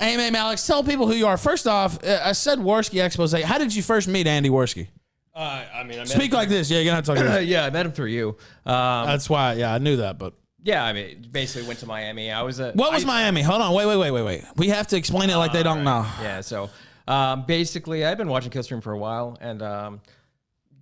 Hey, man, Alex, tell people who you are. First off, I said Warski expose. How did you first meet Andy Warski? I met Speak like this. Yeah, you're going to talk like this. Yeah, I met him through you. That's why. Yeah, I knew that, but. Yeah, I mean, basically went to Miami. What was Miami? Hold on. Wait. We have to explain it like they don't know. Yeah, so basically, I've been watching Killstream for a while, and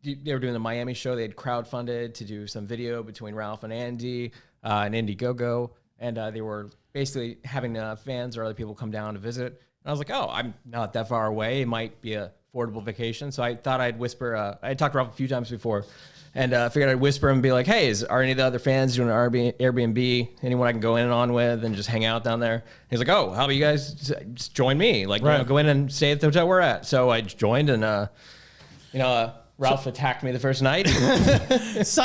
they were doing the Miami show. They had crowdfunded to do some video between Ralph and Andy and Indiegogo, and they were basically having fans or other people come down to visit. And I was like, oh, I'm not that far away. It might be a affordable vacation. So I thought I'd whisper. I had talked to Ralph a few times before, and figured I'd whisper and be like, hey, are any of the other fans doing an Airbnb? Anyone I can go in and on with and just hang out down there? And he's like, oh, how about you guys just join me? Like, right. You know, go in and stay at the hotel we're at. So I joined, and Ralph attacked me the first night. So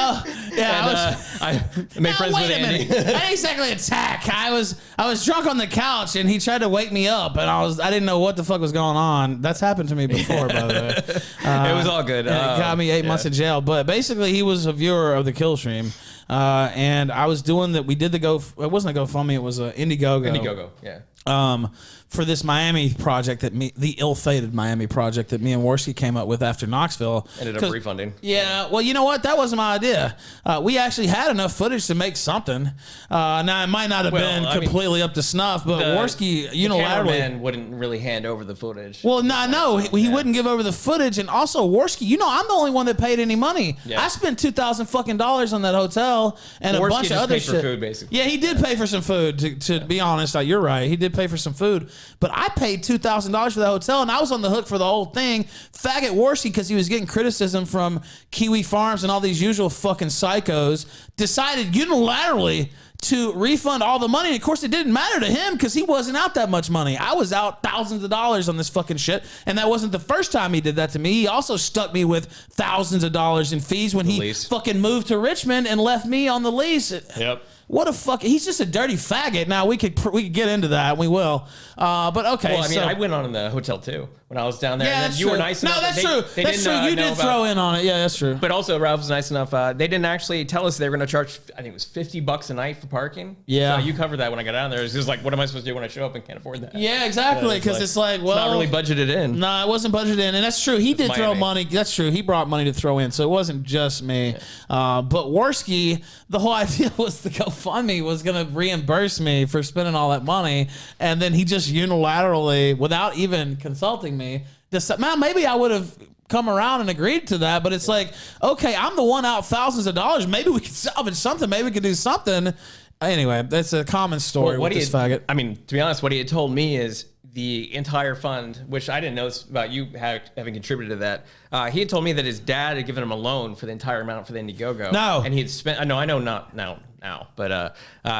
yeah, I made friends with Andy. I didn't exactly attack. I was drunk on the couch and he tried to wake me up, and I didn't know what the fuck was going on. That's happened to me before, by the way. It was all good. It got me 8 months in jail, but basically he was a viewer of the Killstream, and I was doing that. We did the it wasn't a GoFundMe. It was a Indiegogo. Indiegogo, yeah. For this Miami project the ill-fated Miami project that me and Warski came up with after Knoxville. Ended up refunding. Yeah, well, you know what? That wasn't my idea. We actually had enough footage to make something. Now, it might not have been completely up to snuff, but Warski unilaterally... The cameraman wouldn't really hand over the footage. Well, no, he wouldn't give over the footage, and also Warski, I'm the only one that paid any money. Yeah. I spent $2,000 fucking dollars on that hotel and Warski a bunch of other shit. For food, basically. Yeah, he did pay for some food, to be honest. You're right. He did pay for some food. But I paid $2,000 for the hotel, and I was on the hook for the whole thing. Faggot Warski, because he was getting criticism from Kiwi Farms and all these usual fucking psychos, decided unilaterally to refund all the money. And of course, it didn't matter to him because he wasn't out that much money. I was out thousands of dollars on this fucking shit, and that wasn't the first time he did that to me. He also stuck me with thousands of dollars in fees when he fucking moved to Richmond and left me on the lease. Yep. What a fuck! He's just a dirty faggot. Now we could get into that. We will. But okay. Well, I mean, I went on in the hotel too when I was down there. Yeah, and then you were nice enough. No, that's true. That's true. You did throw in on it. Yeah, that's true. But also, Ralph was nice enough. They didn't actually tell us they were going to charge. I think it was $50 a night for parking. Yeah. So you covered that when I got down there. It was just like, what am I supposed to do when I show up and can't afford that? Yeah, exactly. Because it's like, well, it's not really budgeted in. No, it wasn't budgeted in, and that's true. He did throw money. That's true. He brought money to throw in, so it wasn't just me. Yeah. But Warski, the whole idea was the GoFundMe was going to reimburse me for spending all that money, and then he just unilaterally, without even consulting me, decided, man, maybe I would have come around and agreed to that, but it's like, okay, I'm the one out thousands of dollars. Maybe we could salvage something. Maybe we could do something. Anyway, that's a common story with this faggot. I mean, to be honest, what he had told me is the entire fund, which I didn't know about you having contributed to that. He had told me that his dad had given him a loan for the entire amount for the Indiegogo. No. And he had spent, I know not now, but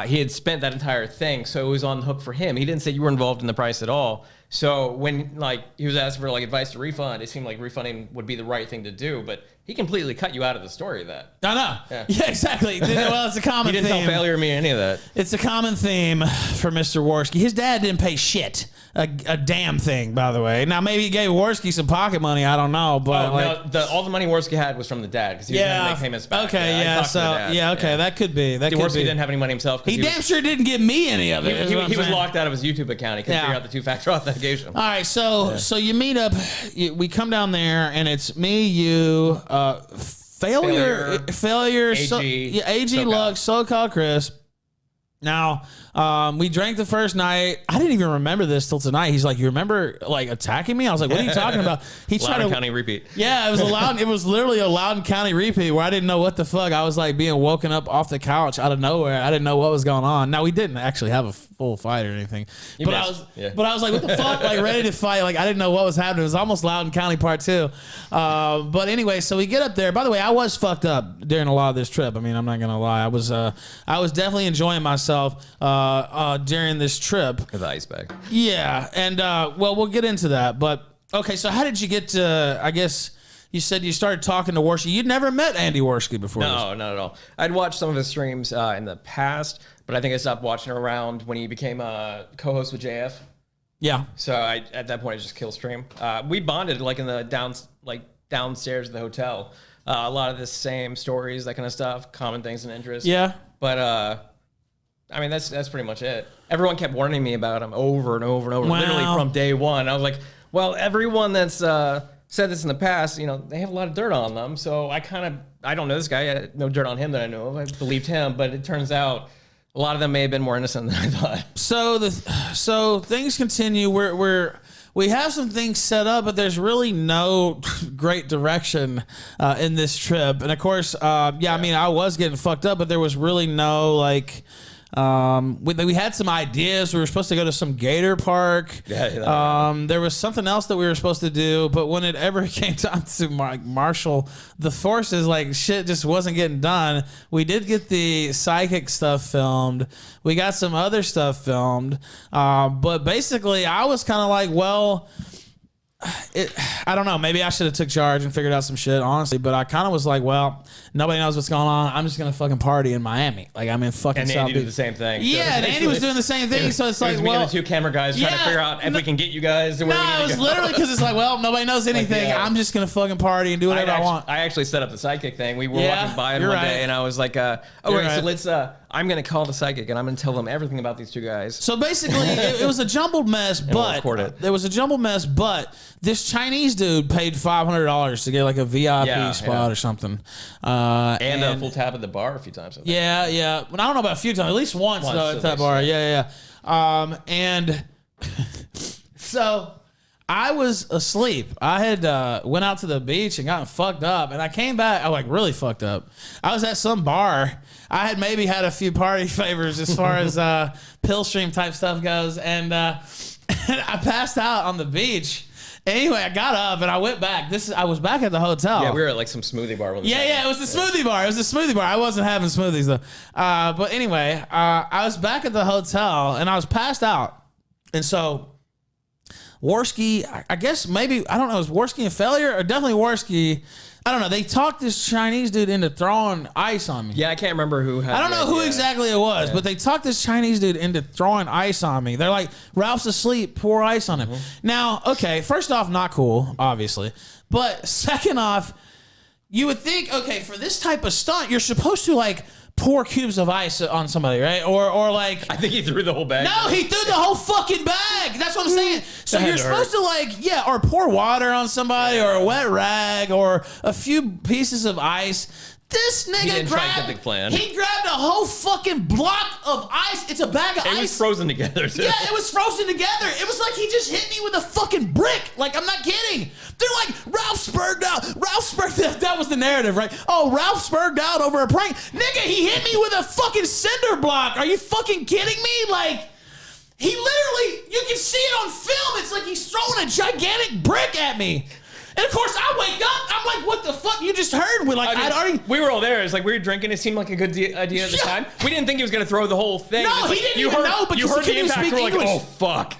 he had spent that entire thing, so it was on the hook for him. He didn't say you were involved in the price at all. So when he was asking for advice to refund, it seemed like refunding would be the right thing to do, but he completely cut you out of the story of that. I know. Yeah, exactly. Well, it's a common theme. He didn't tell failure me any of that. It's a common theme for Mr. Warski. His dad didn't pay shit. A damn thing, by the way. Now, maybe he gave Warski some pocket money. I don't know. But all the money Warski had was from the dad because he was going to make payments back. Okay, that could be. Warski didn't have any money himself. He damn sure didn't give me any of it. He was locked out of his YouTube account. He couldn't figure out the two-factor authentication. All right, so you meet up. We come down there, and it's me, you, Failure, AG Lux, SoCal Chris. Now, we drank the first night. I didn't even remember this till tonight. He's like, you remember attacking me? I was like, what are you talking about? He tried Loudoun County repeat. Yeah, it was literally a Loudoun County repeat where I didn't know what the fuck. I was like being woken up off the couch out of nowhere. I didn't know what was going on. Now, we didn't actually have a full fight or anything. But I was like, what the fuck? Ready to fight. I didn't know what was happening. It was almost Loudoun County part 2. But anyway, so we get up there. By the way, I was fucked up during a lot of this trip. I mean, I'm not going to lie. I was definitely enjoying myself during this trip. The ice bag. Yeah, and we'll get into that. But okay, so how did you get to? I guess you said you started talking to Warski. You'd never met Andy Warski before. No, not at all. I'd watched some of his streams in the past, but I think I stopped watching around when he became a co-host with JF. Yeah. So at that point, I just Killstream. We bonded in the downstairs of the hotel. A lot of the same stories, that kind of stuff, common things and interests. Yeah. But I mean, that's pretty much it. Everyone kept warning me about him over and over and over, Wow. literally from day one. I was like, well, everyone that's said this in the past, you know, they have a lot of dirt on them. So I don't know this guy. I had no dirt on him that I know of. I believed him, but it turns out a lot of them may have been more innocent than I thought. So things continue. We have some things set up, but there's really no great direction in this trip. And of course, I mean, I was getting fucked up, but there was really no like. We had some ideas. We were supposed to go to some gator park. There was something else that we were supposed to do, but when it ever came time to marshal the forces, like shit just wasn't getting done. We did get the psychic stuff filmed. We got some other stuff filmed. But basically I was kind of like, well, I don't know. Maybe I should have took charge and figured out some shit, honestly. But I kind of was like, well, nobody knows what's going on. I'm just gonna fucking party in Miami. Like I'm in fucking. And South Andy did Beach. the same thing. Yeah, and Andy was doing the same thing. So it's like, me well, and the two camera guys trying to figure out if we can get you guys to where we need to no, it was go. literally because it's like, well, nobody knows anything. yeah. I'm just gonna fucking party and do whatever I want. I actually set up the psychic thing. We were Yeah, walking by him you're one right. day, and I was like, You're so right. let's. I'm gonna call the psychic, and I'm gonna tell them everything about these two guys. So basically, it was a jumbled mess, we'll but record it. there was a jumbled mess. But this Chinese dude paid $500 to get like a VIP spot or something, And a full tab at the bar a few times. I think. Yeah. But I don't know about a few times, at least once though, at at that least, bar. Yeah. And so I was asleep. I had went out to the beach and gotten fucked up, and I came back. I like really fucked up. I was at some bar. I had maybe had a few party favors as far as Killstream type stuff goes, and I passed out on the beach. Anyway, I got up and I went back. I was back at the hotel. Yeah, we were at like some smoothie bar. Yeah, it was the smoothie bar. It was the smoothie bar. I wasn't having smoothies though. But anyway, I was back at the hotel and I was passed out. And so Warski, I guess maybe, I don't know, was Warski a failure or definitely Warski? I don't know. They talked this Chinese dude into throwing ice on me. Yeah, I can't remember who had I don't know who exactly it was, but they talked this Chinese dude into throwing ice on me. They're like, Ralph's asleep, pour ice on him. Now, okay, first off, not cool, obviously. But second off, you would think, okay, for this type of stunt, you're supposed to like pour cubes of ice on somebody, right? Or like... I think he threw the whole bag. No, he threw the whole fucking bag. That's what I'm saying. So you're supposed to like, or pour water on somebody or a wet rag or a few pieces of ice. This nigga didn't try to get grabbed, the plan. he grabbed a whole fucking block of ice. It's a bag of ice. It was frozen together, too. Yeah, it was frozen together. It was like he just hit me with a fucking brick. Like, I'm not kidding. They're like, Ralph spurred out. That was the narrative, right? Oh, Ralph spurred out over a prank. Nigga, he hit me with a fucking cinder block. Are you fucking kidding me? Like, he literally, you can see it on film. It's like he's throwing a gigantic brick at me. And of course, I wake up. I'm like, "What the fuck? You just heard?" We were all there. It's like we were drinking. It seemed like a good idea at the time. We didn't think he was going to throw the whole thing. No, he didn't even know. Because you heard the impact. We're like, English. "Oh fuck."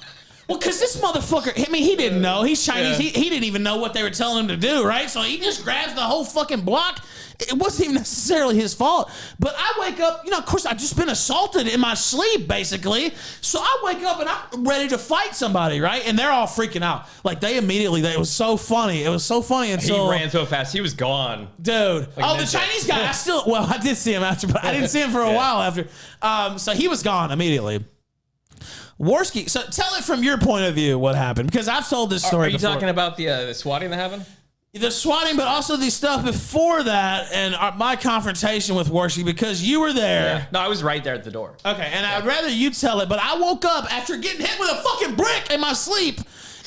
Well, because this motherfucker, I mean, he didn't know. He's Chinese. Yeah. He didn't even know what they were telling him to do, right? So he just grabs the whole fucking block. It wasn't even necessarily his fault. But I wake up, of course, I've just been assaulted in my sleep, basically. So I wake up and I'm ready to fight somebody, right? And they're all freaking out. Like, it was so funny. It was so funny until... He ran so fast. He was gone. Dude. Like the Chinese guy, I did see him after, but I didn't see him for a while after. So he was gone immediately. Warski, so tell it from your point of view what happened, because I've told this story Are you before. talking about the swatting that happened? The swatting, but also the stuff before that and my confrontation with Warski, because you were there. Yeah. No, I was right there at the door. Okay, and I'd rather you tell it, but I woke up after getting hit with a fucking brick in my sleep.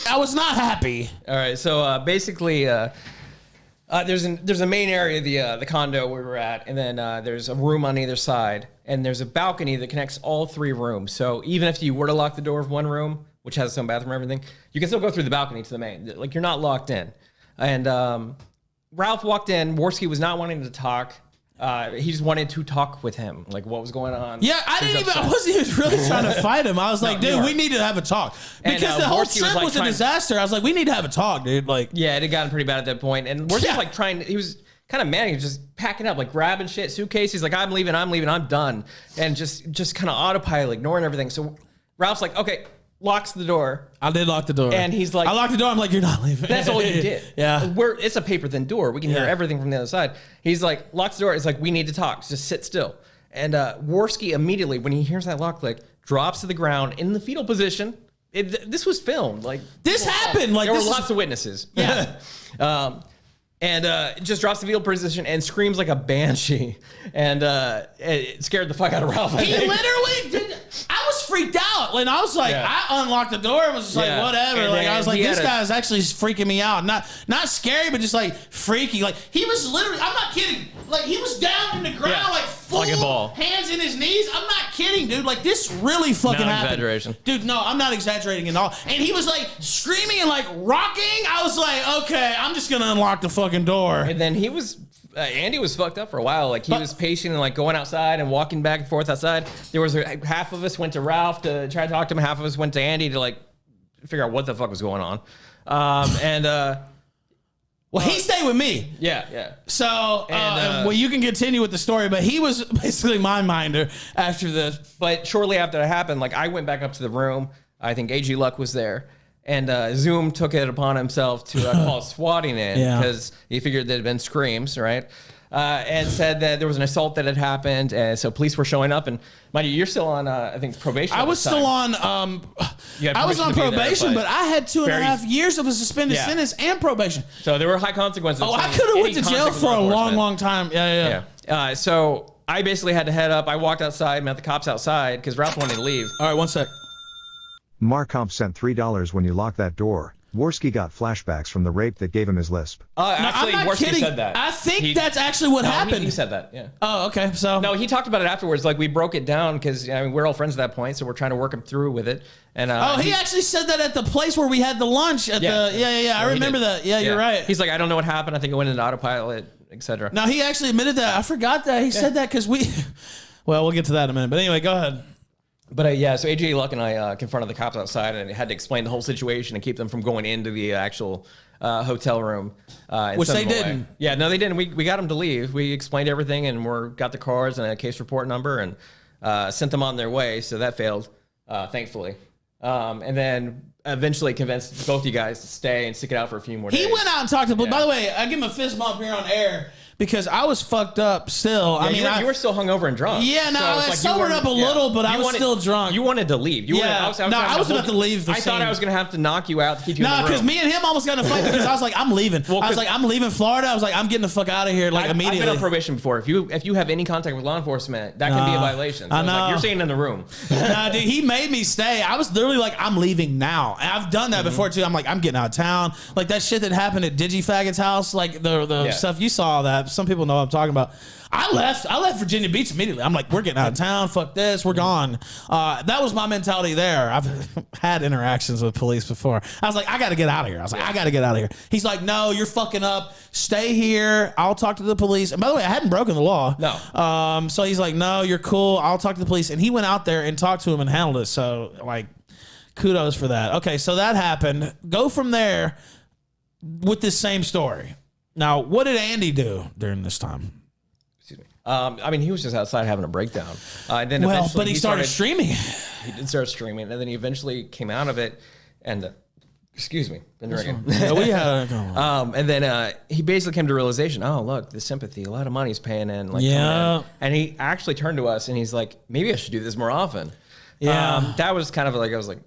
I was not happy. All right, so basically, there's a main area of the condo where we're at, and then there's a room on either side, and there's a balcony that connects all three rooms. So even if you were to lock the door of one room, which has its own bathroom and everything, you can still go through the balcony to the main. Like, you're not locked in. And Ralph walked in. Warski was not wanting to talk. He just wanted to talk with him, like what was going on. Yeah, I wasn't even really trying to fight him. I was like, dude, we need to have a talk. Because the whole trip was a disaster. I was like, we need to have a talk, dude. Like, yeah, it had gotten pretty bad at that point. And Warski was like he was kind of mad. He was just packing up, like grabbing shit, suitcase. He's like, I'm leaving, I'm done. And just kind of autopilot, ignoring everything. So Ralph's like, okay, locks the door. I did lock the door. And he's like... I locked the door. I'm like, you're not leaving. That's all you did. Yeah. It's a paper-thin door. We can hear everything from the other side. He's like, locks the door. It's like, we need to talk. Just sit still. And Warski immediately, when he hears that lock click, drops to the ground in the fetal position. This was filmed. Like this happened. Like there were this lots of witnesses. Yeah. And just drops the fetal position and screams like a banshee. And it scared the fuck out of Ralph. He literally did. I was freaked out. And I was like, I unlocked the door and was just like, whatever. And like I was like, this guy is actually freaking me out. Not scary, but just like freaky. Like he was literally, I'm not kidding. Like he was down in the ground, like full like a ball. Hands in his knees. I'm not kidding, dude. Like this really fucking happened. Exaggeration. Dude, no, I'm not exaggerating at all. And he was like screaming and like rocking. I was like, okay, I'm just gonna unlock the fucking door. And then he was Andy was fucked up for a while. Like he was pacing and like going outside and walking back and forth outside. There was half of us went to Ralph to try to talk to him. Half of us went to Andy to like figure out what the fuck was going on. Well, he stayed with me. Yeah. So, well, you can continue with the story, but he was basically my minder after this. But shortly after that happened, like I went back up to the room. I think AG Luck was there. And Zoom took it upon himself to call swatting in because he figured there had been screams, right? And said that there was an assault that had happened, and so police were showing up. And mind you, you're still on, I think, probation. I was still on. I was on probation, but I had 2.5 years of a suspended sentence and probation. So there were high consequences. Oh, I could have went to jail for a long time. Yeah. So I basically had to head up. I walked outside, met the cops outside because Ralph wanted to leave. All right, one sec. Markomp sent $3 when you locked that door. Warski got flashbacks from the rape that gave him his lisp. Actually, I'm not Warski kidding. said that. I think that's actually what happened. He said that, yeah. Oh, okay. So no, he talked about it afterwards. Like we broke it down because I mean we're all friends at that point, so we're trying to work him through with it. And he actually said that at the place where we had the lunch at I remember that. Yeah, you're right. He's like, I don't know what happened. I think it went into autopilot, etc. No, he actually admitted that. I forgot that he said that because we. Well, we'll get to that in a minute. But anyway, go ahead. But so AJ Luck and I confronted the cops outside and had to explain the whole situation and keep them from going into the actual hotel room. Which they didn't. Yeah, no, they didn't. We got them to leave. We explained everything and got the cars and a case report number and sent them on their way. So that failed, thankfully. And then eventually convinced both you guys to stay and stick it out for a few more days. He went out and talked to By the way, I give him a fist bump here on air. Because I was fucked up still. Yeah, you were still hungover and drunk. Yeah, no, I sobered up a little, but I was still drunk. You wanted to leave. I was about to leave. I thought I was going to have to knock you out to keep you in the room. No, because me and him almost got in a fight because I was like, I'm leaving. I was like, I'm leaving Florida. I was like, I'm getting the fuck out of here immediately. I've been on probation before. If you have any contact with law enforcement, that can be a violation. So I know. Like, you're staying in the room. Nah, dude, he made me stay. I was literally like, I'm leaving now. And I've done that before too. I'm like, I'm getting out of town. Like that shit that happened at DigiFaggot's house, like the stuff you saw that. Some people know what I'm talking about. I left Virginia Beach immediately. I'm like, we're getting out of town. Fuck this. We're gone. That was my mentality there. I've had interactions with police before. I was like, I got to get out of here. I got to get out of here. He's like, no, you're fucking up. Stay here. I'll talk to the police. And by the way, I hadn't broken the law. No. So he's like, no, you're cool. I'll talk to the police. And he went out there and talked to him and handled it. So like, kudos for that. Okay, so that happened. Go from there with this same story. Now, what did Andy do during this time? I mean, he was just outside having a breakdown. And then but he started streaming. He did start streaming, and then he eventually came out of it. And excuse me, been drinking. And then he basically came to realization. Oh, look, the sympathy. A lot of money's paying in. Like, and he actually turned to us, and he's like, maybe I should do this more often. Yeah, that was kind of like I was like,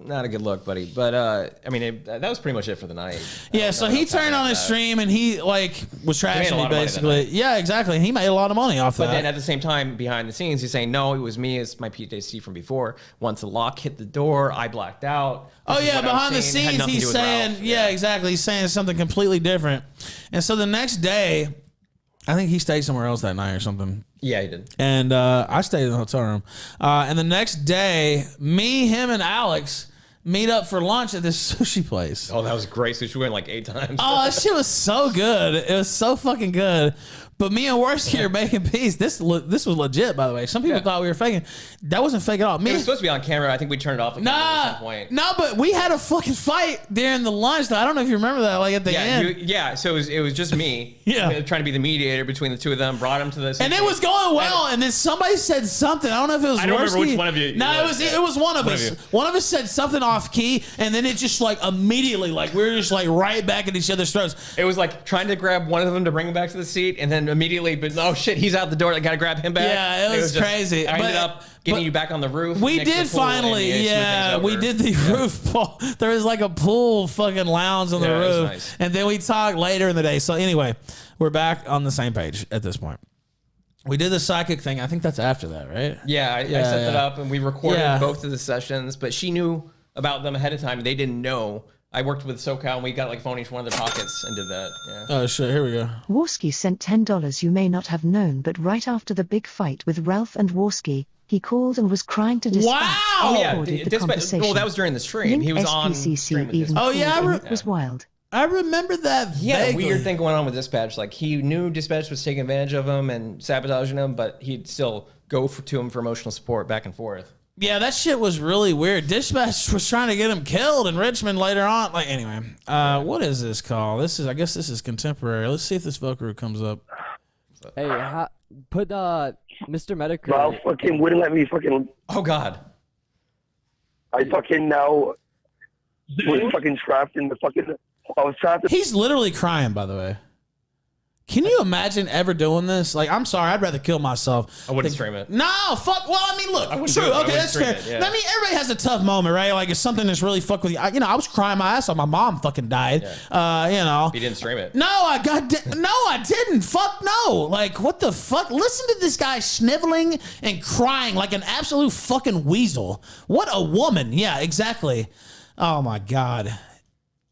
not a good look, buddy. But I mean, that was pretty much it for the night. Yeah, so he turned on his stream and he like was trashing me basically. Yeah, exactly. And he made a lot of money off that. But then at the same time, behind the scenes, he's saying, no, it was me. It's my PTSD from before. Once the lock hit the door, I blacked out. Behind the scenes, he's saying, exactly. He's saying something completely different. And so the next day, I think he stayed somewhere else that night or something. Yeah, he did. And I stayed in the hotel room. And the next day, me, him, and Alex meet up for lunch at this sushi place. Oh, that was great sushi. We went like 8 times. Oh, that shit was so good. It was so fucking good. But me and Warski are making peace. This was legit, by the way. Some people thought we were faking. That wasn't fake at all. It was supposed to be on camera. I think we turned it off at some point. No, but we had a fucking fight during the lunch. Though. I don't know if you remember that. Like at the end. So it was just me. Trying to be the mediator between the two of them. Brought him to this. And it was going well. And then somebody said something. I don't know if it was Warski. I don't remember which one of you. No, it was one of us. One of us said something off key, and then it just like immediately, like we were just like right back at each other's throats. It was like trying to grab one of them to bring him back to the seat, and then immediately, but oh shit, he's out the door. I gotta grab him back. Yeah, it was crazy. I ended up getting you back on the roof. We next to did the pool, finally, and yeah, we did the roof pool. There was like a pool fucking lounge on the Yeah, it was roof, nice. and then we talked later in the day. So anyway, we're back on the same page at this point. We did the psychic thing. I think that's after that, right? Yeah, I set that up, and we recorded Yeah. both of the sessions, but she knew about them ahead of time. They didn't know. I worked with SoCal, and we got like phone each one of their pockets and did that. Yeah. Oh shit! Here we go. Warski sent $10 you may not have known, but right after the big fight with Ralph and Warski, he called and was crying to dispatch. Wow! Oh yeah, Recorded the conversation. well, that was during the stream. Link He was on SPCC stream with even Dispatch. Oh, yeah, called, and it was wild. I remember that. He had a vaguely. weird thing going on with Dispatch. Like he knew Dispatch was taking advantage of him and sabotaging him, but he'd still go to him for emotional support back and forth. Yeah, that shit was really weird. Dispatch was trying to get him killed in Richmond later on. Like anyway, what is this call? I guess this is contemporary. Let's see if this Vocal comes up. Hey, put Mr. Medicare. Ralph fucking wouldn't let me fucking. Oh God. I fucking now was fucking trapped in the fucking. I was trapped. He's literally crying, by the way. Can you imagine ever doing this? Like, I'm sorry, I'd rather kill myself. I wouldn't stream it. No, fuck. Well, I mean, look, wouldn't true. do it, but I Okay, wouldn't that's stream fair. it, yeah. I mean, everybody has a tough moment, right? Like, it's something that's really fucked with you. I was crying my ass off. My mom fucking died. He didn't stream it. No, I didn't. Fuck no. Like, what the fuck? Listen to this guy sniveling and crying like an absolute fucking weasel. What a woman. Yeah, exactly. Oh my God.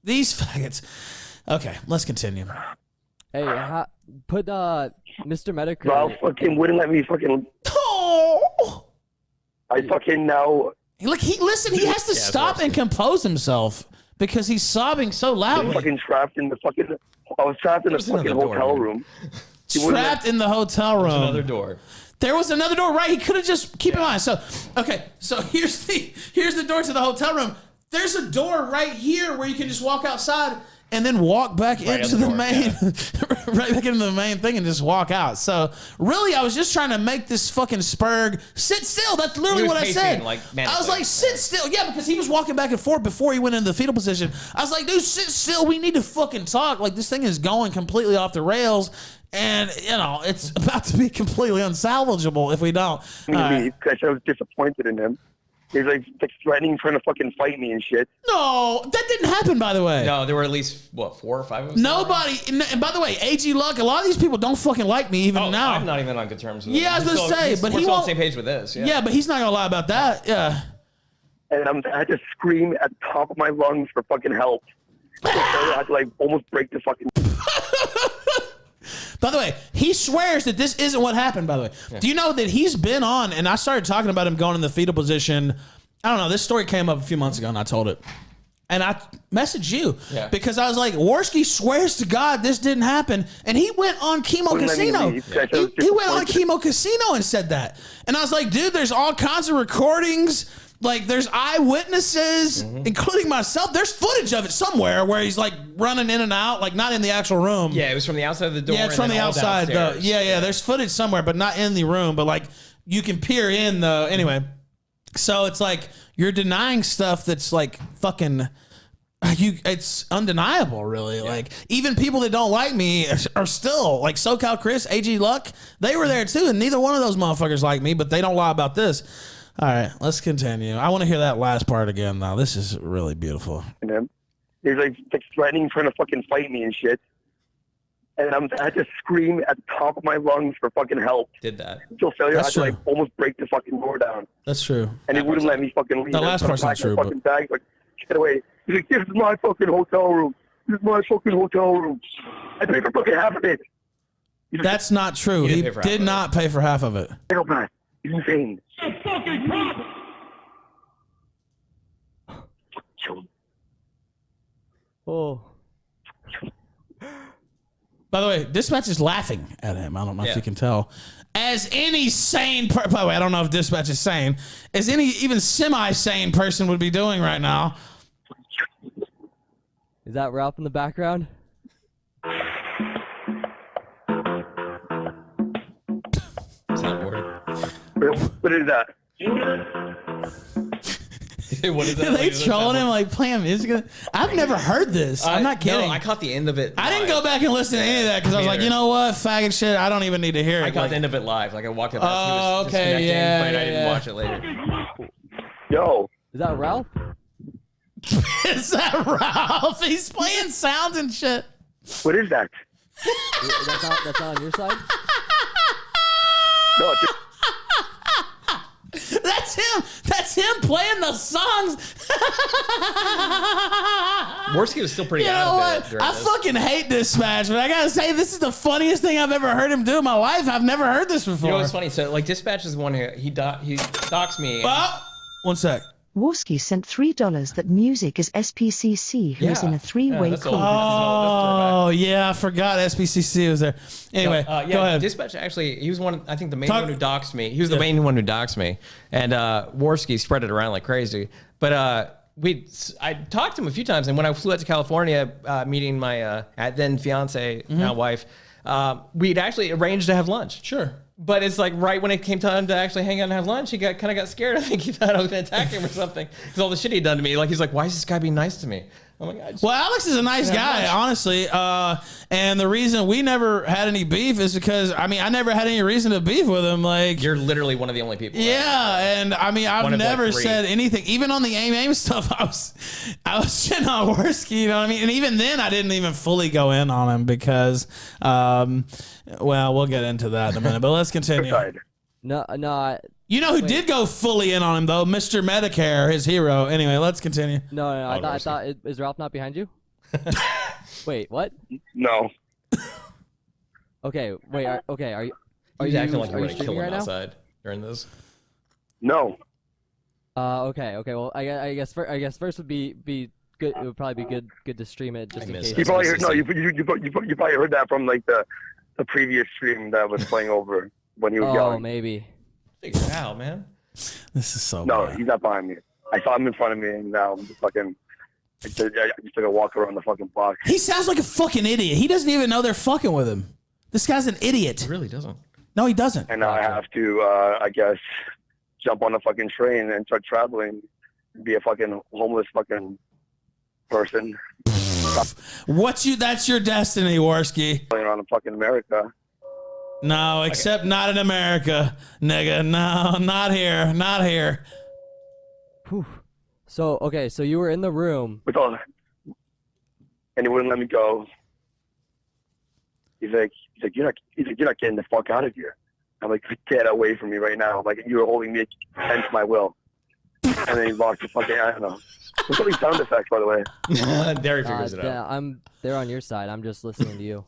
These faggots. Okay, let's continue. Hey, put Mr. Medicare. Ralph fucking wouldn't let me fucking. Oh. I fucking now. Look, he has to stop and compose himself because he's sobbing so I'm loudly. fucking trapped in the fucking. I was trapped in the fucking another door, hotel man. room. Trapped in the hotel room. Another door. There was another door, right? He could have just keep in mind. So, okay, so here's the door to the hotel room. There's a door right here where you can just walk outside and then walk back into the main, right back into the main thing and just walk out. So really, I was just trying to make this fucking Spurg sit still. That's literally what I said. Like, I was like, sit still. Yeah, because he was walking back and forth before he went into the fetal position. I was like, dude, sit still. We need to fucking talk. Like, this thing is going completely off the rails. And, it's about to be completely unsalvageable if we don't. Because I was disappointed in him. He's like threatening, trying to fucking fight me and shit. No, that didn't happen, by the way. No, there were at least, 4 or 5 of us? Nobody, and by the way, AG Luck, a lot of these people don't fucking like me even now. I'm not even on good terms with him. Yeah, I was going to say, but we're he still on won't. the same page with this. Yeah, but he's not going to lie about that. Yeah. And I had to scream at the top of my lungs for fucking help. I had to like almost break the fucking. By the way, he swears that this isn't what happened, by the way. Yeah. Do you know that he's been on, and I started talking about him going in the fetal position. I don't know. This story came up a few months ago, and I told it. And I messaged you because I was like, Warski swears to God this didn't happen. And he went on Chemo Casino. He went on Chemo Casino and said that. And I was like, dude, there's all kinds of recordings. Like, there's eyewitnesses, including myself. There's footage of it somewhere where he's, like, running in and out, like, not in the actual room. Yeah, it was from the outside of the door. Yeah, it's from the outside, though. Downstairs. Yeah, there's footage somewhere, but not in the room. But, like, you can peer in, though. Anyway, so it's like you're denying stuff that's, like, fucking... It's undeniable, really. Yeah. Like, even people that don't like me are still, like, SoCal Chris, AG Luck, they were there, too, and neither one of those motherfuckers like me, but they don't lie about this. All right, let's continue. I want to hear that last part again, though. This is really beautiful. He's like threatening, trying to fucking fight me and shit. And I had to scream at the top of my lungs for fucking help. Did that. Until failure, I had to like almost break the fucking door down. That's true. And he wouldn't let me fucking leave. That last part's not true, fucking bag, like, get away. He's like, this is my fucking hotel room. This is my fucking hotel room. I paid for fucking half of it. That's not true. He did not pay for half of it. Hell, man. He's insane. Oh. By the way, Dispatch is laughing at him. I don't know if you can tell. As any sane by the way, I don't know if Dispatch is sane. As any even semi-sane person would be doing right now. Is that Ralph in the background? What is that? What is that? They trolling him like playing music. I've never heard this. I'm not kidding. No, I caught the end of it. I didn't live. go back and listen to any of that because I was like, you know what, faggot shit. I don't even need to hear it. I caught Like, the end of it live. Like I walked up. Oh, he was okay, disconnecting, yeah, but I didn't yeah. watch it later. Yo, Is that Ralph? is that Ralph? He's playing sounds and shit. what is that? That's not on your side? No, it's That's him. That's him playing the songs. Warski was still pretty You know out of what? it during I this. fucking hate this match, but I gotta say, this is the funniest thing I've ever heard him do in my life. I've never heard this before. You know what's funny? So like Dispatch is one who he doxed me. Oh, one sec. Warski sent $3 that music is SPCC, who is in a three-way that's call. Oh, yeah, I forgot SPCC was there. Anyway, yeah, go ahead. Dispatch actually, he was I think the main Talk- one who doxed me. He was the main one who doxed me. And Warski spread it around like crazy. But I talked to him a few times, and when I flew out to California, meeting my then fiance, now wife, we'd actually arranged to have lunch. Sure. But it's like right when it came time to actually hang out and have lunch, he kind of got scared. I think he thought I was going to attack him or something because all the shit he'd done to me. Like he's like, why is this guy being nice to me? I'm like, I just, Well, Alex is a nice guy, honestly. And the reason we never had any beef is because, I mean, I never had any reason to beef with him. Like, you're literally one of the only people. yeah, and I mean, I've One of, like, never 3. said anything. Even on the aim stuff, I was shitting on Warski, you know what I mean? And even then, I didn't even fully go in on him because, well, we'll get into that in a minute. But let's continue. side. No, You know who did go fully in on him though? Mr. Medicare, his hero. Anyway, let's continue. no. I thought is Ralph not behind you? Wait, what? No. Okay, wait. Are you? He's acting like you're are you going to kill streaming him right now? outside during this. No. Okay. Well, I guess first would be good. It would probably be good to stream it just I in miss case. You probably heard, no, you probably heard that from like the previous stream that was playing over when he was Oh, yelling. maybe. Figure it out, man. This is so No, bad. he's not behind me. I saw him in front of me, and now I'm just fucking. I just took a walk around the fucking block. He sounds like a fucking idiot. He doesn't even know they're fucking with him. This guy's an idiot. It really doesn't. No, he doesn't. And now I have to, I guess, jump on a fucking train and start traveling, be a fucking homeless fucking person That's your destiny, Warski. going around in fucking America. No, except not in America, nigga. No, not here. Not here. Whew. So okay, so you were in the room. With all, and he wouldn't let me go. He's like, you're not getting the fuck out of here. I'm like, get away from me right now. Like, you're holding me against my will. And then he walks the fucking, I don't know. What's all these sound effects, by the way? There he figures it Yeah, out. they're on your side. I'm just listening to you.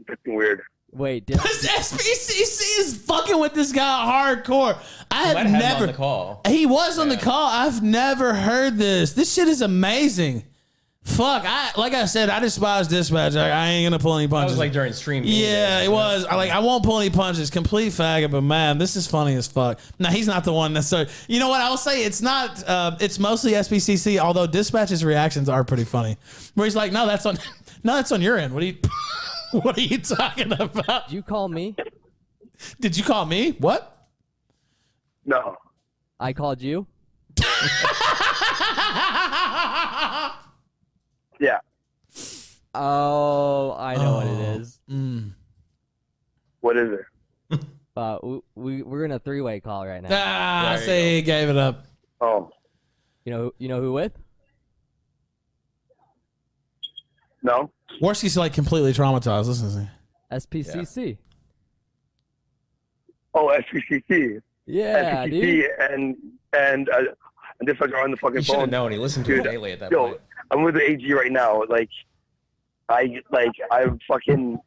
It's weird. Wait, did This SPCC is fucking with this guy hardcore. I Might have have had him never. on the call. He was on the Yeah. call. I've never heard this. This shit is amazing. Fuck. Like I said, I despise Dispatch. I ain't gonna pull any That punches. was like during stream. Yeah, it was. I won't pull any punches. Complete faggot, but man, this is funny as fuck. Now he's not the one necessarily. You know what? I will say it's not. It's mostly SPCC. Although Dispatch's reactions are pretty funny. Where he's like, "No, that's on. No, that's on your end. What are you? What are you talking about? you call me? Did you call me? What? No. I called you? Yeah. Oh, I know what it is. What is it? We're in a three-way call right now. Ah, There you say he gave it up. Oh. You know who with? No? Warski's like completely traumatized. Listen to me. SPCC. Oh, SPCC. Yeah, SPCC dude. and this fucker on the fucking You should phone. have known. He listened to it Dude, daily at that Yo, point. I'm with the AG right now. Like, I fucking.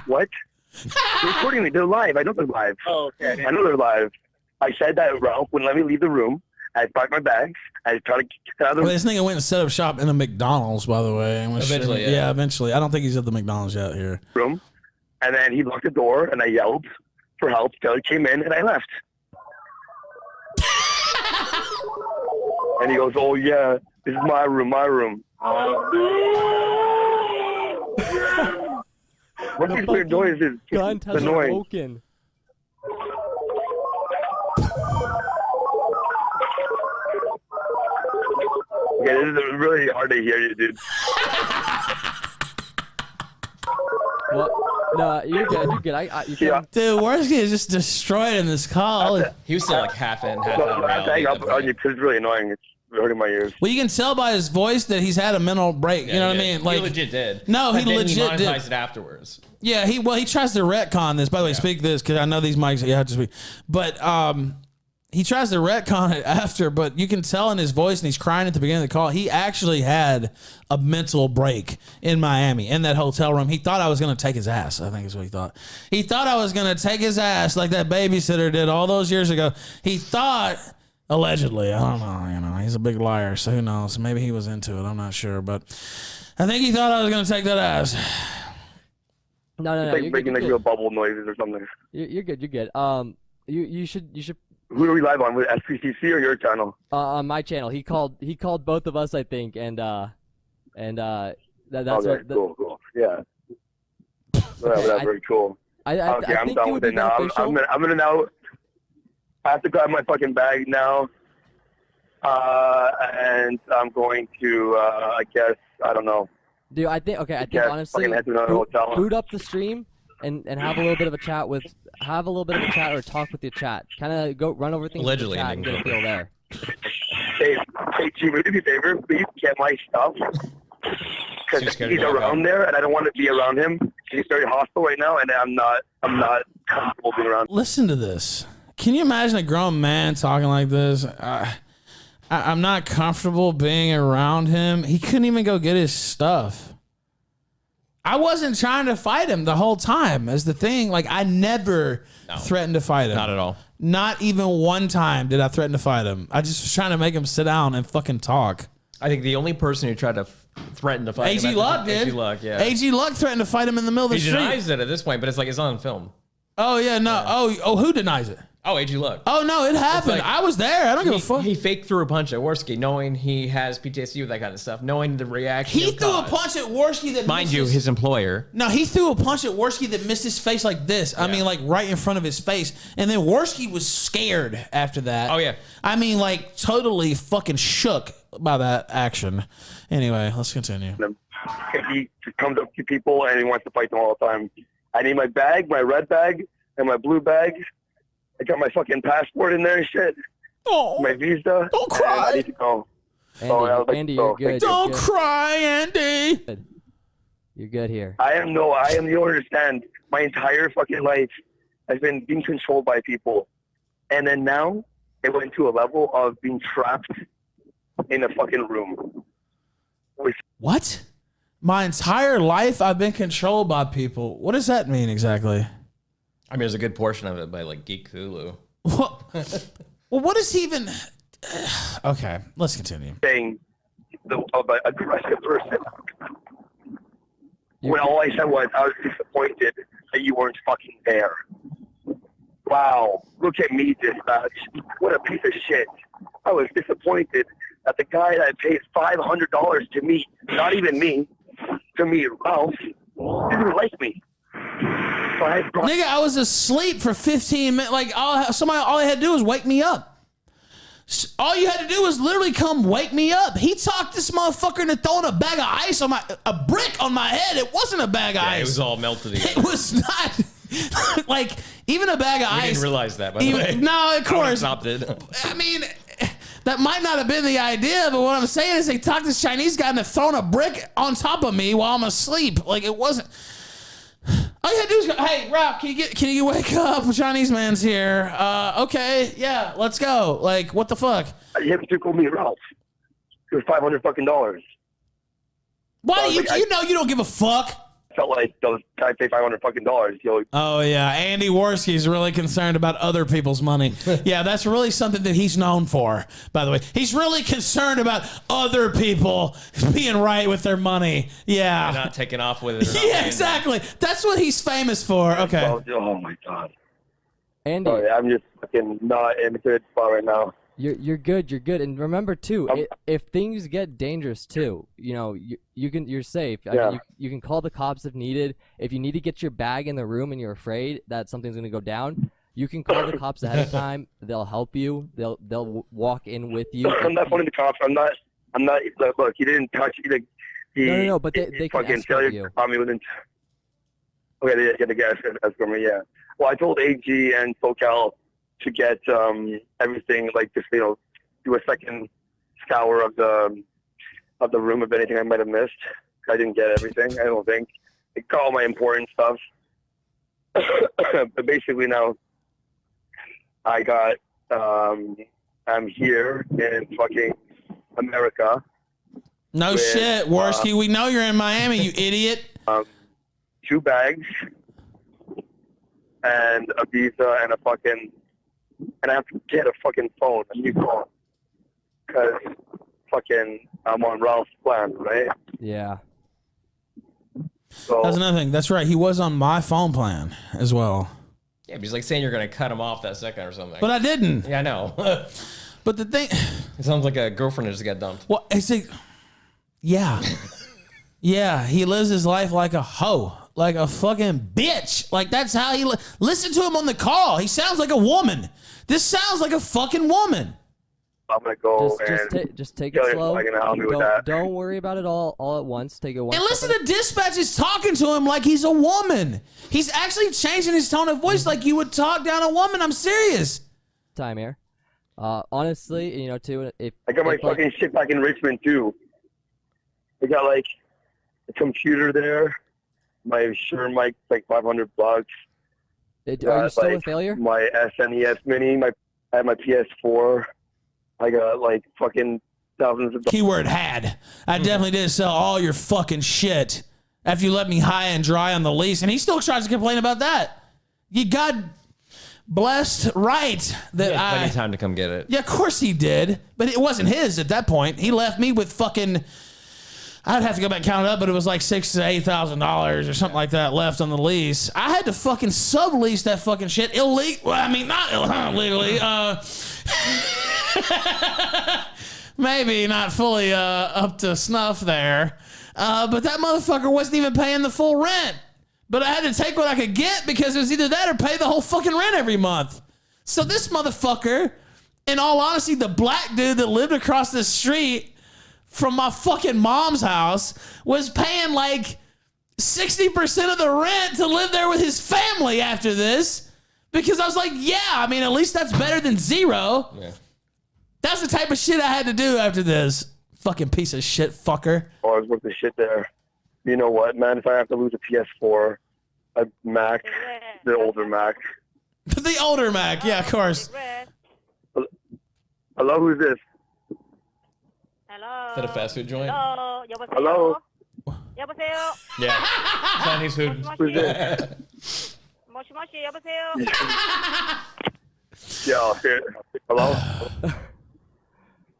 What? They're recording me. They're live. I know they're live. Oh, okay. I know they're live. I said that Ralph wouldn't let me leave the room. I packed my bags. I tried to get out of the Well, room. this nigga went and set up shop in a McDonald's, by the way. And was Eventually, shitting- yeah. eventually. I don't think he's at the McDonald's yet here. And then he locked the door, and I yelled for help till he came in, and I left. And he goes, "Oh yeah, this is my room, my room." What are these weird noises? Gun It's has annoying. broken. Yeah, this is really hard to hear you, dude. Well, no, you're good. You're good. You can. Yeah. Dude, Warski is just destroyed in this call. He was still like half in, half So, out. I hang up on you because it's really annoying. It's hurting my ears. Well, you can tell by his voice that he's had a mental break. You know what I mean? He legit did. No, he But then legit he did. monetized it afterwards. Yeah, he tries to retcon this. By the way, speak this because I know these mics. You have to speak, but he tries to retcon it after. But you can tell in his voice, and he's crying at the beginning of the call. He actually had a mental break in Miami in that hotel room. He thought I was going to take his ass. I think is what he thought. He thought I was going to take his ass like that babysitter did all those years ago. He thought. Allegedly, I don't know. You know, he's a big liar, so who knows? Maybe he was into it. I'm not sure, but I think he thought I was going to take that ass. No. It's like making like real bubble noises or something. You're good. You're good. You should Who are we live on? With SPCC or your channel? on my channel. He called both of us, I think, and that's Okay, what. cool. Yeah. Whatever, cool. I Okay, I'm think done it with would it be now. beneficial. I'm gonna now. I have to grab my fucking bag now, and I'm going to. I guess I don't know. Dude, I think honestly, fucking head to another hotel. boot up the stream and have a little bit of a chat or talk with your chat. Kind of go run over things Allegedly, with the chat and get a feel there. Hey, G, would you do me a favor? Please get my stuff. Because he's around there, and I don't want to be around him. He's very hostile right now, and I'm not comfortable being around. Listen to this. Can you imagine a grown man talking like this? I'm not comfortable being around him. He couldn't even go get his stuff. I wasn't trying to fight him the whole time. As the thing, like I never threatened to fight him. Not at all. Not even one time did I threaten to fight him. I just was trying to make him sit down and fucking talk. I think the only person who tried to threaten to fight him. AG Luck did. AG Luck, yeah. AG Luck threatened to fight him in the middle of the He street. denies it at this point, but it's like it's on film. Oh yeah, no. Yeah. Oh, who denies it? Oh, AG Luck. Oh no, it happened. Like, I was there. I don't give a fuck. He faked threw a punch at Warski, knowing he has PTSD with that kind of stuff, knowing the reaction. He threw a punch at Warski that mind missed you, his employer. No, he threw a punch at Warski that missed his face like this. I mean, like right in front of his face. And then Warski was scared after that. Oh, yeah. I mean, like totally fucking shook by that action. Anyway, let's continue. He just comes up to people and he wants to fight them all the time. I need my bag, my red bag, and my blue bag. I got my fucking passport in there and shit. Oh, my visa. Don't cry. I need to go. Andy, you're good. Don't you're cry, Andy. good. You're good here. You don't understand. My entire fucking life has been being controlled by people. And then now it went to a level of being trapped in a fucking room. What? My entire life I've been controlled by people. What does that mean exactly? I mean, there's a good portion of it by like Geek Hulu. Well, what is he even? Okay, let's continue. Saying of an aggressive person. When all I said was I was disappointed that you weren't fucking there. Wow, look at me, dispatch. What a piece of shit. I was disappointed that the guy that paid $500 to meet, not even me, to meet Ralph, didn't like me. So Nigga, I was asleep for 15 minutes. Like, all I had to do was wake me up. All you had to do was literally come wake me up. He talked this motherfucker into throwing a bag of ice on a brick on my head. It wasn't a bag of ice. It was all melted It together. was not like even a bag of We ice. didn't realize that, by the way. No, of course. Stopped it. I mean, that might not have been the idea, but what I'm saying is they talked this Chinese guy into throwing a brick on top of me while I'm asleep. Like it wasn't. All you had to do is go, hey, Ralph, can you wake up? Chinese man's here. Okay, yeah, let's go. Like, what the fuck? You have to call me Ralph. It was $500 fucking dollars. Why So you know you don't give a fuck? felt like those guys pay $500 fucking dollars. Oh yeah, Andy Warski's really concerned about other people's money. Yeah, that's really something that he's known for. By the way, he's really concerned about other people being right with their money. Yeah, And not taking off with it. yeah, exactly. That's what he's famous for. Okay. Oh my god. Andy, Sorry, I'm just fucking not in a good spot right now. you're good. You're good. And remember too, if things get dangerous too, you're safe. I Yeah. mean, you can call the cops if needed. If you need to get your bag in the room and you're afraid that something's gonna go down, you can call the cops ahead of time. They'll help you. They'll walk in with you. I'm not phoning the cops. I'm not. Look, he didn't touch me. Like, No, but they can fucking escort failure you. caught me within. Okay, they get the gas escort me. Yeah. Well, I told AG and SoCal to get everything, like just do a second scour of the room of anything I might have missed. I didn't get everything. I don't think. They got all my important stuff. But basically now, I got. I'm here in fucking America. No with, shit, Warski. We know you're in Miami, you idiot. 2 bags and a visa and and I have to get a fucking phone, a new phone, because fucking I'm on Ralph's plan, right? Yeah. So That's another thing. That's right. He was on my phone plan as well. Yeah, but he's like saying you're going to cut him off that second or something. But I didn't. yeah, I know. But the thing, It sounds like a girlfriend just got dumped. well, it's like, yeah. Yeah, he lives his life like a hoe, like a fucking bitch. Like that's how he listen to him on the call. He sounds like a woman. This sounds like a fucking woman. I'm gonna go Just take it Taylor's slow. probably gonna help me with that. Don't worry about it all at once. Take it one. And listen step to dispatch is talking to him like he's a woman. He's actually changing his tone of voice like you would talk down a woman. I'm serious. at a time here. Honestly, too. If I got my if, like, fucking shit back in Richmond too. I got like a computer there. My Shure mic's like $500. are you still a failure? My SNES Mini. I have my PS4. I got like fucking thousands of dollars. Keyword had. I definitely did sell all your fucking shit after you let me high and dry on the lease. And he still tries to complain about that. You God blessed right that Yeah, plenty of time to come get it. Yeah, of course he did. But it wasn't his at that point. He left me with fucking, I'd have to go back and count it up, but it was like $6,000 to $8,000 or something like that left on the lease. I had to fucking sublease that fucking shit illegal. Well, I mean, not illegally. Maybe not fully up to snuff there. But that motherfucker wasn't even paying the full rent. But I had to take what I could get because it was either that or pay the whole fucking rent every month. So this motherfucker, in all honesty, the black dude that lived across the street from my fucking mom's house was paying like 60% of the rent to live there with his family after this. Because I was like, yeah, I mean, at least that's better than zero. Yeah. That's the type of shit I had to do after this. Fucking piece of shit fucker. Oh, I was worth the shit there. You know what, man? If I have to lose a PS4, a Mac, the older Mac. The older Mac, yeah, of course. Hello, who's this? Hello. Is that a fast food joint? Hello. 여보세요? Hello? 여보세요? Yeah. Chinese food. Who's this? 모시모시 여보세요? Yeah, here. Hello?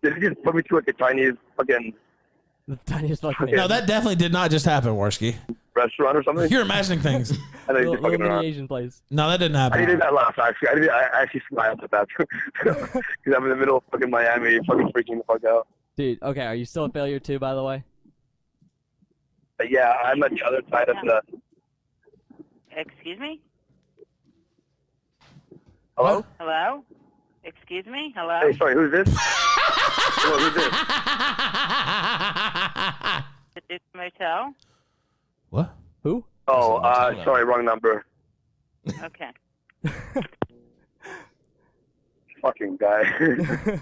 Did you just put me to like a Chinese fucking The tiniest fucking No, that definitely did not just happen, Warski. restaurant or something? You're imagining things. I know you're little, just fucking little around. mini Asian place. No, that didn't I happen. did that laugh, actually. I actually smiled at that. Because I'm in the middle of fucking Miami, fucking freaking the fuck out. Dude, okay, are you still a failure too, by the way? But yeah, I'm at the other side of the... Excuse me? Hello? Hello? Excuse me? Hello? Hey, sorry, who's this? Hello, who's this? This motel? What? Who? Oh, sorry, wrong number. Okay. Fucking guy.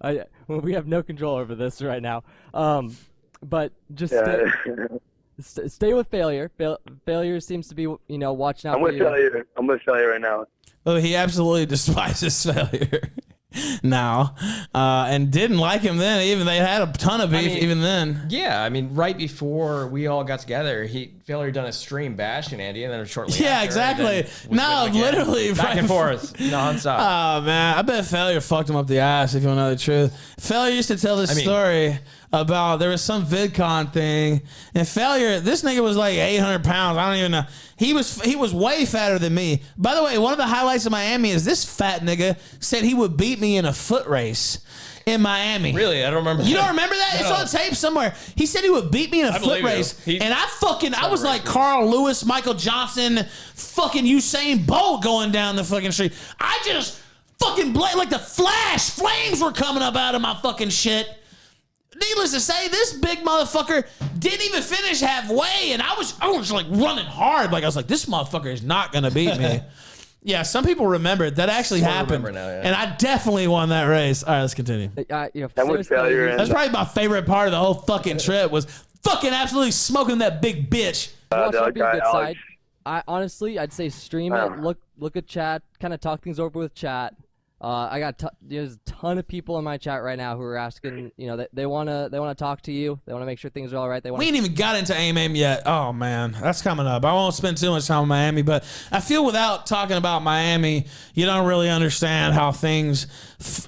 Well, we have no control over this right now. But just Yeah. stay with failure. Failure seems to be, watching out I'm for gonna you. tell you. I'm gonna tell you right now. Oh, he absolutely despises failure now, and didn't like him then. Even they had a ton of beef even then. Yeah, I mean, right before we all got together, Failure done a stream bashing Andy, and then shortly Yeah, after, exactly. and then was No, with him again. literally, back right. and forth, nonstop. Oh man, I bet Failure fucked him up the ass. If you want to know the truth, Failure used to tell this story about there was some VidCon thing, and Failure, this nigga was like 800 pounds. I don't even know. He was way fatter than me. By the way, one of the highlights of Miami is this fat nigga said he would beat me in a foot race in Miami. Really? I don't remember. You don't remember that? No. It's on tape somewhere. He said he would beat me in a foot believe you. race. He- And I was like Carl Lewis, Michael Johnson, fucking Usain Bolt going down the fucking street. I just fucking like the Flash. Flames were coming up out of my fucking shit. Needless to say, this big motherfucker didn't even finish halfway. And I was like running hard. Like I was like, this motherfucker is not going to beat me. Yeah, some people remember it. That actually happened. remember now, yeah. And I definitely won that race. All right, let's continue. That was failure, and- That's probably my favorite part of the whole fucking trip was fucking absolutely smoking that big bitch. Watch the out, be a guy, good Alex. side. I'd say stream it. Look at chat. Kind of talk things over with chat. I got there's a ton of people in my chat right now who are asking. You know, they wanna talk to you. They wanna make sure things are all right. They We want. ain't even got into AIM yet. Oh man, that's coming up. I won't spend too much time in Miami, but I feel without talking about Miami, you don't really understand how things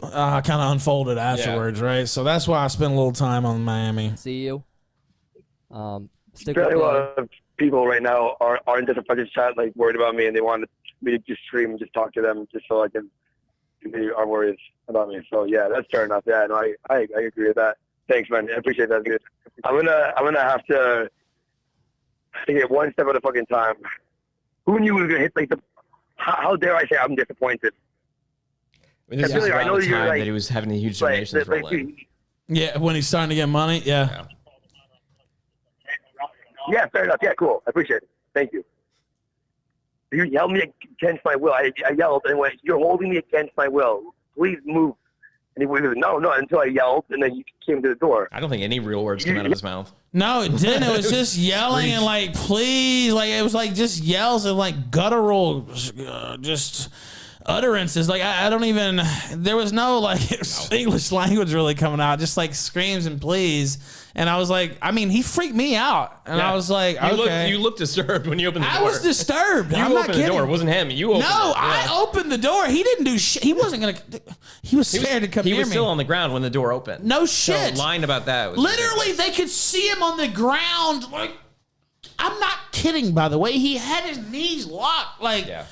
kind of unfolded afterwards, right? So that's why I spent a little time on Miami. See you. Stick Fairly with a me. lot of people right now are in different fucking chat, like worried about me, and they want me to just stream and just talk to them, just so I can. They are worried about me. So yeah, that's fair enough. Yeah, no, I agree with that. Thanks, man. I appreciate that. Dude. I'm gonna have to take it one step at a fucking time. Who knew we were gonna hit like the? How dare I say I'm disappointed? This I is know around the you're time like- that he was having the huge Like, donations roll in. Yeah, when he's starting to get money. Yeah. yeah, fair enough. Yeah, cool. I appreciate it. Thank you. You yelled me against my will. I yelled and went, "You're holding me against my will. Please move." And he went, "No," until I yelled, and then you came to the door. I don't think any real words came out of his mouth. No, it didn't. It was just yelling and like, please, like it was like just yells and like guttural, just utterances. Like I don't even. There was no like English language really coming out. Just like screams and please. And I was like, I mean, he freaked me out, and I was like, okay. You looked disturbed when you opened the door. I was disturbed. You I'm not opened kidding. the door. It wasn't him. You opened it. No, Yeah. I opened the door. He didn't do shit. He wasn't gonna. He was scared to come He near was me. still on the ground when the door opened. No So shit. lying about that was Literally, they could see him on the ground. Like, I'm not kidding. By the way, he had his knees locked. Like, Yeah.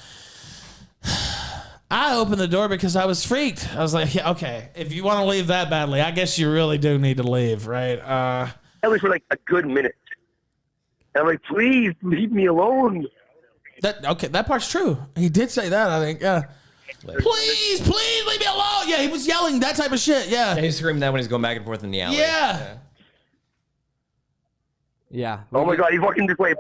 I opened the door because I was freaked. I was like, yeah, okay, if you want to leave that badly, I guess you really do need to leave, right? At least for like a good minute. And I'm like, "Please leave me alone." That part's true. He did say that. I think, yeah. Please leave me alone. Yeah, he was yelling that type of shit. Yeah. He's screaming that when he's going back and forth in the alley. Yeah. Yeah. Oh my God, he's walking this way.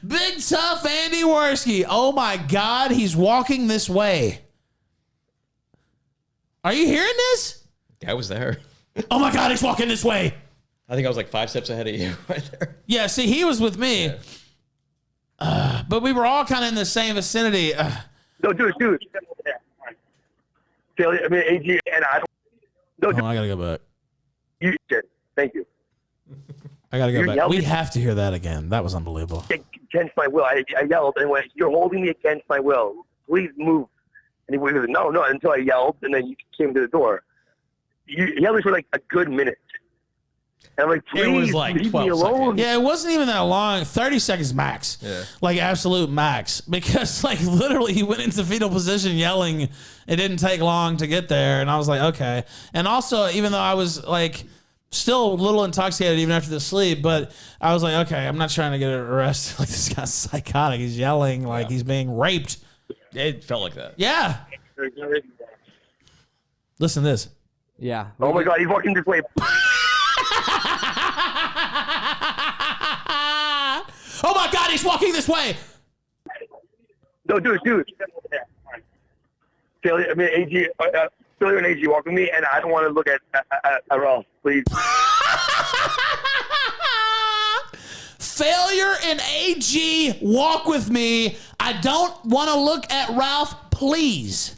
Big tough Andy Warski. Oh my God, he's walking this way. Are you hearing this? I was there. Oh my God, he's walking this way. I think I was like 5 steps ahead of you right there. Yeah, see, he was with me. But we were all kind of in the same vicinity. No, dude. Failure. I mean, AG, and I don't. No, Oh, dude, I gotta go back. you shit. Thank you. I gotta go You're back. yelling- We have to hear that again. That was unbelievable. Against my will. I yelled and went, "You're holding me against my will. Please move." And he went, "No," until I yelled, and then you came to the door. You yelled me for like a good minute. And I'm like, "Please It was like leave 12 me alone." seconds. Yeah, it wasn't even that long. 30 seconds max. Yeah. Like absolute max. Because like literally he went into fetal position yelling. It didn't take long to get there. And I was like, okay. And also, even though I was like still a little intoxicated even after the sleep, but I was like, okay, I'm not trying to get arrested. Like this guy's psychotic. He's yelling like he's being raped. It felt like that. Yeah. Listen to this. Yeah. Oh my God, he's walking this way. Oh my God, he's walking this way. No, dude. Failure. I mean, AG. Failure and AG walk with me, and I don't want to look at Ralph. Please. Failure and AG walk with me. I don't want to look at Ralph, please.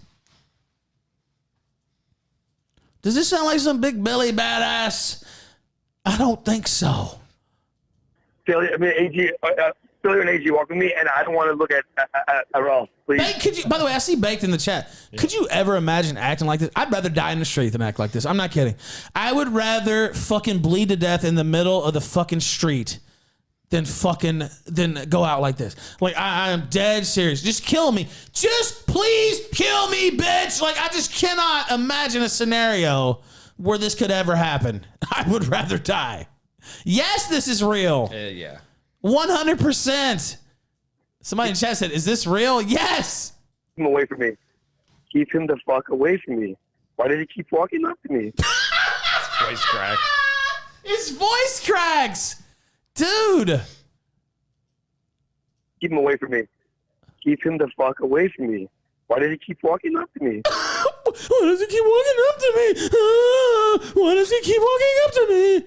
Does this sound like some big belly badass I don't think so. Failure, I mean, AG, Failure and AG, walk with me, and I don't want to look at Ralph, please. Could you? By the way, I see Baked in the chat. Yeah. Could you ever imagine acting like this? I'd rather die in the street than act like this. I'm not kidding. I would rather fucking bleed to death in the middle of the fucking street than go out like this. Like, I'm dead serious. Just kill me. Just please kill me, bitch. Like, I just cannot imagine a scenario where this could ever happen. I would rather die. Yes, this is real. Yeah. 100%. Somebody in chat said, is this real? Yes. Keep him away from me. Keep him the fuck away from me. Why did he keep walking up to me? Voice crack. His voice cracks. Dude. Keep him away from me. Keep him the fuck away from me. Why did he keep walking up to me? Why does he keep walking up to me? Why does he keep walking up to me?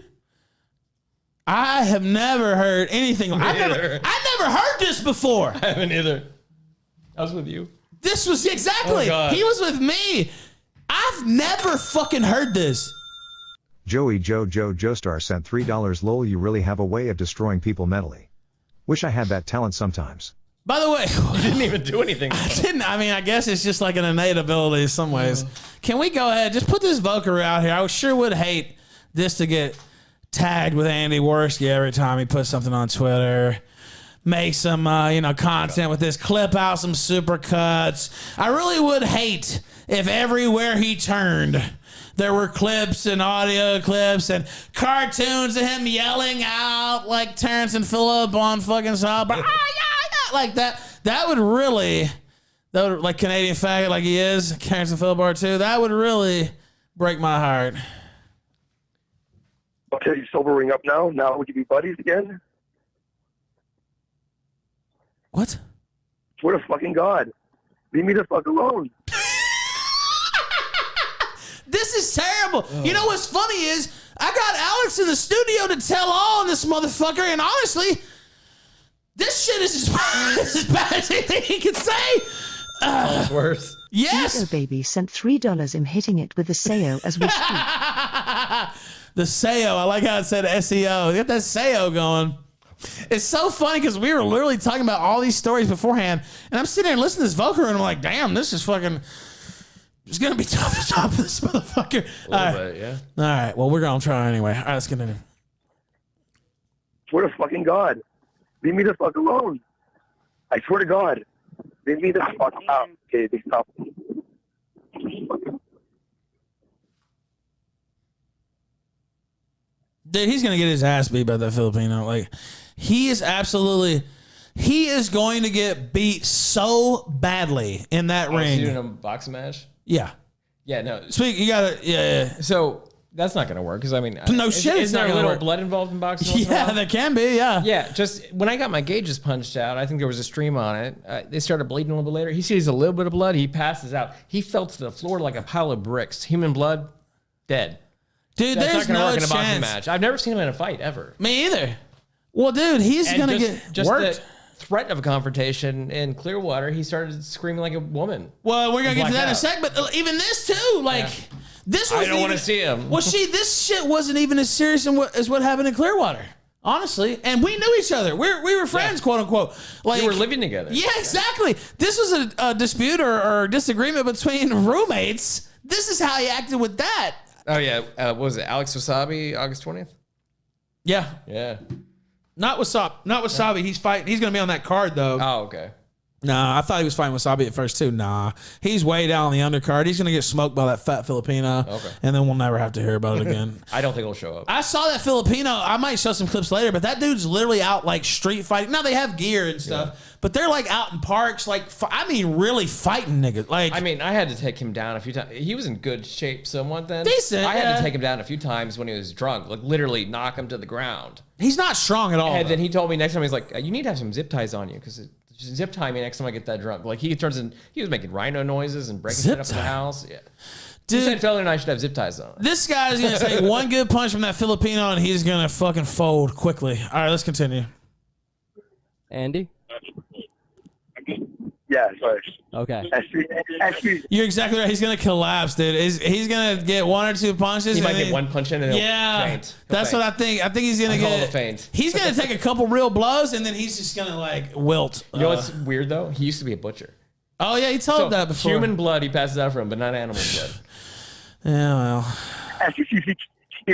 I have never heard anything. I've never heard this before. I haven't either. I was with you. This was exactly. Oh, he was with me. I've never fucking heard this. Joey Joestar sent $3. Lol, you really have a way of destroying people mentally. Wish I had that talent sometimes. By the way, you didn't even do anything. I guess it's just like an innate ability in some ways. Can we go ahead? Just put this Voker out here. I sure would hate this to get tagged with Andy Warski every time he puts something on Twitter. Make some, content with this. Clip out some supercuts. I really would hate if everywhere he turned, there were clips and audio clips and cartoons of him yelling out like Terrence and Phillip on fucking South Park. Like that. That would like Canadian faggot like he is, Terrence and Phillip are too. That would really break my heart. Okay, you sobering up now? Now would you be buddies again? What? Swear to fucking God. Leave me the fuck alone. This is terrible. You know what's funny is I got Alex in the studio to tell all on this motherfucker, and honestly, this shit is as bad as anything he could say. It's worse. Yes. Diego Baby sent $3. I'm hitting it with the SEO as we speak. The SEO. I like how it said SEO. Get that SEO going. It's so funny because we were literally talking about all these stories beforehand, and I'm sitting there and listening to this Voker, and I'm like, damn, this is fucking... It's going to be tough to top this motherfucker. A little bit, yeah. All right. Well, we're going to try anyway. All right, let's continue. Swear to fucking God. Leave me the fuck alone. I swear to God. Leave me the fuck out. Okay, they stop. Dude, he's going to get his ass beat by that Filipino. Like, he is going to get beat so badly in that ring. Doing a boxing match? Yeah. Yeah, no. Speak, you got to, yeah. So that's not going to work because, I mean, No shit, it's is not there a gonna little work. blood involved in boxing? once in a Yeah, while? there can be, yeah. Yeah, just when I got my gauges punched out, I think there was a stream on it. They started bleeding a little bit later. He sees a little bit of blood. He passes out. He fell to the floor like a pile of bricks. Human blood, dead. Dude, That's there's not going to no work in a boxing chance. match. I've never seen him in a fight ever. Me either. Well, dude, he's And going to just- get just worked. the threat of a confrontation in Clearwater, he started screaming like a woman. Well, we're going to get to that in a Blacked sec, but even this too, like, this was I don't want to see him. Well, this shit wasn't even as serious as what happened in Clearwater, honestly. And we knew each other. We were friends, quote unquote. Like, We were living together. Yeah, exactly. This was a dispute or disagreement between roommates. This is how he acted with that. Oh, yeah. What was it? Alex Wasabi, August 20th? Yeah. Yeah. Not Wasabi. He's fighting. He's going to be on that card, though. Oh, okay. Nah, I thought he was fighting Wasabi at first, too. Nah. He's way down on the undercard. He's going to get smoked by that fat Filipino. Okay. And then we'll never have to hear about it again. I don't think he'll show up. I saw that Filipino. I might show some clips later, but that dude's literally out like street fighting. Now they have gear and stuff, but they're like out in parks, like really fighting niggas. Like, I mean, I had to take him down a few times. He was in good shape somewhat then. Decent, I had yeah. to take him down a few times when he was drunk, like literally knock him to the ground. he's not strong at all. And though. then he told me next time, he's like, you need to have some zip ties on you because zip tie me next time I get that drunk. Like he was making rhino noises and breaking shit up in the house. Yeah. Dude, he said Feller and I should have zip ties on. This guy's going to take one good punch from that Filipino and he's going to fucking fold quickly. All right, let's continue. Andy? Yeah. Yeah, sorry. Okay. You're exactly right. He's gonna collapse, dude. He's gonna get one or two punches. He and might get then- one punch in and he'll faint. He'll That's faint. what I think. I think he's gonna I call it get a feint. He's gonna take a couple real blows, and then he's just gonna like wilt. You know what's weird though? He used to be a butcher. Oh yeah, he told that before. Human blood he passes out from, but not animal blood. Yeah, well.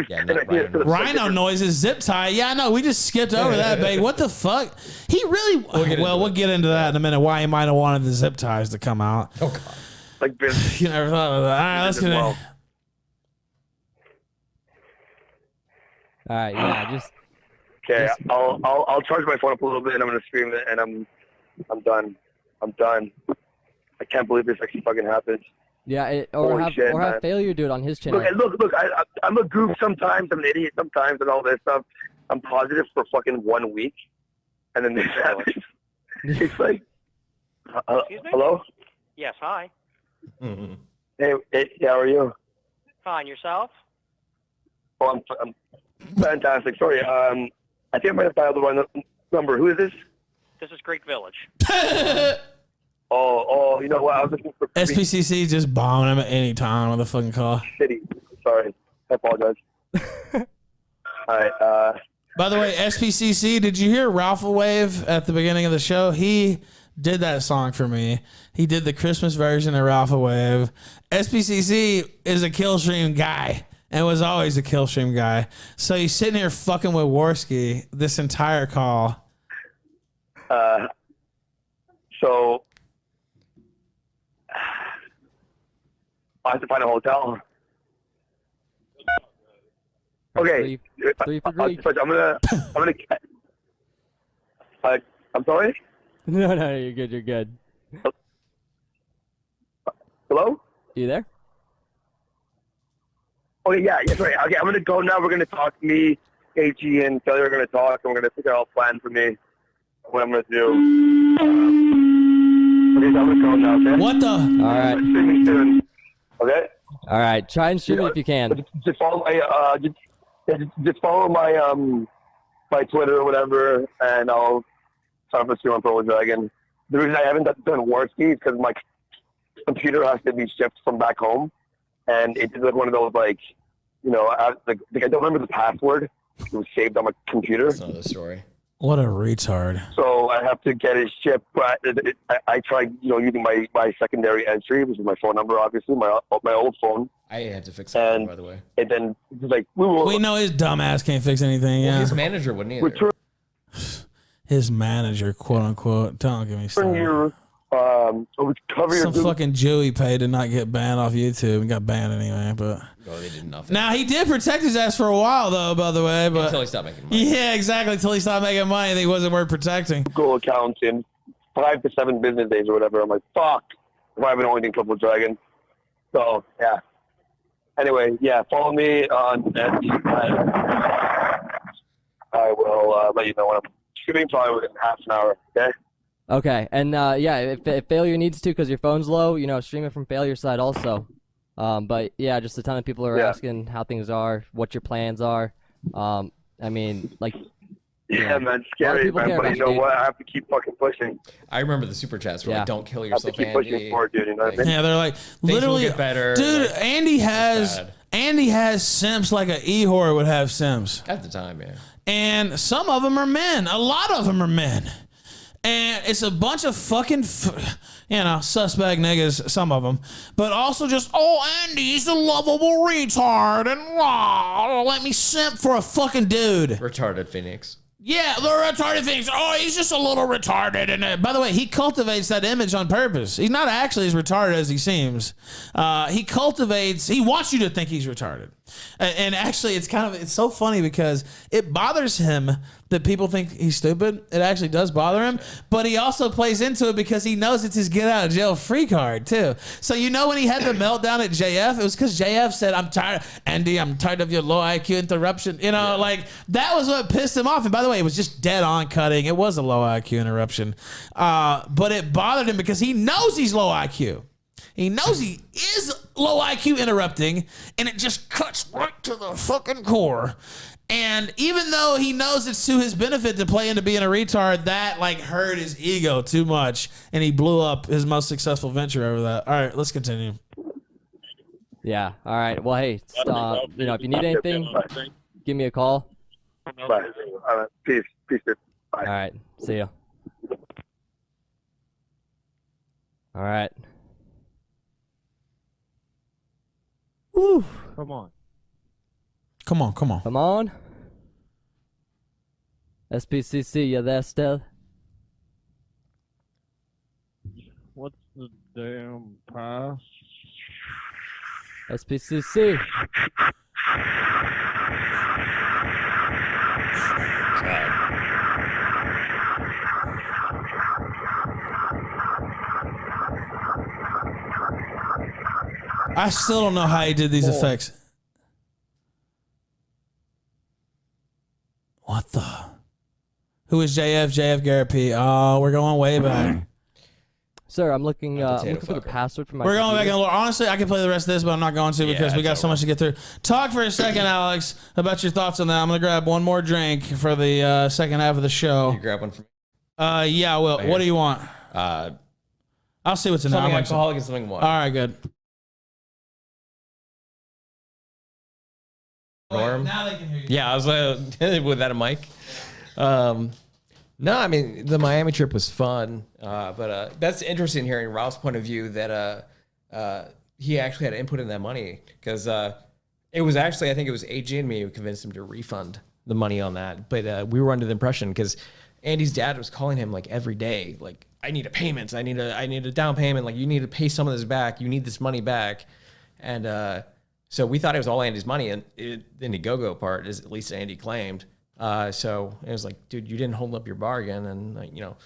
Yeah, not Rhino. Rhino noises, zip tie. Yeah, I know. We just skipped over that, babe. What the fuck? He really. We'll get into that in a minute. Why he might have wanted the zip ties to come out. Oh god. Like this. You never thought of that. All right, let's get in. Well. All right. Yeah. Just. Okay, I'll charge my phone up a little bit, and I'm gonna stream it, and I'm done. I'm done. I can't believe this actually fucking happened. Yeah. Or Holy shit, have man. failure do it on his channel. Look. I'm a goof sometimes. I'm an idiot sometimes, and all this stuff. I'm positive for fucking 1 week, and then this happens. It's like, Excuse me? hello? Yes, hi. Mm-hmm. Hey, how are you? Fine, yourself? Oh, I'm fantastic. Sorry, I think I might have dialed the wrong number. Who is this? This is Greek Village. Oh, you know what? I was looking for SPCC just bombing him at any time with a fucking call. City. Sorry, I apologize. All right. By the way, SPCC, did you hear Ralph Wave at the beginning of the show? He did that song for me. He did the Christmas version of Ralph Wave. SPCC is a Killstream guy and was always a Killstream guy. So he's sitting here fucking with Warski this entire call. So I have to find a hotel. Okay. Three for Greek. I'm gonna. I'm sorry. No, you're good. You're good. Hello. You there? Okay, yeah, sorry. Okay, I'm gonna go now. We're gonna talk. Me, AG, and Kelly are gonna talk, and we're gonna figure out a plan for me. What I'm gonna do. Okay, so I'm gonna go now. Okay. What the? All right. Streaming soon. Okay. All right. Try and stream it if you can. Just follow my just follow my my Twitter or whatever, and I'll sign up for Stream on Pro Dragon. The reason I haven't done Warski is because my computer has to be shipped from back home, and it's like one of those I don't remember the password. It was saved on my computer. That's another story. What a retard. So I have to get it shipped. But I tried, using my secondary entry, which is my phone number, obviously, my old phone. I had to fix that, by the way. And then it's like, we know his dumb ass can't fix anything. Well, Yeah. his manager wouldn't either. return His manager, quote unquote. Don't give me started. your cover your Some fucking Jew he paid to not get banned off YouTube and got banned anyway. But No, they did nothing. now he did protect his ass for a while though, by the way. But Until he stopped making money. yeah, exactly. Until he stopped making money, and he wasn't worth protecting. Google account in 5 to 7 business days or whatever. I'm like, fuck. If I haven't only been Triple Dragon. So yeah. Anyway, yeah, follow me on I will let you know when I'm shooting, probably within half an hour. Okay. Okay, and if failure needs to, because your phone's low, stream it from failure side also. But yeah, just a ton of people are asking how things are, what your plans are. Yeah, man, scary, people man. care But about you know you, what? I have to keep fucking pushing. I remember the super chats were like, "Don't kill I have to yourself, keep pushing Andy." forward, dude. You know what I mean? Yeah, they're like literally, will get better. dude. Like, Andy has simps like a Ehor would have simps, at the time, yeah. and some of them are men. A lot of them are men. And it's a bunch of fucking, suspect niggas, some of them. But also just, Andy's a lovable retard. And let me simp for a fucking dude. Retarded Phoenix. Yeah, the retarded things. Oh, he's just a little retarded. And by the way, he cultivates that image on purpose. He's not actually as retarded as he seems. He wants you to think he's retarded. And actually, it's so funny because it bothers him that people think he's stupid. It actually does bother him. But he also plays into it because he knows it's his get out of jail free card, too. So, when he had the meltdown at JF, it was because JF said, I'm tired of your low IQ interruption. That was what pissed him off. And by the way, it was just dead on cutting. It was a low IQ interruption. But it bothered him because he knows he's low IQ. He knows he is low IQ interrupting, and it just cuts right to the fucking core. And even though he knows it's to his benefit to play into being a retard, that like hurt his ego too much, and he blew up his most successful venture over that. All right, let's continue. Yeah. All right. Well, hey, stop. You know, if you need anything, give me a call. Bye. Peace. Peace. Bye. All right. See ya. All right. Woo. Come on. Come on, come on. Come on. SPCC, you there still? What's the damn price? SPCC. I still don't know how he did these effects. What the? Who is JF? JF Garrett P. Oh, we're going way back. Sir, I'm looking for the fucker. password for my We're going back computer. and look. Honestly, I can play the rest of this, but I'm not going to because we got so much to get through. Talk for a second, Alex, about your thoughts on that. I'm going to grab one more drink for the second half of the show. You grab one for me. Yeah, Will. What do you want? I'll see what's in there. Something I'll make some. alcoholic and something water. All right, good. Norm? Now they can hear you. Yeah, I was with that a mic. No, I mean the Miami trip was fun, but that's interesting hearing Ralph's point of view that he actually had input in that money because it was actually I think it was AJ and me who convinced him to refund the money on that, but we were under the impression because Andy's dad was calling him like every day, like I need a payment, I need a down payment, like you need to pay some of this back, you need this money back, and so we thought it was all Andy's money, and the Indiegogo part is at least Andy claimed. So it was like, dude, you didn't hold up your bargain. And, like, you know,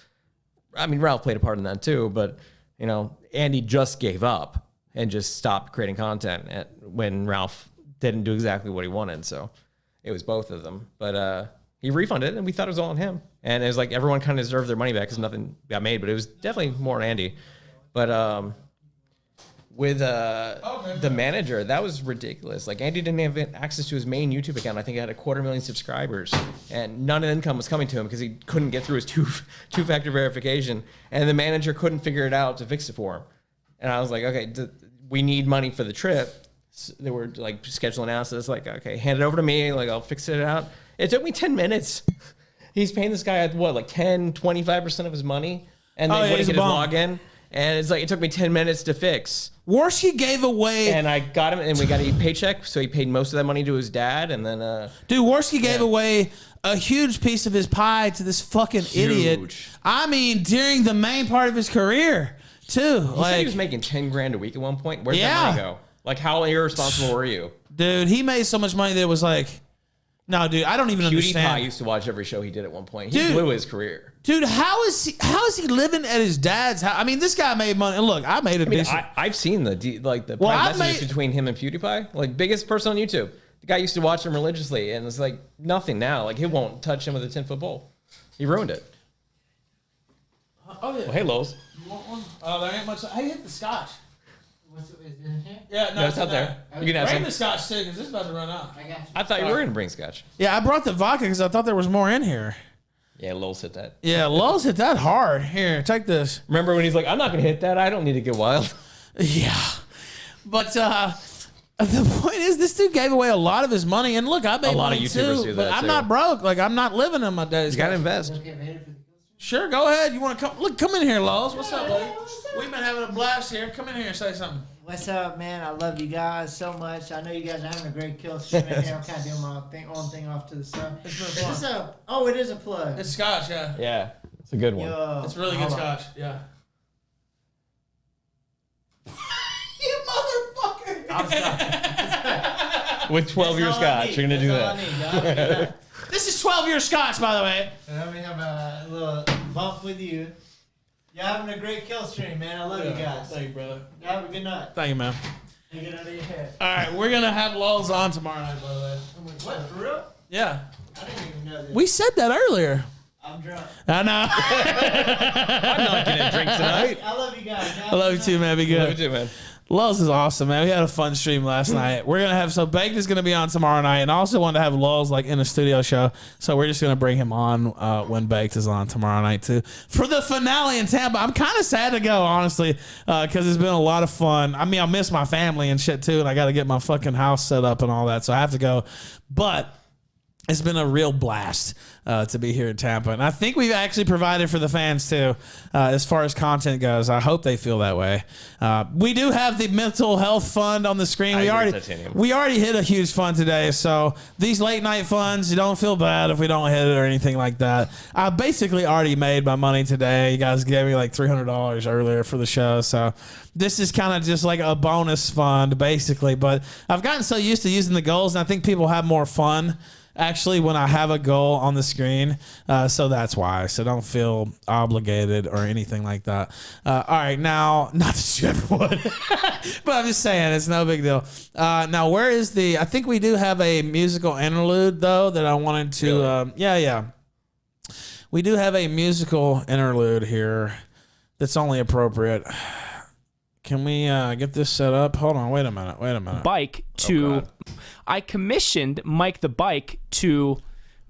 I mean, Ralph played a part in that too, but, you know, Andy just gave up and just stopped creating content when Ralph didn't do exactly what he wanted. So it was both of them. But he refunded it, and we thought it was all on him. And it was like everyone kind of deserved their money back because nothing got made, but it was definitely more on Andy. But with the manager, that was ridiculous. Like Andy didn't have access to his main YouTube account. I think he had 250,000 subscribers, and none of the income was coming to him because he couldn't get through his two-factor verification, and the manager couldn't figure it out to fix it for him. And I was like, okay, we need money for the trip. So they were like scheduling analysis, like, okay, hand it over to me, like I'll fix it out. It took me 10 minutes. He's paying this guy what, like 10, 25% of his money, and they wouldn't get his login. And it's like it took me 10 minutes to fix. Warski gave away, and I got him, and we got a paycheck, so he paid most of that money to his dad, and then dude, Warski gave away a huge piece of his pie to this fucking idiot. I mean, during the main part of his career, too. He said he was making 10 grand a week at one point. Where'd that money go? Like, how irresponsible were you, dude? He made so much money that it was like, no, dude, I don't even understand. PewDiePie used to watch every show he did at one point. He blew his career. Dude, how is he living at his dad's house? I mean, this guy made money. And look, I made a decent. I've seen the private messages between him and PewDiePie. Like, biggest person on YouTube. The guy used to watch him religiously, and it's like nothing now. Like, he won't touch him with a 10-foot pole. He ruined it. Oh yeah. Well, hey, Lowe's. You want one? Oh, there ain't much. Hey, hit the scotch. Is it in here? Yeah, no, it's out there. You can have bring some. the scotch too, because this is about to run out. I got you. I thought you were gonna bring scotch. Yeah, I brought the vodka because I thought there was more in here. Yeah, Lowe's hit that. Yeah, Lowe's hit that hard. Here, take this. Remember when he's like, "I'm not gonna hit that. I don't need to get wild." Yeah, but the point is, this dude gave away a lot of his money, and look, I made a lot money of YouTubers too, do but that I'm too. not broke. Like I'm not living in my days. You gotta invest. Sure, go ahead. You want to come? Look, come in here, Lowe's. What's up, buddy? We've been having a blast here. Come in here and say something. What's up, man? I love you guys so much. I know you guys are having a great kill stream in here. I'm kind of doing my own thing off to the side. Is this it is a plug. It's scotch, yeah. Yeah, it's a good one. Yo, It's really good scotch, yeah. You motherfucker! I'm sorry. With 12-year scotch, you're gonna do that. This is 12-year scotch, by the way. Let me have a little bump with you. You're having a great kill stream, man. I love you guys. Thank you, brother. You have a good night. Thank you, man. Take it out of your head. All right, we're gonna have Lowe's on tomorrow night, by the way. What, for real? Yeah. I didn't even know this. We said that earlier. I'm drunk. I know. I'm not getting a drink tonight. I love you guys. I love you too, man. Be good. Love you too, man. Lulz is awesome, man. We had a fun stream last night. We're gonna have Baked is gonna be on tomorrow night, and I also want to have Lulz like in a studio show. So we're just gonna bring him on when Baked is on tomorrow night too for the finale in Tampa. I'm kind of sad to go, honestly, because it's been a lot of fun. I mean, I miss my family and shit too, and I got to get my fucking house set up and all that, so I have to go. But it's been a real blast to be here in Tampa. And I think we've actually provided for the fans, too, as far as content goes. I hope they feel that way. We do have the mental health fund on the screen. We already hit a huge fund today. So these late night funds, you don't feel bad if we don't hit it or anything like that. I basically already made my money today. You guys gave me like $300 earlier for the show. So this is kind of just like a bonus fund, basically. But I've gotten so used to using the goals, and I think people have more fun actually when I have a goal on the screen. So that's why. So don't feel obligated or anything like that. All right, now, not that you ever would, but I'm just saying it's no big deal. Now, where is I think we do have a musical interlude, though, that I wanted to, Really? Yeah. We do have a musical interlude here that's only appropriate. Can we get this set up? Hold on, wait a minute. Bike to... I commissioned Mike the Bike to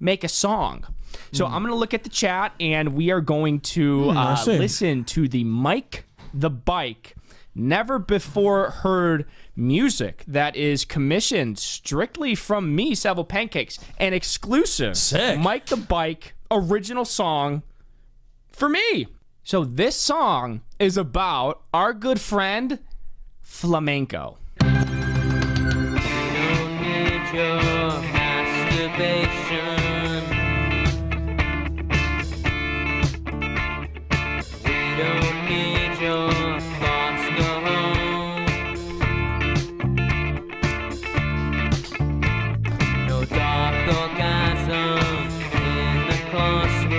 make a song. So I'm going to look at the chat, and we are going to listen to the Mike the Bike never before heard music that is commissioned strictly from me, Several Pancakes, an exclusive Mike the Bike original song for me. So this song is about our good friend Flamenco. Your masturbation. We don't need your thoughts go home. No dark orgasm in the classroom.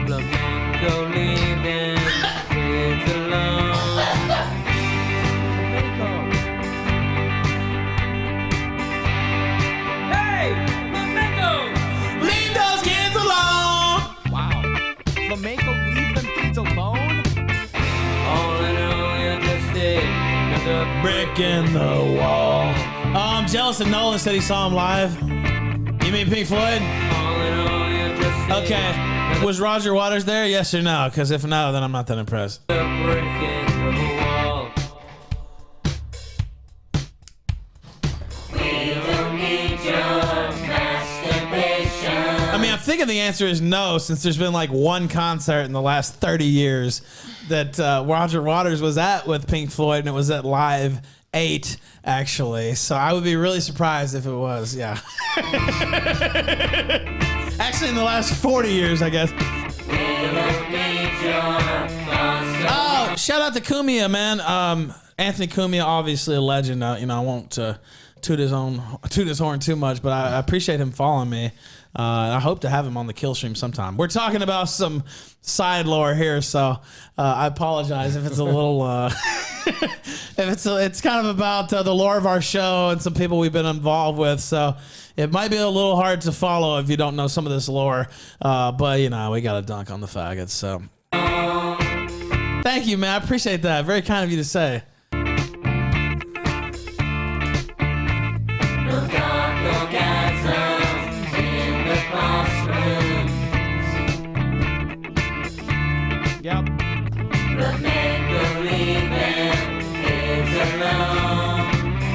Flamenco leaving kids alone. Flamenco, leave them kids alone? All in all, you're just another brick in the wall. Oh, I'm jealous that Nolan said he saw him live. You mean Pink Floyd? All in all, you're just okay. Was Roger Waters there? Yes or no? Because if no, then I'm not that impressed. a brick in the wall. We don't need your masturbation. I mean, I'm thinking the answer is no, since there's been like one concert in the last 30 years that Roger Waters was at with Pink Floyd, and it was at Live 8, actually. So I would be really surprised if it was, yeah. Actually, in the last 40 years, I guess. Oh, shout out to Cumia, man. Anthony Cumia, obviously a legend. I won't toot his horn too much, but I appreciate him following me. I hope to have him on the Killstream sometime. We're talking about some side lore here, so I apologize if it's a little, it's kind of about the lore of our show and some people we've been involved with. So it might be a little hard to follow if you don't know some of this lore, but we got to dunk on the faggots. So thank you, man. I appreciate that. Very kind of you to say. Yep.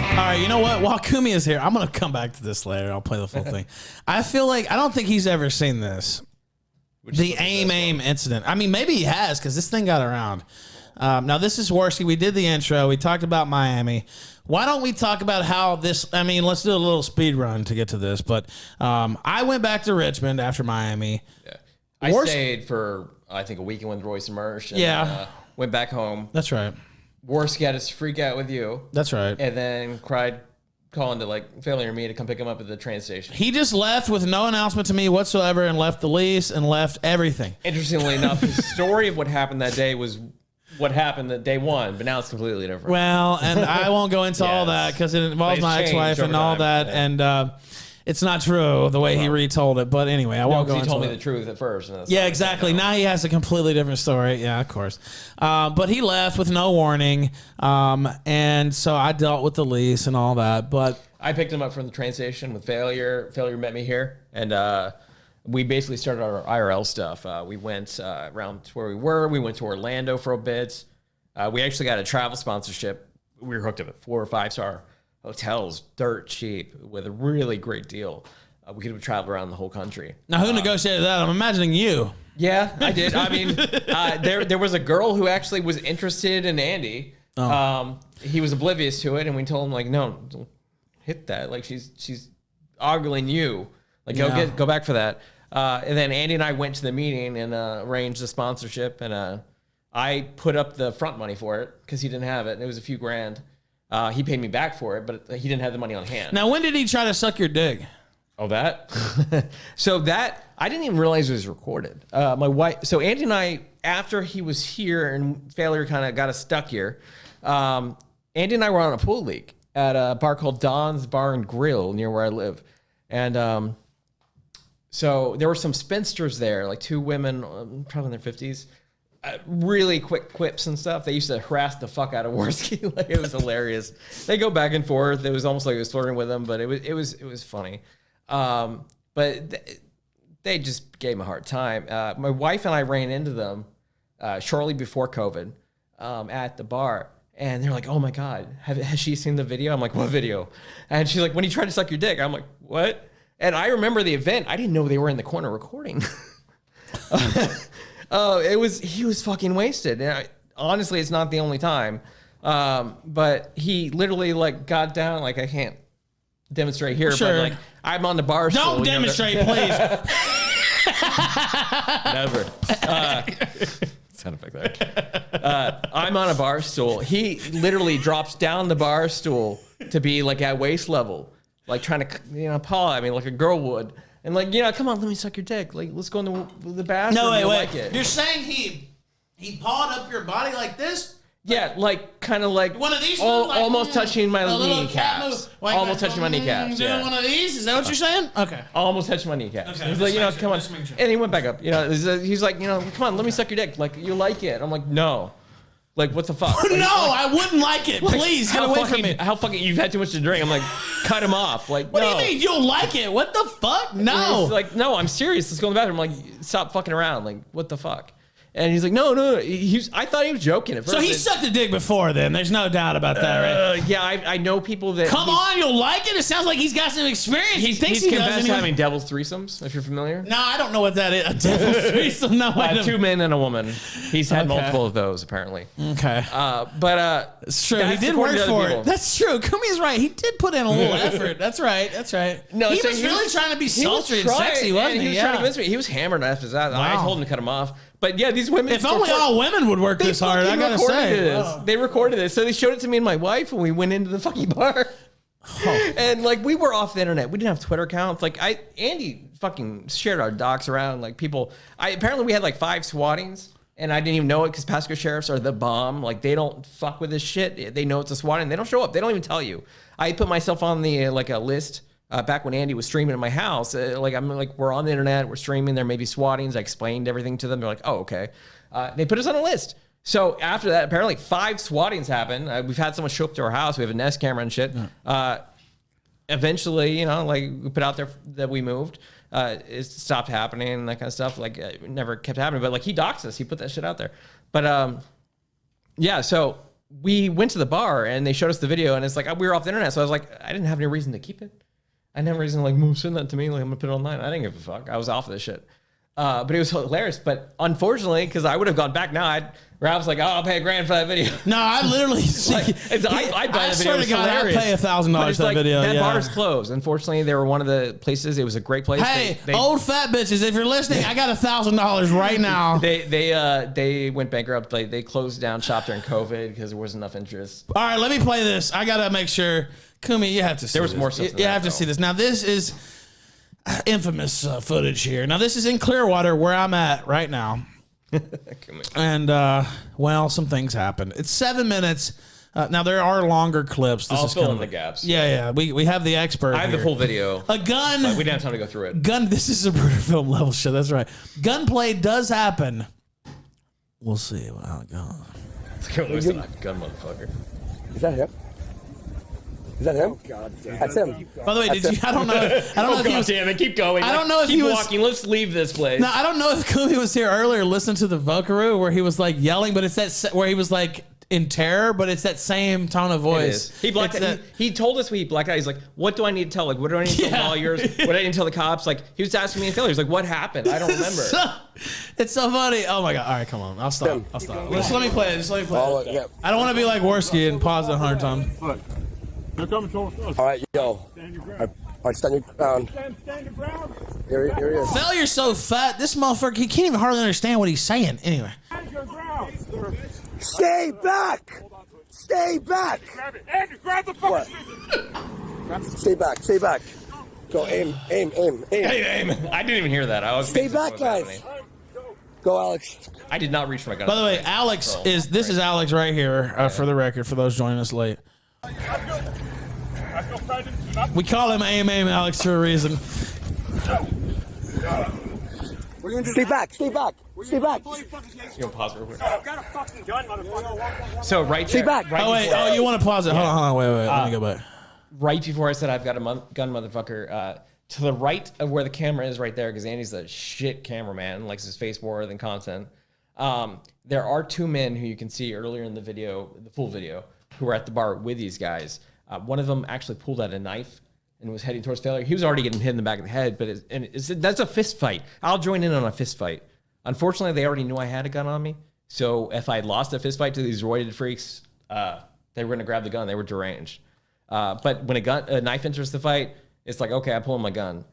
All right, you know what? While Kumi is here, I'm going to come back to this later. I'll play the full thing. I feel like, I don't think he's ever seen this. The aim incident. I mean, maybe he has, because this thing got around. Now, this is Warski. We did the intro. We talked about Miami. Why don't we talk about how this, I mean, let's do a little speed run to get to this. But I went back to Richmond after Miami. Yeah. I stayed for, I think, a weekend with Royce and Mersh. And, went back home. That's right. Warski had his freak out with you. That's right. And then cried, calling to Failure and me to come pick him up at the train station. He just left with no announcement to me whatsoever and left the lease and left everything. Interestingly enough, the story of what happened that day was what happened that day one, but now it's completely different. Well, and I won't go into all that because it involves my ex-wife and all that. Yeah. it's not true the way he retold it. But anyway, I won't go He into told me it. the truth at first. And that's Yeah, exactly. Now he has a completely different story. Yeah, of course. But he left with no warning. And so I dealt with the lease and all that. But I picked him up from the train station with Failure. Failure met me here. And we basically started our IRL stuff. We went around to where we were. We went to Orlando for a bit. We actually got a travel sponsorship. We were hooked up at 4 or 5 star hotels, dirt cheap, with a really great deal. We could have traveled around the whole country. Now, who negotiated that? I'm imagining you. Yeah, I did. I mean, there was a girl who actually was interested in Andy. He was oblivious to it, and we told him, like, no, don't hit that. Like, she's ogling you. Like, go back for that. And then Andy and I went to the meeting and arranged the sponsorship, and I put up the front money for it because he didn't have it, and it was a few grand. He paid me back for it, but he didn't have the money on hand. Now, when did he try to suck your dick? Oh, that? So that, I didn't even realize it was recorded. My wife, so Andy and I, after he was here and Failure kind of got us stuck here, Andy and I were on a pool league at a bar called Don's Bar and Grill near where I live. And so there were some spinsters there, like 2 women, probably in their 50s. Really quick quips and stuff. They used to harass the fuck out of Warski. Like, it was hilarious. They go back and forth. It was almost like I was flirting with them, but it was funny. But they just gave him a hard time. My wife and I ran into them shortly before COVID at the bar, and they're like, "Oh my god, has she seen the video?" I'm like, "What video?" And she's like, "When he tried to suck your dick." I'm like, "What?" And I remember the event. I didn't know they were in the corner recording. He was fucking wasted. And honestly, it's not the only time. But he literally like got down, like, I can't demonstrate here, Sure. but like I'm on the bar stool. Don't demonstrate, please. Never. Sound effect there. I'm on a bar stool. He literally drops down the bar stool to be like at waist level, like trying to, paw at me like a girl would. And like, come on, let me suck your dick. Like, let's go in the bathroom. No, wait. Like it. You're saying he pawed up your body like this? Yeah, like kind of like one of these, almost touching my kneecaps. Like almost touching my kneecaps. Doing one of these? Is that what you're saying? Okay. Almost touching my kneecaps. Okay, He's like, come on. Sure. And he went back up. He's like, come on, let me suck your dick. Like, you like it? I'm like, no. Like, what the fuck? No, I wouldn't like it. Please, get away from me. How fucking, you've had too much to drink. I'm like, cut him off. Like, what no. do you mean? You'll like it? What the fuck? No. He's like, no, I'm serious. Let's go in the bathroom. I'm like, stop fucking around. Like, what the fuck? And he's like, no. I thought he was joking at first. So he sucked a dick before then. There's no doubt about that, right? Yeah, I know people that... Come on, you'll like it? It sounds like he's got some experience. He's confessed to having devil's threesomes, if you're familiar. No, I don't know what that is. A devil's threesome? No, 2 men and a woman. He's had multiple of those, apparently. Okay. But it's true. He did work for it. That's true. Kumi's right. He did put in a little effort. That's right. No, he was really trying to be sultry and sexy, wasn't he? He was trying to convince me. He was hammered after that. Wow. I told him to cut him off. But yeah, these women... If only all women would work this hard, I gotta say. Wow. They recorded it. So they showed it to me and my wife when we went into the fucking bar. Oh. And like, we were off the internet. We didn't have Twitter accounts. Like, Andy fucking shared our docs around. Like, people... apparently we had like 5 swattings. And I didn't even know it because Pasco sheriffs are the bomb. Like, they don't fuck with this shit. They know it's a swatting. They don't show up. They don't even tell you. I put myself on the like a list back when Andy was streaming in my house. We're on the internet. We're streaming. There may be swattings. I explained everything to them. They're like, oh, okay. They put us on a list. So after that, apparently 5 swattings happened. We've had someone show up to our house. We have a Nest camera and shit. Yeah. Eventually, we put out there that we moved. It stopped happening and that kind of stuff. Like, it never kept happening. But like, he doxed us. He put that shit out there. But yeah, so we went to the bar and they showed us the video and it's like, we were off the internet. So I was like, I didn't have any reason to keep it. I didn't have a reason to like, send that to me. Like, I'm gonna put it online. I didn't give a fuck. I was off of this shit. But it was hilarious. But unfortunately, because I would have gone back now, Ralph's like, oh, I'll pay $1,000 for that video. No, I literally I buy the video. Swear to God, I'd pay $1,000 for that video. That bar's closed. Unfortunately, they were one of the places. It was a great place. Hey, old fat bitches, if you're listening, I got $1,000 right now. They went bankrupt. They closed down shop during COVID because there wasn't enough interest. All right, let me play this. I gotta make sure. Kumi, you have to see this. There was more stuff. You have to see this. Now, this is infamous footage here. Now, this is in Clearwater, where I'm at right now. And, well, some things happened. It's 7 minutes Now there are longer clips. This I'll is fill kind in of the gaps. Yeah. We have the expert. I have the here. full video. A gun. But we didn't have time to go through it. Gun. This is a Bruder Film level shit. That's right. Gunplay does happen. We'll see how it goes. Listen, gun motherfucker. Is that him? Is that him? That's him. By the way, did you? I don't know. I don't know if he was. Damn it! Keep going. I don't know if keep he was walking. Let's leave this place. Now I don't know if Kumi was here earlier. Listen to the Vokaroo where he was like yelling, but it's that where he was like in terror, but it's that same tone of voice. He blacked out. He told us he blacked out. He's like, "What do I need to tell? Like, what do I need to tell lawyers? What do I need to tell the cops?" Like, he was asking me in failure. He's like, "What happened? I don't remember." It's so funny. Oh my god! All right, come on. I'll stop. Just let me play it. Just let me play it. I don't want to be like Warski and pause it 100 times. All right, yo. All right, stand your ground. Stand your ground. Here he is. Failure's so fat. This motherfucker, he can't even hardly understand what he's saying. Anyway. Stand your ground. Stay back. Stay back. Grab it. Andrew, grab the fucking Stay back. Stay back. Go aim. Hey, aim. I didn't even hear that. I was. Stay back, guys. Go, Alex. I did not reach for my gun. By the way, Alex this is Alex right here for the record for those joining us late. We call him Aim Alex for a reason. Stay back. Stay back. Stay back. You gonna pause real quick? I've got a fucking gun, motherfucker. So right Stay there. back. Right Oh wait. before- Oh, you want to pause it? Hold on. Wait. Let me go back. Right before I said I've got a gun, motherfucker. To the right of where the camera is, right there, because Andy's a shit cameraman, likes his face more than content. There are two men who you can see earlier in the video, the full video, who were at the bar with these guys. One of them actually pulled out a knife and was heading towards Failure. He was already getting hit in the back of the head, but that's a fist fight. I'll join in on a fist fight. Unfortunately, they already knew I had a gun on me, so if I lost a fist fight to these roided freaks, they were going to grab the gun. They were deranged. But when a knife enters the fight, it's like, okay, I'm pulling my gun.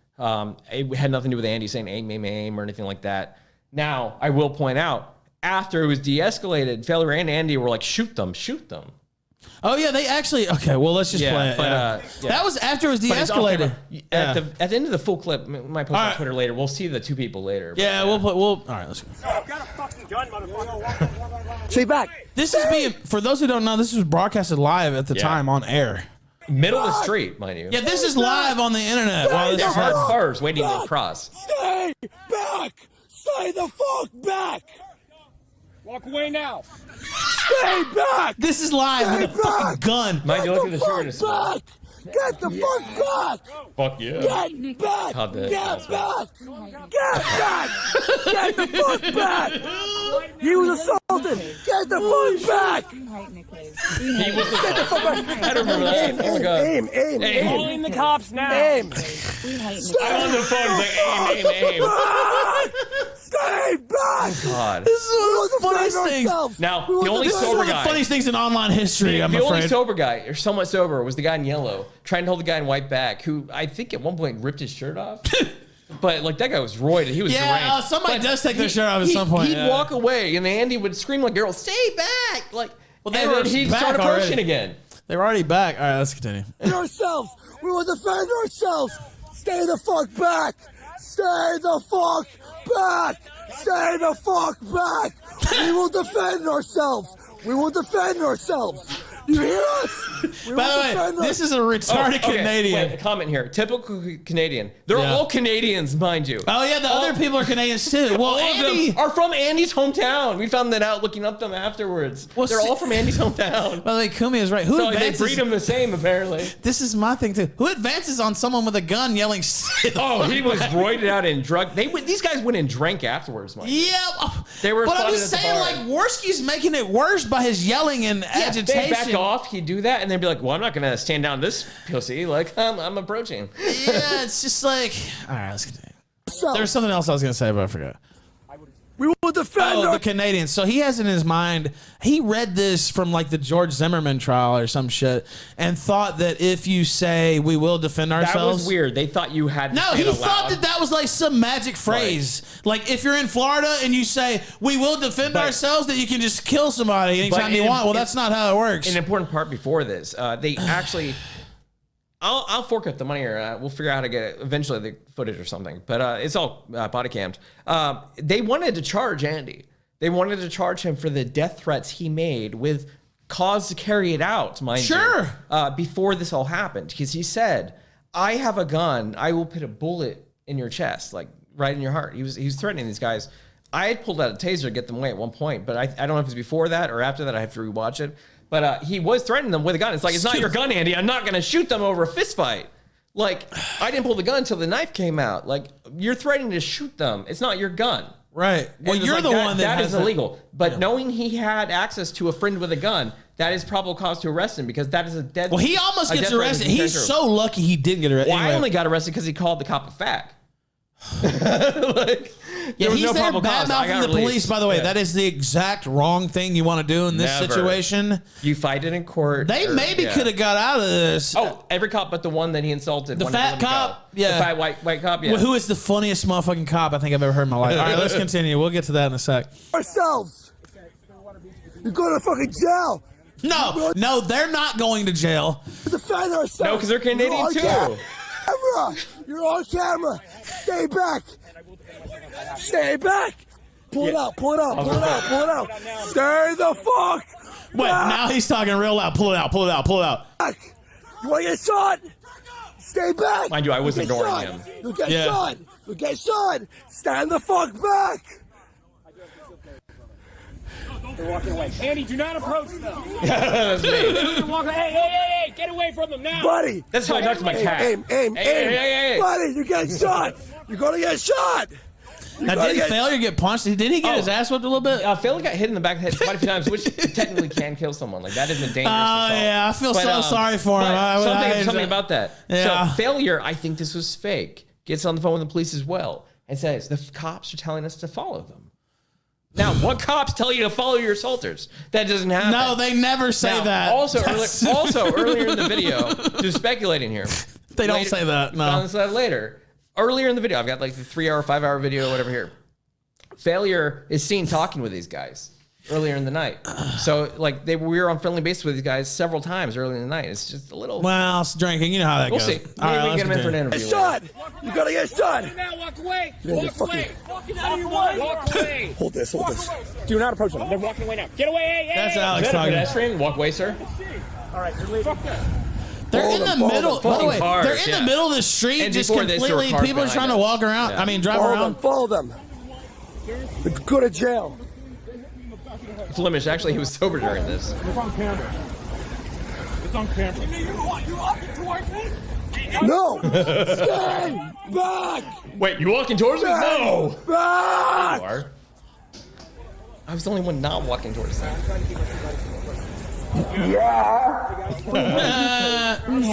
It had nothing to do with Andy saying aim or anything like that. Now, I will point out, after it was de-escalated, Failure and Andy were like, shoot them. Oh yeah, they actually. Okay, well let's just play it. But, That was after it was But it's off de-escalated. camera. At the end of the full clip, we might post on Twitter later. We'll see the two people later. Yeah, we'll put. All right, let's go. I've got a fucking gun, motherfucker. Stay back. This is being, for those who don't know, this was broadcasted live at the time on air. Middle of the street, mind you. Yeah, this is live on the internet. While this There is are happening. cars waiting to cross. Stay back. Stay the fuck back. Walk away now. Stay back. This is live with a fucking gun. Mind you, look at the Fuck shooter. back. Get the fuck back. Fuck yeah. Get back. God, Get that's back. Get back. Get the fuck back. He was assaulted. Get the fuck back. He was Get the fuck back. I don't remember that. Oh my God. Aim. Calling the cops now. Aim. I'm on the phone like aim. Stay back. God. This is one of the funniest things. Now, the only sober guy. Funniest things in online history, I'm the only afraid. sober guy, or somewhat sober, was the guy in yellow, trying to hold the guy in white back, who I think at one point ripped his shirt off. But like that guy was roided. He was deranged. Somebody But does take their shirt off at some point. He'd yeah. walk away, and Andy would scream like, "Girl, stay back!" Like, Well, they and were then he'd back start approaching already. again. They were already back. All right, let's continue. Ourselves. We will defend ourselves. Stay the fuck back. Stay the fuck back. Stay the fuck back. We will defend ourselves. We will defend ourselves. You hear us? By the way, this is a retarded Canadian. Wait, a comment here. Typical Canadian. They're Yeah. all Canadians, mind you. Oh yeah, the other people are Canadians too. Well, All Andy, of them are from Andy's hometown. We found that out looking up them afterwards. Well, They're all from Andy's hometown. by the way, Kumi is right. Who So they advances? breed them the same, apparently. This is my thing too. Who advances on someone with a gun yelling? "Stay the Oh, fuck he was back"? roided out and drugged. These guys went and drank afterwards, Mike. Yeah, They were But I'm spotted just at the saying, bar. like Warski's making it worse by his yelling and They'd agitation. back off, he'd do that, and they'd be like, well, I'm not going to stand down this pussy. Like, I'm approaching. Yeah, it's just like, all right, let's continue. There was something else I was going to say, but I forgot. We will defend Oh, our the Canadians. So he has in his mind, he read this from like the George Zimmerman trial or some shit and thought that if you say we will defend That ourselves. was weird. They thought you had to No, say he it aloud. thought that was like some magic phrase. Like if you're in Florida and you say we will defend ourselves, that you can just kill somebody anytime you want. Well, that's not how it works. An important part before this, they actually... I'll fork up the money here. We'll figure out how to get eventually the footage or something. But it's all body cammed. They wanted to charge Andy. They wanted to charge him for the death threats he made with cause to carry it out, mind you, before this all happened. Because he said, I have a gun. I will put a bullet in your chest, like right in your heart. He was threatening these guys. I had pulled out a taser to get them away at one point, but I don't know if it was before that or after that. I have to rewatch it. But he was threatening them with a gun. It's like, it's not your gun, Andy. I'm not going to shoot them over a fist fight. Like, I didn't pull the gun until the knife came out. Like, you're threatening to shoot them. It's not your gun. Right. Well, you're like the one that is illegal. But knowing he had access to a friend with a gun, that is probable cause to arrest him because that is a dead. Well, he almost gets arrested. He's so lucky he didn't get arrested. Well, I only got arrested because he called the cop a fag. He's there bad-mouthing the police. By the way, that is the exact wrong thing you want to do in this situation. You fight it in court. They maybe could have got out of this. Oh, every cop but the one that he insulted. The fat cop? Yeah. The fat white cop, yeah. Well, who is the funniest motherfucking cop I think I've ever heard in my life. All right, let's continue. We'll get to that in a sec. Ourselves. You're going to fucking jail. No, they're not going to jail. Defend ourselves. No, because they're Canadian too. Camera. You're on camera. Stay back. Stay back. Pull it out. Pull it out. Pull it out. Pull it out. Stay the fuck. Wait, now he's talking real loud. Pull it out. Pull it out. Pull it out. You want to get shot? Stay back. Mind you, I was ignoring him. You get shot. You get shot. Stand the fuck back. They're walking away. Andy, do not approach them. That's me. Hey, get away from them now. Buddy. That's how I talk to my cat. Aim. Hey. Buddy, you're getting shot. You're going to get shot. Now, didn't Failure get punched? Didn't he get his ass whipped a little bit? Failure got hit in the back of the head quite a few times, which technically can kill someone. Like, that is a dangerous assault. Yeah, I feel so sorry for him. Something about that. Yeah. So, Failure, I think this was fake, gets on the phone with the police as well and says, the cops are telling us to follow them. Now, what cops tell you to follow your assaulters? That doesn't happen. No, they never say that. Also, earlier in the video, just speculating here. They don't say that, no. On this later. Earlier in the video, I've got like the 3-hour, 5-hour video, whatever here. Failure is seen talking with these guys earlier in the night. So, like, we were on friendly basis with these guys several times earlier in the night. It's just a little... Well, it's drinking. You know how that goes. We'll see. All right, we get him in for an interview. Get shot. You got to get shot. Now walk away. Walk away. Walk away. Hold this. Do not approach them. They're walking away now. Get away. Hey. That's Alex Is that a talking. pedestrian? Walk away, sir. All right, you're leaving. They're in the middle. By the way, they're in the middle of the street, And just before this, there were completely. cars People are behind trying to us. walk around. Yeah. I mean, drive around. Follow them. Go to jail. Flemish, actually, he was sober during this. It's on camera. It's on camera. You walking towards me? No. Stay back. Wait, you walking towards me? No. Back. You are. I was the only one not walking towards them.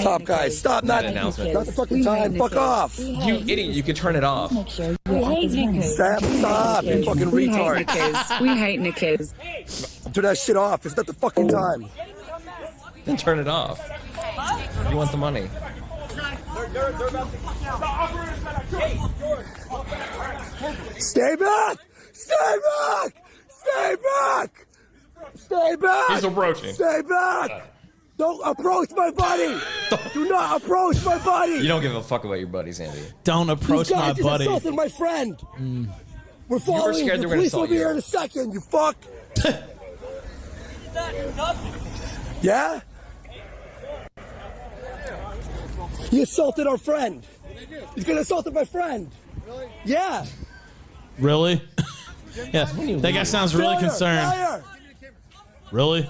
Stop, guys. Stop. Not the fucking time. Fuck off. You idiot. You could turn it off. Stop, you fucking retard. We hate Nickers. Turn that shit off. It's not the fucking time. Then turn it off. You want the money. Stay back. Stay back. Stay back. Stay back. He's approaching. Stay back. Don't approach my buddy. Do not approach my buddy. You don't give a fuck about your buddies, Andy. Don't approach my These guys buddy. just assaulted my friend. We're following. scared they The were gonna police will assault be you. here in a second. You fuck. Yeah. He assaulted our friend. He's gonna assault my friend. Really? Yeah. Really? Yeah. That guy sounds really concerned. Failure. Really?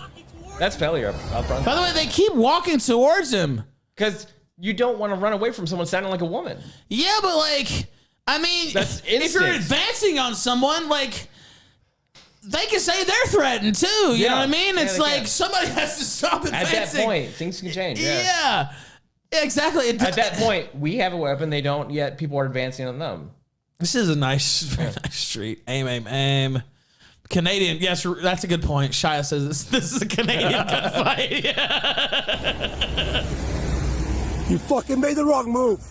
That's failure up front. By the way, they keep walking towards him. Because you don't want to run away from someone sounding like a woman. Yeah, but like, I mean, That's if you're instinct. advancing on someone, like, they can say they're threatened too. You know what I mean? Yeah, It's they like can. somebody has to stop At advancing. that point, things can change. Yeah. Exactly. At that point, we have a weapon. They don't yet. People are advancing on them. This is a nice street. Aim. Canadian. Yes, that's a good point. Shia says this is a Canadian gunfight. Yeah. You fucking made the wrong move.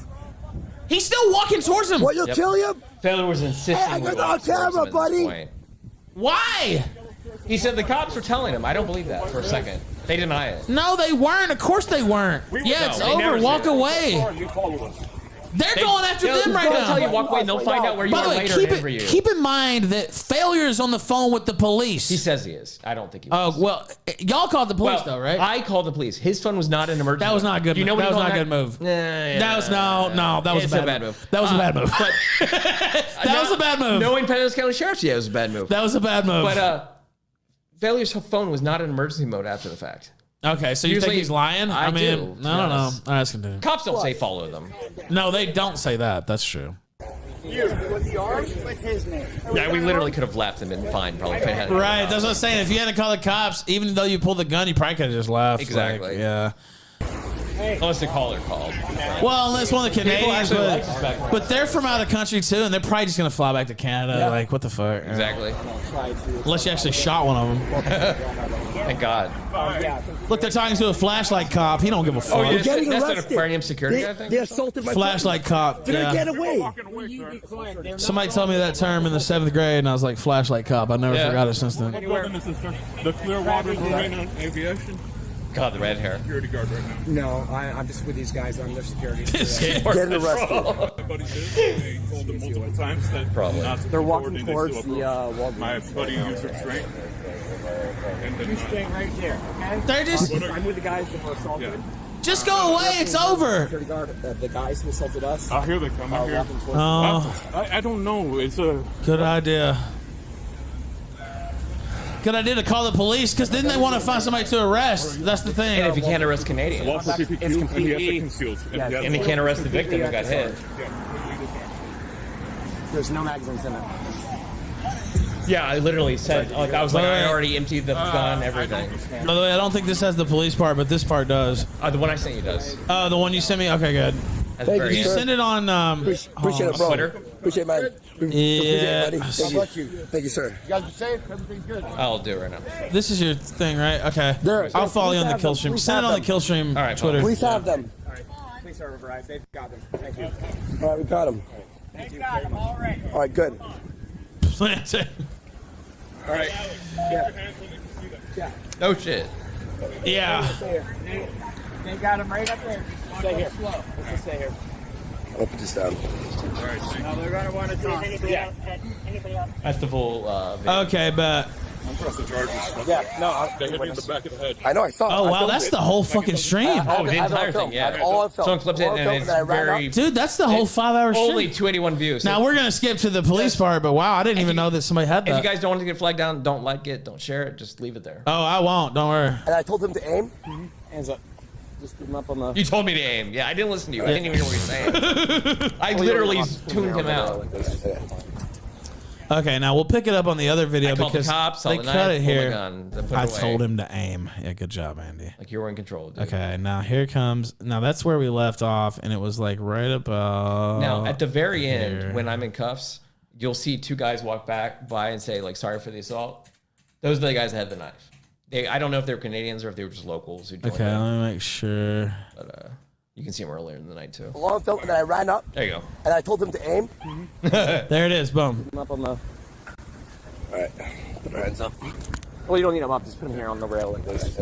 He's still walking towards him. What, you'll kill him? Failure was insisting. Hey, you're on camera, buddy. Why? He said the cops were telling him. I don't believe that for a second. They deny it. No, they weren't. Of course they weren't. Yeah, it's they over. never Walk said it. away. They're going after them right They'll now. tell you walk away and they'll find out where you By the are way, later and interview you. keep in mind that failure is on the phone with the police. He says he is. I don't think he Oh, was. well, y'all called the police though, right? I called the police. His phone was not an emergency. That was not a good. Do you know move. what That was he not a called good move. Yeah, That was that was It's a bad move. That was a bad move. But That was a bad move. Knowing Pinellas County Sheriff's, yeah, it was a bad move. That was a bad move. But Failure's phone was not in emergency mode after the fact. Okay, so you think Usually- he's lying? I mean, do, I to don't be know. honest. All right, let's continue. Cops don't say follow them. No, they don't say that. That's true. What's his name? Yeah, we literally could have left and been fine. Probably if I had. Right, that's what I'm saying. If you hadn't called the cops, even though you pulled the gun, you probably could have just left. Exactly. Like, yeah. Unless the caller called. Well, unless one of the People Canadians, actually like us back then. but they're from out of the country too, and they're probably just gonna fly back to Canada. Yeah. Like, what the fuck? Exactly. Unless you actually shot one of them. Thank God. Look, they're talking to a flashlight cop. He don't give a fuck. Oh, yeah, getting that's an arrested. aquarium security guy thing. They assaulted my Flashlight cop. They're Yeah. gonna get away. Somebody told me that term in the 7th grade, and I was like, flashlight cop. I never Yeah. forgot it since then. What building is this, sir? The Clearwater Marine Aviation? God, the red hair. Security guard right now. No, I'm just with these guys on their security. Getting arrested. My buddy did. They told them multiple times that Probably. not to They're come forward, walking and they towards still the approach. My Walgreens. buddy used restraint. And then, Staying right there, okay? They're just I'm with the guys that were assaulted. yeah. just go away. It's over. Security guard, the guys who assaulted us. Here they come. I'm here. Walking towards Oh, I don't know. It's a. good idea. Good idea to call the police, because then they want to find somebody to arrest. That's the thing. And if you can't arrest Canadians, Lawful PPQ, and he has completely- it concealed. Yeah, he has and you it- can't arrest the victim who got hit. There's no magazines in it. Yeah, I literally said, like, I was like, I already emptied the gun, everything. By the way, I don't think this has the police part, but this part does. The one I sent you does. Oh, the one you sent me? Okay, good. At the Thank very you, You end. send it on. Appreciate it, bro. Twitter? Appreciate it, man. Yeah. Appreciate it, buddy. Thank you. Thank you, sir. You guys are safe? Everything's good? I'll do it right now. This is your thing, right? Okay. There. I'll follow you on the Please have them. Killstream. Please Send it have on the Killstream All right, Twitter. Please have them. Please serve override. They've got them. Thank you. All right, we got them. They've got them already. All right, good. Plant it. All right. Yeah. No shit. Yeah. They got them right up there. Stay here. Slow. Let's just stay here. I'll put this down. No, they're going to want to talk. Yeah. That's the full video. Okay, but. I'm pressing charges. Yeah. No, They hit me in the back of the head. I know. I saw. Oh, I wow, filmed that's it. the whole fucking stream. Oh, the I have it on entire film. thing, yeah. I have it all on film. Someone clipped it All on and film, it's I ran very... up. Dude, that's the whole 5-hour stream. Only 281 views. So Now, we're going to skip to the police part, but wow, I didn't even know that somebody had if that. you guys don't want to get flagged down, don't like it, don't share it, just leave it there. Oh, I won't. Don't worry. And I told him to aim. hands up. Just keep them up on the... You told me to aim. Yeah, I didn't listen to you. I didn't even hear what you were saying. I literally tuned him out. Okay, now we'll pick it up on the other video I called the because cops, saw they the cut knife, it pulled the here. gun, then put it I away. told him to aim. Yeah, good job, Andy. Like you were in control, dude. Okay, now here comes. Now that's where we left off, and it was like right about. Now, at the very end, here. when I'm in cuffs, you'll see two guys walk back by and say, like, sorry for the assault. Those are the guys that had the knife. I don't know if they were Canadians or if they were just locals who joined Okay, in. let me make sure. But you can see them earlier in the night, too. Long film, and I ran up. There you go. And I told him to aim. There it is. Boom. Up on the... All right. Put our hands up. Well, you don't need them up. Just put them here on the rail like this.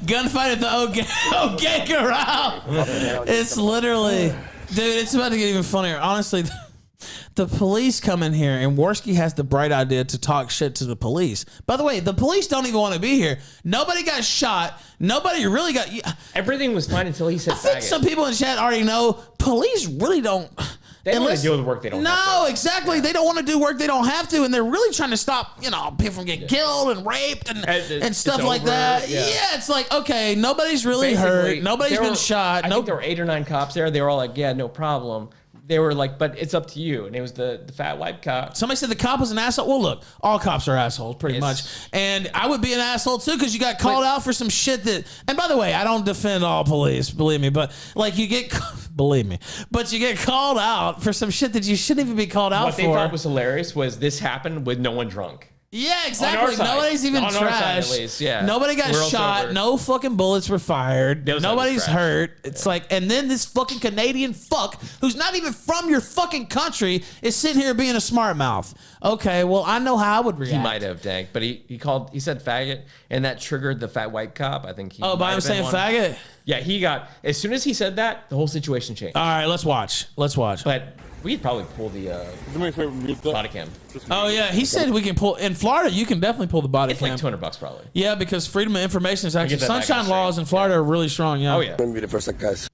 Gunfight at the OK Corral. It's literally, dude. It's about to get even funnier. Honestly, the police come in here, and Warski has the bright idea to talk shit to the police. By the way, the police don't even want to be here. Nobody got shot. Nobody really got. Everything was fine until he said I think faggot. some people in chat already know police really don't. They don't want to deal with work they don't have No, to. exactly. They don't want to do work they don't have to, and they're really trying to stop, people from getting killed and raped and stuff like over, that. yeah. Yeah, it's like, okay, nobody's really Basically, hurt. Nobody's there been were- shot. I think there were 8 or 9 cops there. They were all like, yeah, no problem. They were like, but it's up to you. And it was the fat white cop. Somebody said the cop was an asshole. Well, look, all cops are assholes, pretty Yes. much. And I would be an asshole too, because you got called out for some shit that. And by the way, I don't defend all police, believe me, but like you get, believe me, but you get called out for some shit that you shouldn't even be called out What for. they thought was hilarious was this happened with no one drunk. Yeah, exactly. side. Nobody's even On our side, trash. at least, yeah. Nobody got We're all shot. sober. No fucking bullets were fired. The other side Nobody's was trash. hurt. It's like, and then this fucking Canadian fuck who's not even from your fucking country is sitting here being a smart mouth. Okay, well, I know how I would react. He might have, Dank, but he said faggot, and that triggered the fat white cop. I think he. Oh, by might him have been saying one. faggot? Yeah, he got, as soon as he said that, the whole situation changed. All right, let's watch. But we could probably pull the body cam. Oh yeah, he said we can pull in Florida. You can definitely pull the body It's cam. like $200 probably. Yeah, because freedom of information is actually get that back in sunshine the laws in Florida are really strong. Yeah. Oh yeah. Let me read it for a sec, guys.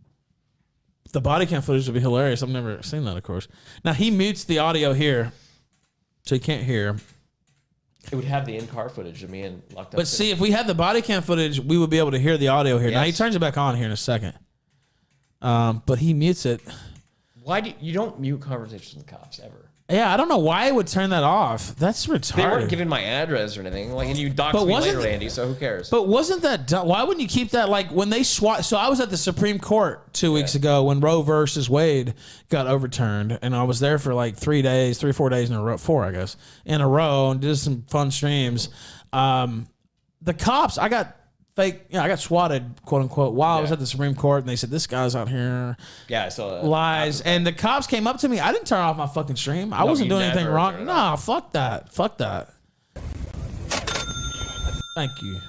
The body cam footage would be hilarious. I've never seen that, of course. Now he mutes the audio here, so you can't hear. It would have the in-car footage of me and locked up. But see, if we had the body cam footage, we would be able to hear the audio here. Now he Yes. turns it back on here in a second. But he mutes it. Why do you don't mute conversations with cops ever? Yeah, I don't know why it would turn that off. That's retarded. They weren't giving my address or anything. Like, and you doxed But me wasn't later, it- Andy. So who cares? But wasn't that dumb? Why wouldn't you keep that? Like when they swat. So I was at the Supreme Court 2 weeks ago when Roe versus Wade got overturned, and I was there for like 3 or 4 days in a row, 4 I guess, in a row, and did some fun streams. The cops, I got swatted, quote unquote, while I was at the Supreme Court, and they said this guy's out here. Yeah, I saw that. Lies, and the cops came up to me. I didn't turn off my fucking stream. I No, wasn't you doing anything never wrong. turned it No, fuck that. Thank you.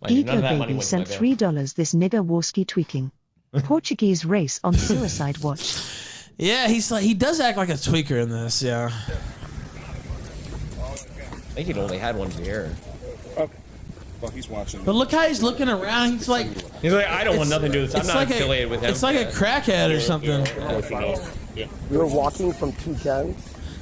Ego Baby sent $3 this nigger Warski tweaking. Portuguese race on suicide watch. Yeah, he does act like a tweaker in this. Yeah. I think he'd only had one beer. Okay. Well, he's watching. But look how he's looking around. He's like, I don't want nothing to do with this. I'm it's not like affiliated with him. It's like a crackhead or something. We were walking from Toucan.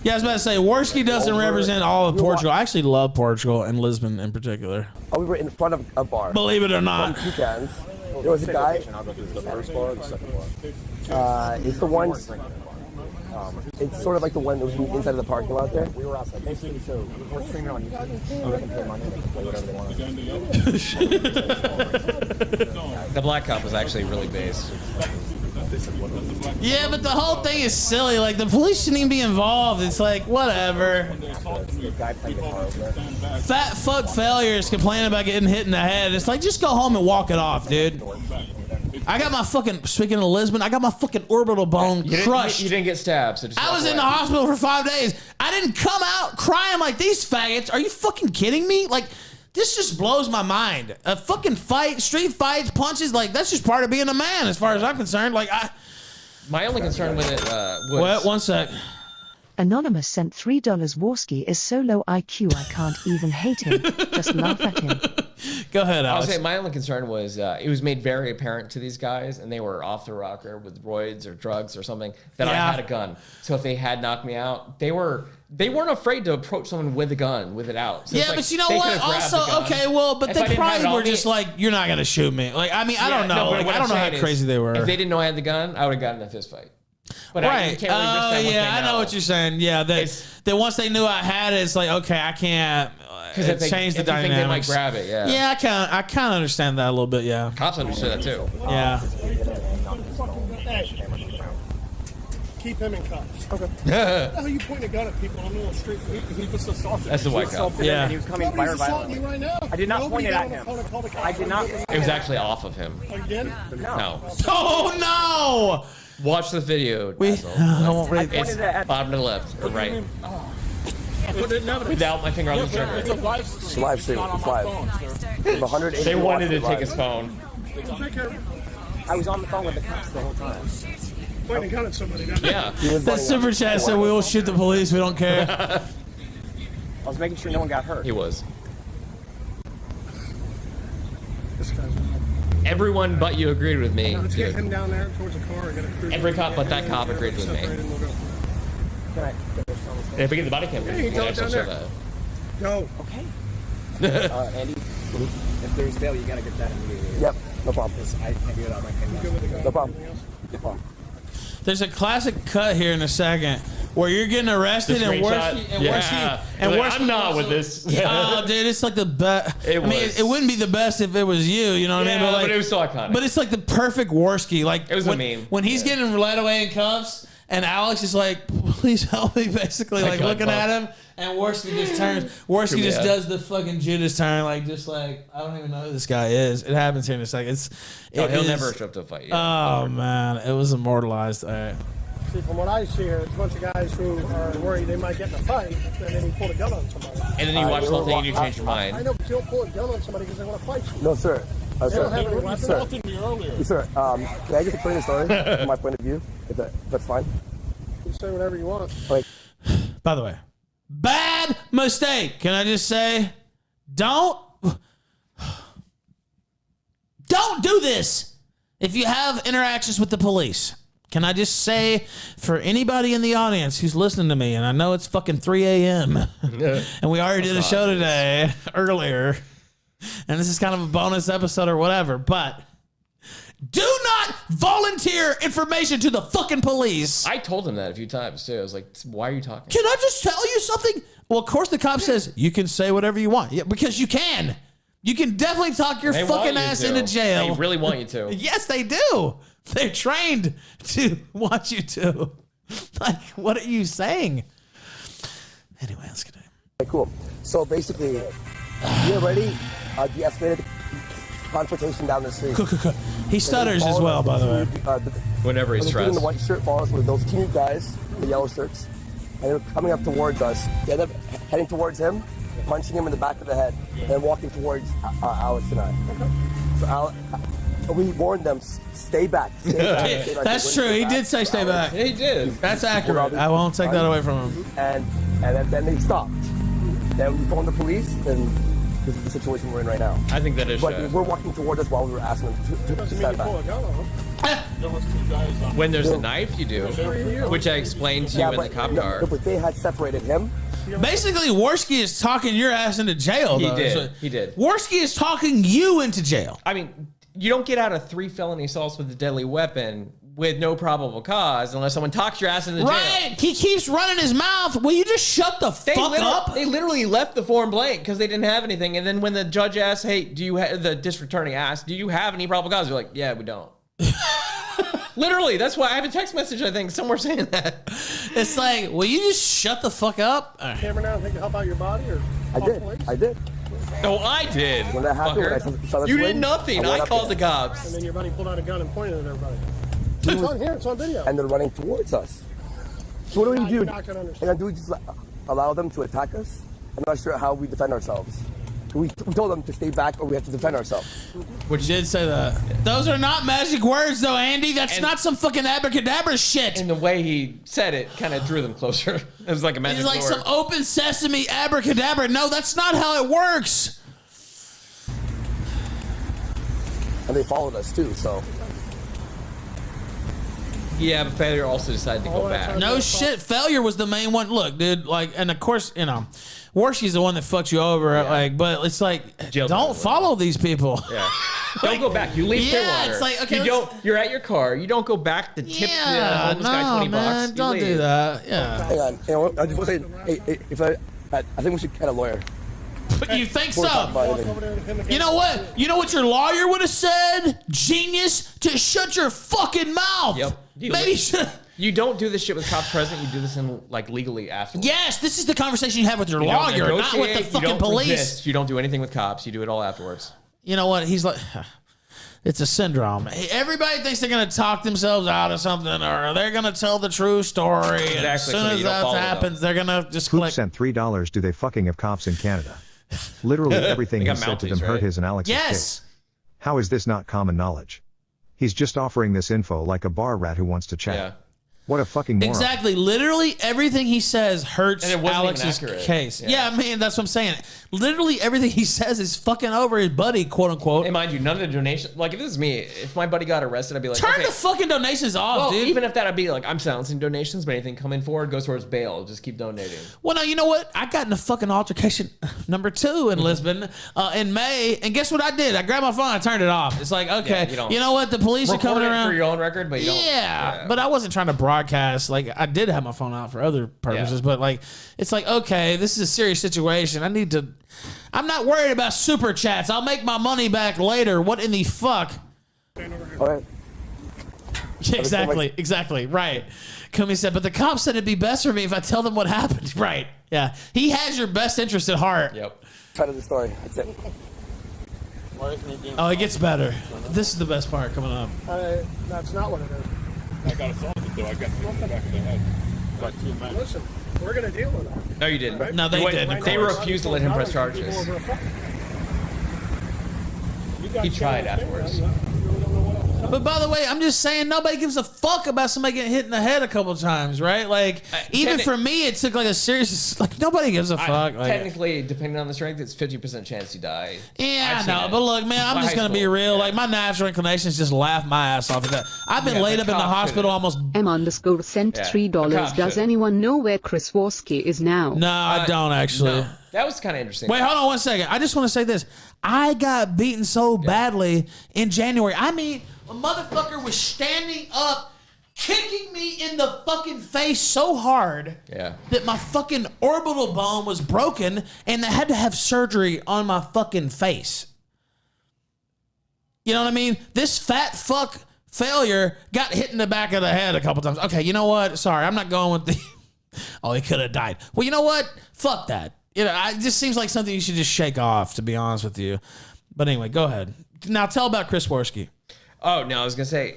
Yeah, I was about to say, Warski doesn't represent all of Portugal. I actually love Portugal and Lisbon in particular. Oh, we were in front of a bar. Believe it or not. From Toucans. There was a guy. The first bar or the second bar? It's the one. It's sort of like the one that was inside of the parking lot there. We were outside. Basically, so we're streaming on YouTube. So they can pay money. They can play whatever they want. The black cop was actually really based. Yeah, but the whole thing is silly. Like, the police shouldn't even be involved. It's like, whatever. Fat fuck failures complaining about getting hit in the head. It's like, just go home and walk it off, dude. I got my fucking, speaking of Lisbon, I got my fucking orbital bone crushed. You didn't get stabbed. So just I walk was in away. the hospital for 5 days. I didn't come out crying like these faggots. Are you fucking kidding me? Like, this just blows my mind. A fucking fight, street fights, punches, like, that's just part of being a man as far as I'm concerned. Like, My only concern with it was... What? One sec. Anonymous sent $3 Warski is so low IQ I can't even hate him. Just laugh at him. Go ahead, I Alex. was saying my only concern was it was made very apparent to these guys, and they were off the rocker with roids or drugs or something, that I had a gun. So if they had knocked me out, they weren't afraid to approach someone with a gun, with it out. So Yeah, it's like but you know they what? could've grabbed the Also, gun. okay, well, but If I they didn't have it probably on were me- just like, you're not gonna shoot me. Like, I mean, I don't know. No, but Like, what I don't I'm know how saying crazy is, they were. If they didn't know I had the gun, I would have gotten in a fist fight. But Right. you can't really risk that once yeah, they I know what you're saying. Yeah, that once they knew I had it, it's like, okay, I can't. Because if they changed the if you think dynamics. they might grab it, yeah. Yeah, I kind of understand that a little bit. Yeah. Cops understood that too. Yeah. Keep him in cuffs. Okay. What the hell are you pointing a gun at people on the street? He just assaulted. That's the white cop. Yeah. And he was coming Nobody's fire assaulting violently. you right now. I did not Nobody point it got at on the him. phone and called the cops. I did not. It was actually off of him. Oh, you did? No. Oh no! Watch the video. I won't read It's bottom to the left or right. Without my finger on the trigger. It's a live It's live stream. It's live. There's 180 They wanted to watching take live. his phone. I was on the phone with the cops the whole time. Pointing a gun at somebody. Yeah. That super chat said we will shoot the police. We don't care. I was making sure no one got hurt. He was. This guy's. Everyone but you agreed with me. Let's get dude. him down there towards the car. I gotta cruise Every him. cop but that cop agreed with me. Separate and we'll go. And if we get the body cam, Hey, we can don't actually down show there. that. Go. Okay. Andy, if there's bail, you gotta get that immediately. Yep, no problem. I can't do it out my finger. No problem. No problem. There's a classic cut here in a second where you're getting arrested The and screenshot? Warski and Yeah. Warski You're and like, Warski I'm not also- with this. Oh, dude, it's like the best. I mean, was. it wouldn't be the best if it was you. You know what I mean? Yeah, Like, but it was so iconic. But it's like the perfect Warski. Like It was a when, meme. when he's getting led away in cuffs And Alex is like, please help me, basically, like looking at him. And Warski just turns. Warski just does the fucking Judas turn, like just like, I don't even know who this guy is. It happens here in a second. He'll never show up to a fight. Oh man, it was immortalized. All right. See, from what I see here, it's a bunch of guys who are worried they might get in a fight, and then he pulled a gun on somebody. And then you watch the whole thing and you change your mind. I know, but you don't pull a gun on somebody because they want to fight you. No, sir. They Sir. don't have any weapons. Sir. Earlier. Sir, can I just explain the story from my point of view? If that's fine. You say whatever you want. By the way, bad mistake. Can I just say, don't do this if you have interactions with the police. Can I just say, for anybody in the audience who's listening to me, and I know it's fucking 3 a.m. and we already did a show today earlier, and this is kind of a bonus episode or whatever, but do not volunteer information to the fucking police. I told him that a few times too. I was like, why are you talking? Can I just tell you something? Well, of course the cop says you can say whatever you want. Yeah, because you can. You can definitely talk your fucking ass into jail. They really want you to. Yes, they do. They're trained to want you to. Like, what are you saying? Anyway, let's get it. Okay, cool. So basically, you already de-escalated confrontation down the street. He stutters as well, by the way. Whenever he's the dude in stressed. the white shirt follows with those two guys, the yellow shirts, and they're coming up towards us. They end up heading towards him, punching him in the back of the head, and then walking towards Alex and I. So we warned them, stay back. Stay back. Stay back. That's true. He did say stay back. He did. That's accurate. I won't take that away from him. And then they stopped. Then we phoned the police, and this is the situation we're in right now. I think that is. But we're walking toward us while we were asking them to stand back. When there's a knife, you do, which I explained to you in the cop car. No, but they had separated him. Basically, Warski is talking your ass into jail, though. He did. Warski is talking you into jail. I mean, you don't get out of 3 felony assaults with a deadly weapon with no probable cause unless someone talks your ass into jail. Right. He keeps running his mouth. Will you just shut the fuck up? They literally left the form blank because they didn't have anything. And then when the judge asked, hey, the district attorney asked, do you have any probable cause? You're like, yeah, we don't. Literally, that's why I have a text message, I think, somewhere saying that. It's like, will you just shut the fuck up? Camera now, think to help out your body? Or I did. No, I did. When that happened, when I saw the you swing, did nothing. I called the cops. And then your buddy pulled out a gun and pointed at everybody. It's on here. It's on video. And they're running towards us. So what do we do? You're not gonna understand. And do we just allow them to attack us? I'm not sure how we defend ourselves. We told them to stay back or we have to defend ourselves. Which did say that. Those are not magic words, though, Andy. That's not some fucking abracadabra shit. And the way he said it kind of drew them closer. It was like a magic He's like door. some open sesame abracadabra. No, that's not how it works. And they followed us too, so. Yeah, but Failure also decided to go back. No shit. Failure was the main one. Look, dude, like, and of course, you know, Warski's the one that fucks you over, like, but it's like, don't follow these people. Yeah. Don't go back. You leave Clearwater. It's like, okay, you're at your car. You don't go back to tip the homeless guy $20. Man, You don't leave. do that. Yeah. Hang on. You know what? I just want to say, hey, if I think we should get a lawyer. You think Before we talk so? about anything. You know what? You know what your lawyer would have said? Genius, to shut your fucking mouth. Yep. Maybe should. You don't do this shit with cops present. You do this in like legally afterwards. Yes, this is the conversation you have with your You don't lawyer, not with the negotiate, fucking you don't police. resist, you don't do anything with cops. You do it all afterwards. You know what? He's like, it's a syndrome. Everybody thinks they're going to talk themselves out of something, or they're going to tell the true story. Exactly, And as soon so as you don't that follow happens, they're going to just Poop click. sent $3. Do they fucking have cops in Canada? Literally everything They he got said to Mounties, them hurt right? his and Alex's Yes. case. How is this not common knowledge? He's just offering this info like a bar rat who wants to chat. Yeah. What a fucking moron. Exactly. Literally everything he says hurts And it wasn't even Alex's accurate. case. Yeah. I mean, that's what I'm saying. Literally everything he says is fucking over his buddy, quote unquote. And mind you, none of the donations. Like if this is me, if my buddy got arrested, I'd be like, Turn okay. the fucking donations off, Well, dude. even if that, I'd be like, I'm silencing donations, but anything coming forward goes towards bail. Just keep donating. Well, no, you know what? I got in a fucking altercation number 2 in Lisbon in May, and guess what I did? I grabbed my phone, I turned it off. It's like, okay, Yeah, you know what? The police are coming Record it around. for your own record, but you don't. Yeah, but I wasn't trying to broadcast. Like, I did have my phone out for other purposes, but like, it's like, okay, this is a serious situation. I'm not worried about super chats. I'll make my money back later. What in the fuck? All right. Exactly. Right. Kumi said, but the cops said it'd be best for me if I tell them what happened. Right. Yeah. He has your best interest at heart. Yep. Part of the story. That's it. Oh, it gets better. This is the best part coming up. That's not what it is. I got assaulted, though. I got hit in the back of the head. By 2 men. Listen, we're going to deal with that. No, you didn't. Right? No, they didn't. They refused to let him press charges. He tried afterwards. But by the way, I'm just saying nobody gives a fuck about somebody getting hit in the head a couple times, right? Like, even for me, it took like a serious, like, nobody gives a fuck. Like, technically, depending on the strength, it's 50% chance you die. Yeah, I know. But look, man, I'm just going to be real. Like, my natural inclination is just laugh my ass off at that. I've been laid up in the hospital almost. M_ sent $3. Does anyone know where Chris Warski is now? No, I don't actually. No. That was kind of interesting. Wait, hold on 1 second. I just want to say this. I got beaten so badly in January. I mean, a motherfucker was standing up, kicking me in the fucking face so hard that my fucking orbital bone was broken and they had to have surgery on my fucking face. You know what I mean? This fat fuck failure got hit in the back of the head a couple times. Okay, you know what? Sorry, I'm not going with the... Oh, he could have died. Well, you know what? Fuck that. You know, it just seems like something you should just shake off, to be honest with you. But anyway, go ahead. Now tell about Chris Warski. Oh, no, I was going to say,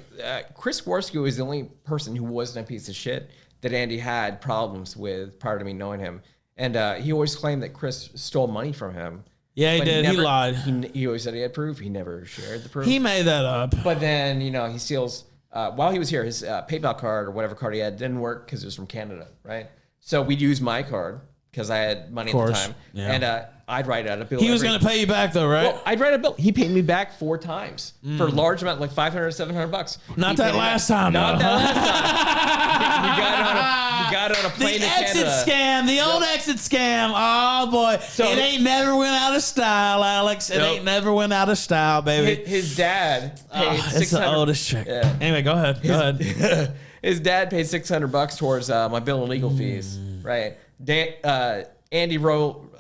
Chris Warski was the only person who wasn't a piece of shit that Andy had problems with prior to me knowing him. And he always claimed that Chris stole money from him. Yeah, he did. He lied. He always said he had proof. He never shared the proof. He made that up. But then, you know, he steals... while he was here, his PayPal card or whatever card he had didn't work because it was from Canada, right? So we'd use my card because I had money at the time. Yeah. And I'd write out a bill. He was going to pay you back, though, right? Well, I'd write a bill. He paid me back 4 times for a large amount, like $500, $700. Not that last time, though. Not that last time. He got on a plane to Canada. The exit scam. The old exit scam. Oh, boy. So, it ain't never went out of style, Alex. It ain't never went out of style, baby. His dad paid $600. It's the oldest trick. Yeah. Anyway, go ahead. His dad paid $600 towards my bill and legal fees, right? Andy wrote,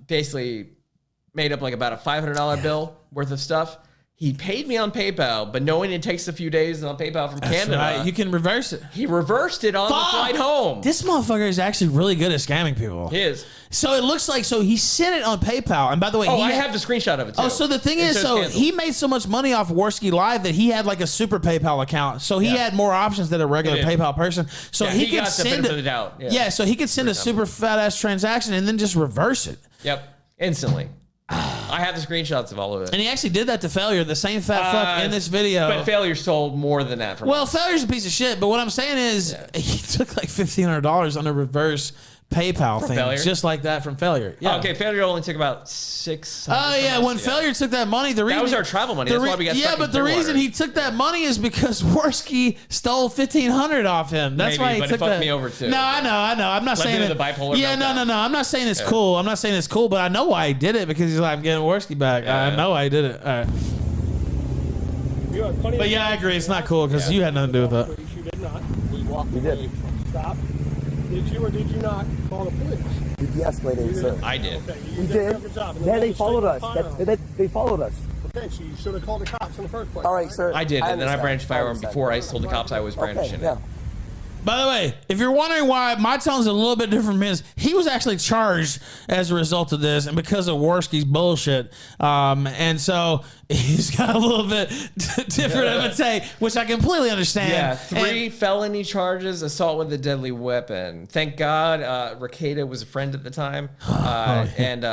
basically made up like about a $500 bill worth of stuff. He paid me on PayPal, but knowing it takes a few days on PayPal from Canada. Right. You can reverse it. He reversed it on the flight home. This motherfucker is actually really good at scamming people. He is. So it looks like, so he sent it on PayPal. And by the way, I have the screenshot of it too. Oh, so the thing is, so he made so much money off Warski Live that he had like a super PayPal account. So he had more options than a regular PayPal person. So he could send it out. Yeah, so he could send a super fat ass transaction and then just reverse it. Yep. Instantly. I have the screenshots of all of it. And he actually did that to Failure, the same fat fuck in this video. But Failure stole more than that from us. Failure's a piece of shit, but what I'm saying is he took like $1,500 on a reverse PayPal thing. Failure? Just like that from Failure. Yeah. Oh, okay, Failure only took about $600. Oh, yeah, when Failure took that money, the reason... That was our travel money. That's why we got stuck in the reason he took that money is because Warski stole $1,500 off him. That's why he took that. But it fucked me over too. No, I know. I'm not saying the bipolar meltdown. No. I'm not saying it's cool. I'm not saying it's cool, but I know why he did it because he's like, I'm getting Warski back. I know why he did it. All right. But yeah, I agree. It's not cool because you had nothing to do with that. You did not. We walked away. Stop. Did you or did you not call the police? We de-escalated, sir. I did. Okay, We did. Yeah, they followed us. They followed us. Okay, so you should have called the cops in the first place. All right, sir. I did, and then I brandished firearm before I told the cops I was brandishing it. By the way, if you're wondering why my tone's a little bit different from his, he was actually charged as a result of this and because of Warski's bullshit. And so he's got a little bit different of a take, which I completely understand. Yeah, 3 felony charges, assault with a deadly weapon. Thank God Rakeda was a friend at the time and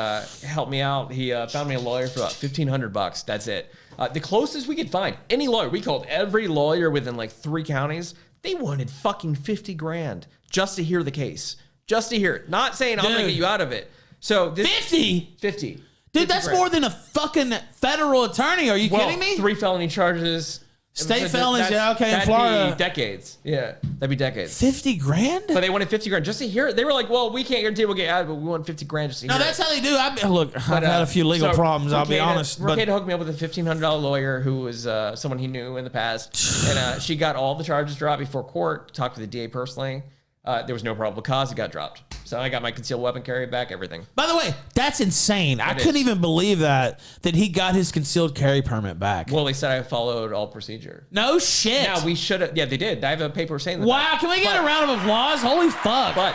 helped me out. He found me a lawyer for about $1,500. That's it. The closest we could find, any lawyer, we called every lawyer within like 3 counties. They wanted fucking $50,000 just to hear the case. Just to hear it. Not saying I'm going to get you out of it. So this, 50? 50. Dude, that's more than a fucking federal attorney. Are you kidding me? 3 felony charges. State felonies, yeah, okay, in Florida. That'd be decades. Yeah, that'd be decades. $50,000? But they wanted $50,000 just to hear it. They were like, well, we can't guarantee we'll get out, but we want $50,000 just to hear it. No, that's how they do. Look, I've had a few legal problems, I'll be honest. Rakeda hooked me up with a $1,500 lawyer who was someone he knew in the past. And she got all the charges dropped before court, talked to the DA personally. There was no probable cause. It got dropped. So I got my concealed weapon carry back, everything. By the way, that's insane. I couldn't even believe that he got his concealed carry permit back. Well, they said I followed all procedure. No shit. Now we should have. Yeah, they did. I have a paper saying that. Wow, can we get a round of applause? Holy fuck. But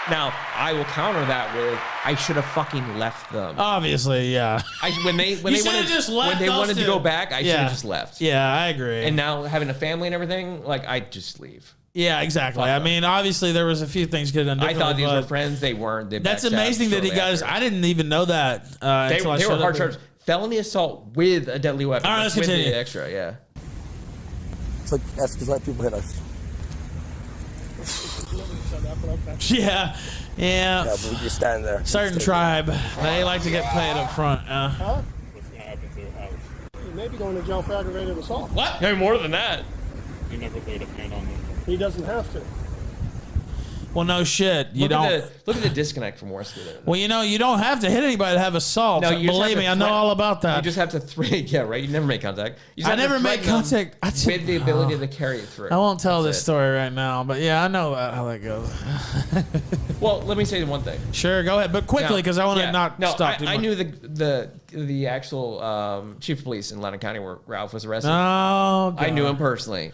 now I will counter that with I should have fucking left them. Obviously, yeah. When they wanted to go back, I should have just left. Yeah, I agree. And now having a family and everything, like I just leave. Yeah, exactly. I mean, obviously there was a few things could have done differently. I thought these were friends. They weren't. That's amazing that he got his. I didn't even know that. They were hard charges. Felony assault with a deadly weapon. All right, let's with continue. The extra, yeah. It's like that's because let people hit us. Yeah. Yeah, but we just stand there. Certain tribe, they like to get paid up front. Huh? What's going to happen to your house? You may be going to jail for aggravated assault. What? No, more than that. You never laid a hand on them. He doesn't have to. Well, no shit. Look at the disconnect from Warski there. Well, you don't have to hit anybody to have assault. No, you believe me, I know all about that. You just have to yeah, right. You never make contact. You just I have never to make threaten contact. them with the ability to carry it through. I won't tell That's this it. story right now, but yeah, I know how that goes. Well, let me say one thing. Sure, go ahead, but quickly because I want to not stop. I knew the actual chief of police in Loudoun County where Ralph was arrested. Oh, I knew him personally.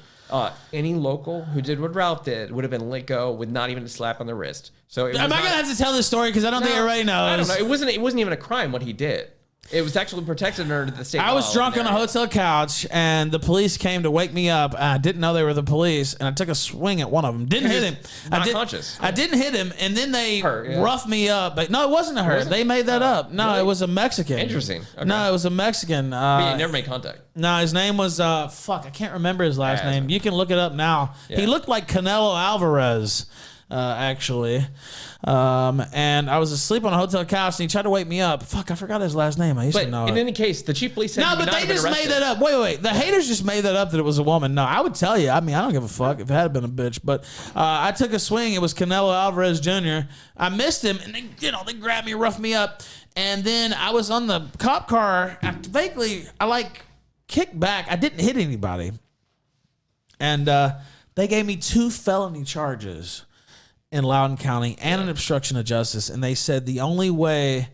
Any local who did what Ralph did would have been let go with not even a slap on the wrist. So Am I gonna have to tell this story because I don't think everybody knows? I don't know. It wasn't even a crime what he did. It was actually protected under the state law. I was drunk on a hotel couch, and the police came to wake me up. I didn't know they were the police, and I took a swing at one of them. Didn't hit him. Conscious. I didn't hit him, and then they roughed me up. But no, it wasn't a hurt. They made that up. No, really? It was a Mexican. Interesting. Okay. No, it was a Mexican. But you never made contact. No, his name was fuck. I can't remember his last name. You can look it up now. Yeah. He looked like Canelo Alvarez, actually. And I was asleep on a hotel couch, and he tried to wake me up. Fuck, I forgot his last name. I used to know in it. any case, the chief of police said No, but they just made that up. Wait. The haters just made that up that it was a woman. No, I would tell you. I mean, I don't give a fuck if it had been a bitch. But I took a swing. It was Canelo Alvarez Jr. I missed him, and they grabbed me, roughed me up, and then I was on the cop car. I kicked back. I didn't hit anybody, and they gave me 2 felony charges in Loudoun County and an obstruction of justice. And they said the only deal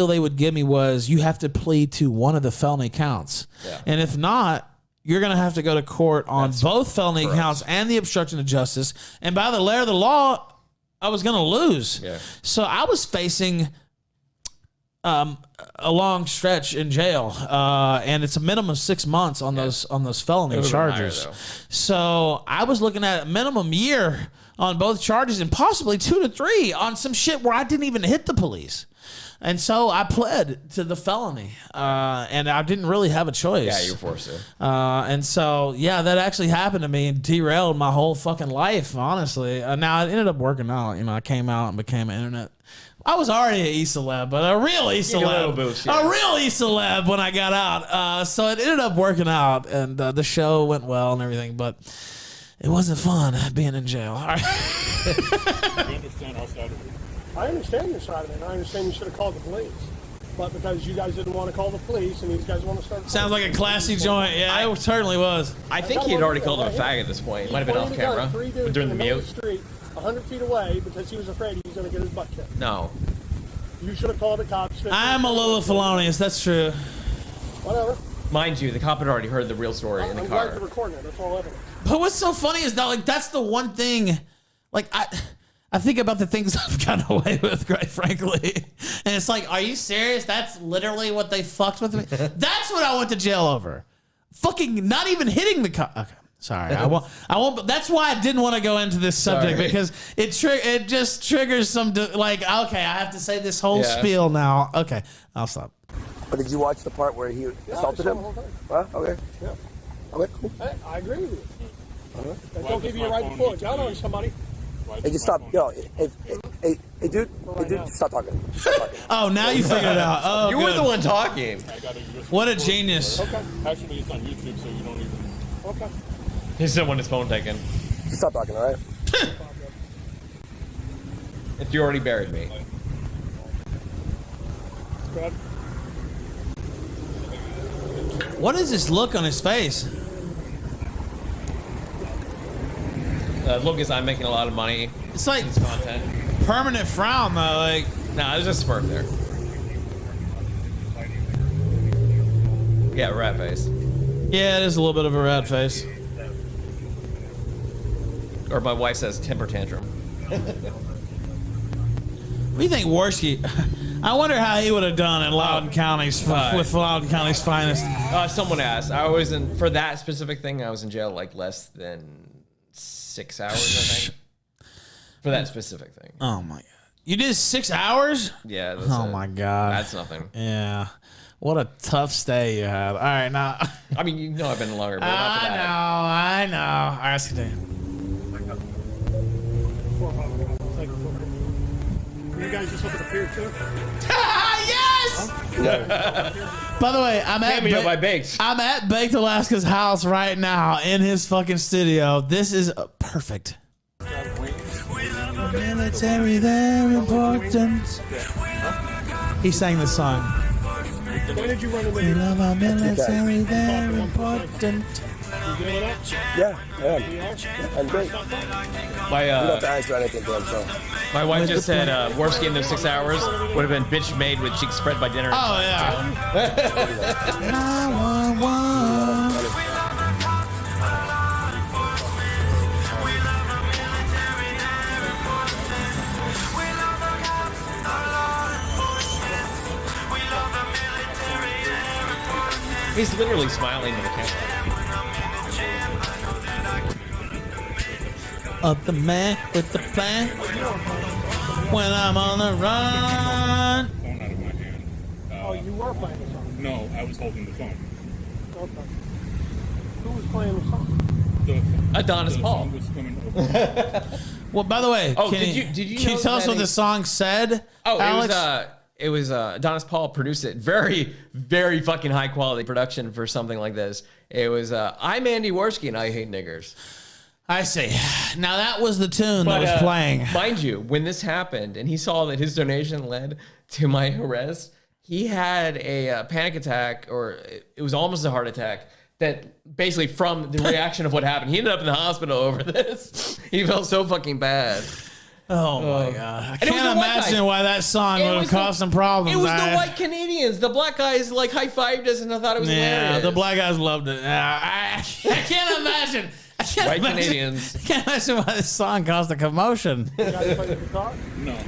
they would give me was you have to plead to one of the felony counts. Yeah. And if not, you're going to have to go to court on both felony counts and the obstruction of justice. And by the letter of the law, I was going to lose. Yeah. So I was facing a long stretch in jail, and it's a minimum of 6 months on those felony charges. So I was looking at a minimum year on both charges, and possibly 2 to 3 on some shit where I didn't even hit the police. And so I pled to the felony, and I didn't really have a choice. Yeah, you were forced to. And so, yeah, that actually happened to me and derailed my whole fucking life, honestly. Now, it ended up working out. I came out and became an internet. I was already an e-celeb, but a real e-celeb. A real e-celeb when I got out. So it ended up working out, and the show went well and everything, but it wasn't fun being in jail. All right. I understand our side of it. I understand your side of it. I understand you should have called the police. But because you guys didn't want to call the police and these guys want to start... Sounds like a classy joint. Yeah, it certainly was. I think he had already called him a fag at this point. He might have been off camera. During the mute. Street, 100 feet away because he was afraid he was going to get his butt kicked. No. You should have called the cops. I'm a little felonious. That's true. Whatever. Mind you, the cop had already heard the real story in the car. I'm glad you're recording it. That's all evidence. But what's so funny is that, that's the one thing, I think about the things I've gotten away with, quite frankly. And it's like, are you serious? That's literally what they fucked with me? That's what I went to jail over. Fucking not even hitting the cop. Okay, sorry. I won't. That's why I didn't want to go into this subject, because it just triggers some, okay, I have to say this whole spiel now. Okay, I'll stop. But did you watch the part where he assaulted him? Huh? Okay. Yeah. Okay, cool. Hey, I agree with you. Don't give you a right to pull a gun on somebody. Hey, just stop. Yo, hey, dude, stop talking. Oh, now you figured it out. Oh, you were the one talking. What a genius. Okay. Actually, it's on YouTube, so you don't even... Okay. He said when his phone taken. Just stop talking, all right? If you already buried me. Good. What is this look on his face? Look, as I'm making a lot of money. It's like this content. Permanent frown though. Like, nah, there's a smirk there. Yeah, rat face. Yeah, it is a little bit of a rat face. Or my wife says temper tantrum. What do you think, Warski? I wonder how he would have done in Loudoun County's with Loudoun County's finest. Someone asked. I was in for that specific thing. I was in jail like less than 6 hours, I think. For that specific thing. Oh my god! You did 6 hours? Yeah. That's Oh my god. That's nothing. Yeah. What a tough stay you had. All right, now. I mean, you know, I've been longer. But not for that. I know. All right, let's continue. You guys just up at the pier too? Yes! By the way, I'm at I'm at Baked Alaska's house right now in his fucking studio. This is perfect. Military, they're important. He sang this song. When did you run away? We love our military, they're important. Yeah, I am. I'm great. My, you don't have to answer anything to him, so. My wife just said Warski in those 6 hours would have been bitch made with cheeks spread by dinner. Oh, yeah. He's literally smiling to the camera. Up the man with the plan. When I'm on the run. Phone out of my hand. Oh, you were playing the song? No, I was holding the phone. Okay. Who was playing the song? Adonis Paul. Was coming over. Well, by the way, Oh, can did you can you know tell us that what the song said? Oh, Alex? it was Adonis Paul produced it. Very, very fucking high quality production for something like this. It was I'm Andy Warski and I hate niggers. I see. Now that was the tune that was playing. Mind you, when this happened and he saw that his donation led to my arrest, he had a panic attack, or it was almost a heart attack. That basically from the reaction of what happened, he ended up in the hospital over this. He felt so fucking bad. Oh my god! I And it was can't the white imagine guys. why that song would have caused some problems. It was the white Canadians. The black guys like high-fived us and I thought it was hilarious. the black guys loved it. I can't imagine. White Canadians. I can't imagine why this song caused a commotion. No.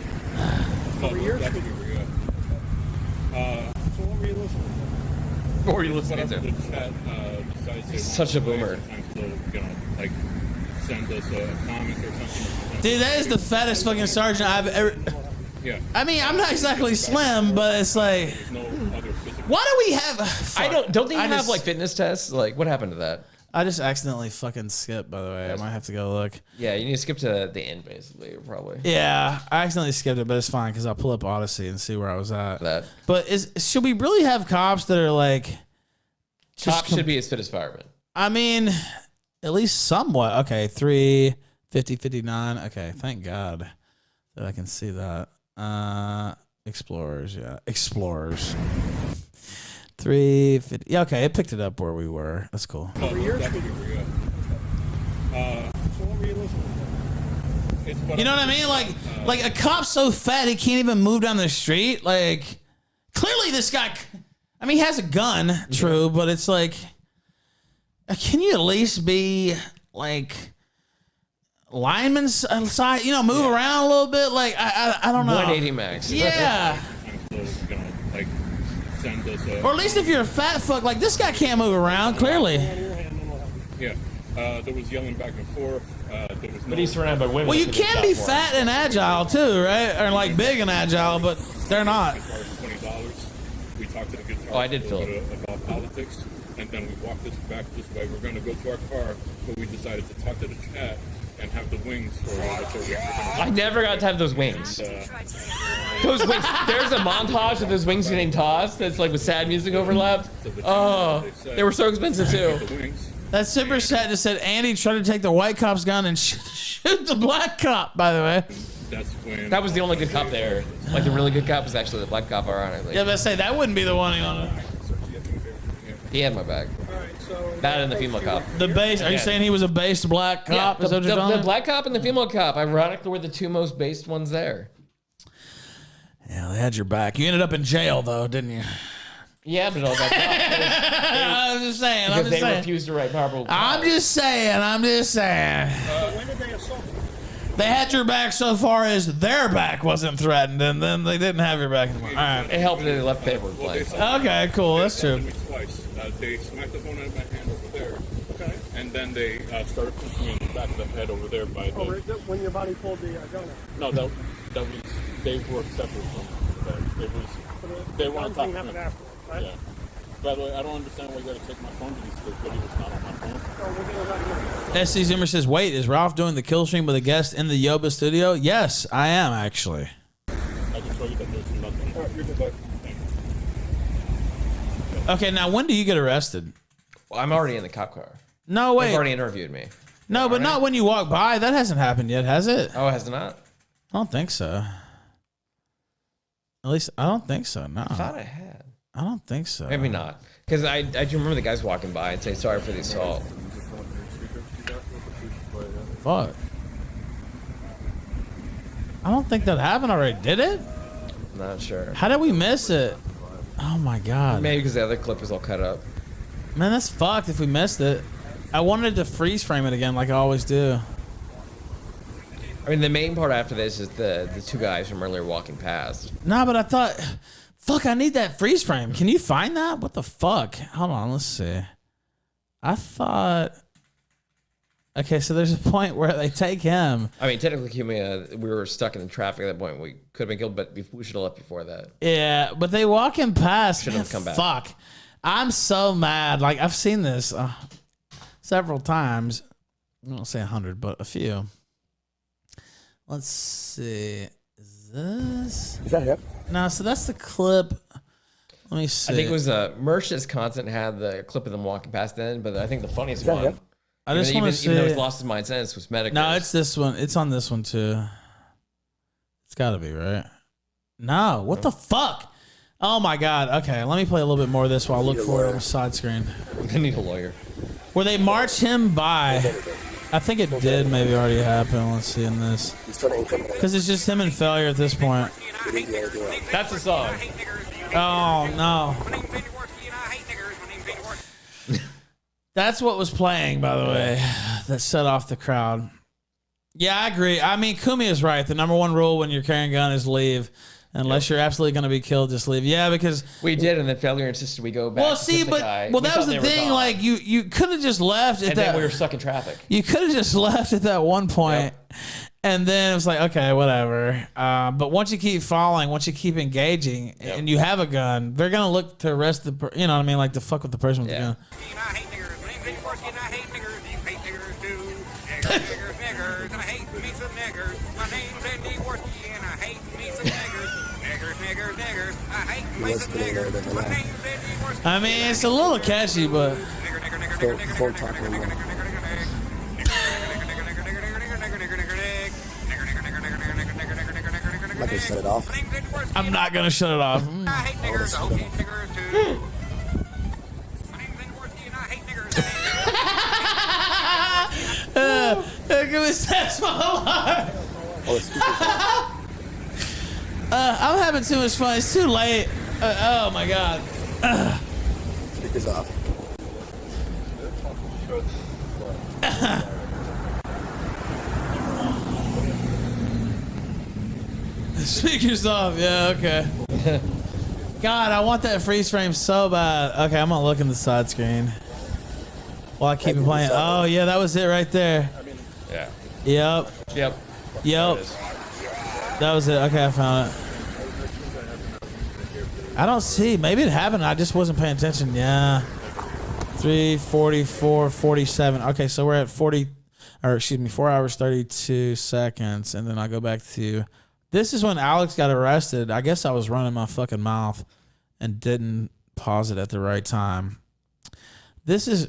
Over years? That's what we were good. So what were you listening to? What were you listening to? The chat decides they Such a boomer. sometimes they'll, like send us a comment or something. Dude, that is the fattest fucking sergeant I've ever. Yeah. I mean, I'm not exactly slim, but it's like. No other physical. Why do we have? Fuck. Don't they I have just- like fitness tests? Like what happened to that? I just accidentally fucking skipped, by the way. I might have to go look. Yeah, you need to skip to the end basically, probably. Yeah, I accidentally skipped it, but it's fine because I'll pull up Odyssey and see where I was at. That. But should we really have cops that are like? Cops should be as fit as firemen. I mean, at least somewhat. Okay, 3, 50, 59. Okay, thank God that I can see that. Explorers, yeah. Explorers. 350. Yeah, okay, it picked it up where we were. That's cool. Over years? So what were you listening to? You know what I mean? Like a cop's so fat he can't even move down the street. Like, clearly this guy. I mean, he has a gun, true, but it's like, can you at least be like lineman side? You know, move around a little bit. Like I don't know. 180 max. Yeah. Like send us a. Or at least if you're a fat fuck, like this guy can't move around. Clearly. Yeah. There was yelling back and forth. There was But he's surrounded by women. Well, you can be fat and agile too, right? Or like big and agile, but they're not. $20. We talked to the guitar. Oh, I did feel it. About politics, and then we walked back this way. We're going to go to our car, but we decided to talk to the chat and have the wings. I never got to have those wings. Those wings. There's a montage of those wings getting tossed. That's like with sad music overlapped. Oh, they were so expensive too. That super chat just said Andy tried to take the white cop's gun and shoot the black cop. By the way, that's when that was the only good cop there. Like the really good cop was actually the black cop, ironically. Yeah, but I say that wouldn't be the one he wanted. He had my back. So That and the female cop. The base. Are you saying he was a based black cop? Yeah, Is that what you're telling the me? black cop and the female cop, ironically, were the two most based ones there. Yeah, they had your back. You ended up in jail though, didn't you? Yeah, but all that. I'm just saying. Because I'm just they saying. refused to write proper. I'm just saying. when did they assault you? They had your back so far as their back wasn't threatened, and then they didn't have your back anymore. All right. It helped that they left paper in place. Okay, cool. That's true. Twice. They smacked the phone out of my hand over there. Okay. And then they started punching me in the back of the head over there by the... When your body pulled the gun out? No, that was... They were separate from that. It was... They weren't talking to me. After, right? Yeah. By the way, I don't understand why you got to take my phone to these videos. It's not on my phone. SC Zimmer says, wait, is Ralph doing the kill stream with a guest in the Yoba studio? Yes, I am, actually. I can show you that there's nothing. All right, you're good. Okay, now when do you get arrested? Well, I'm already in the cop car. No, wait. They've already interviewed me. No, but not when you walk by. That hasn't happened yet, has it? Oh, has it not? I don't think so. At least, I don't think so, no. I thought I had. I don't think so. Maybe not. Because I do remember the guys walking by and say, sorry for the assault. Fuck. I don't think that happened already, did it? Not sure. How did we miss it? Oh my god. Maybe because the other clip was all cut up. Man, that's fucked if we missed it. I wanted to freeze frame it again like I always do. I mean, the main part after this is the two guys from earlier walking past. Nah, but I thought, fuck, I need that freeze frame. Can you find that? What the fuck? Hold on, let's see. I thought... Okay, so there's a point where they take him. I mean, technically, we were stuck in traffic at that point. We could have been killed, but we should have left before that. Yeah, but they walk him past. Shouldn't have come back. Fuck. I'm so mad. Like, I've seen this several times. I won't say 100, but a few. Let's see. Is this? Is that him? No, so that's the clip. Let me see. I think it was Merch's content had the clip of them walking past then, but I think the funniest that one. him? I just want to see. Even though he's lost his mind since, was Medicare. No, it's this one. It's on this one too. It's got to be, right? No, what the fuck? Oh my god. Okay, let me play a little bit more of this while I look for it on the side screen. I need a lawyer. Where they march him by. I think it did maybe already happen. Let's see in this. Because it's just him in failure at this point. That's the song. Oh no. That's what was playing, by the way, that set off the crowd. Yeah, I agree. I mean, Kumi is right. The number one rule when you're carrying a gun is leave. Unless you're absolutely going to be killed, just leave. Yeah, because... We did, and then failure insisted we go back. Well, see, but that was the thing. Like, you could have just left at and that... then we were stuck in traffic. You could have just left at that one point. Yep. And then it was like, okay, whatever. But once you keep following, once you keep engaging, and you have a gun, they're going to look to arrest the... You know what I mean? Like, to fuck with the person with the gun. I mean, it's a little catchy, but... Don't talk anymore. I'm not gonna shut it off. I'm not gonna shut it off. I'm having too much fun. It's too late. Oh my god. Speakers off. Speakers off. Yeah, okay. God, I want that freeze frame so bad. Okay, I'm gonna look in the side screen while I keep it playing. Oh yeah, that was it right there. Yeah. Yep. Yep. Yep. That was it. Okay, I found it. I don't see. Maybe it happened. I just wasn't paying attention. Yeah. 3:44, 47. Okay, so we're at 4 hours 32 seconds, and then I go back to. This is when Alex got arrested. I guess I was running my fucking mouth and didn't pause it at the right time. This is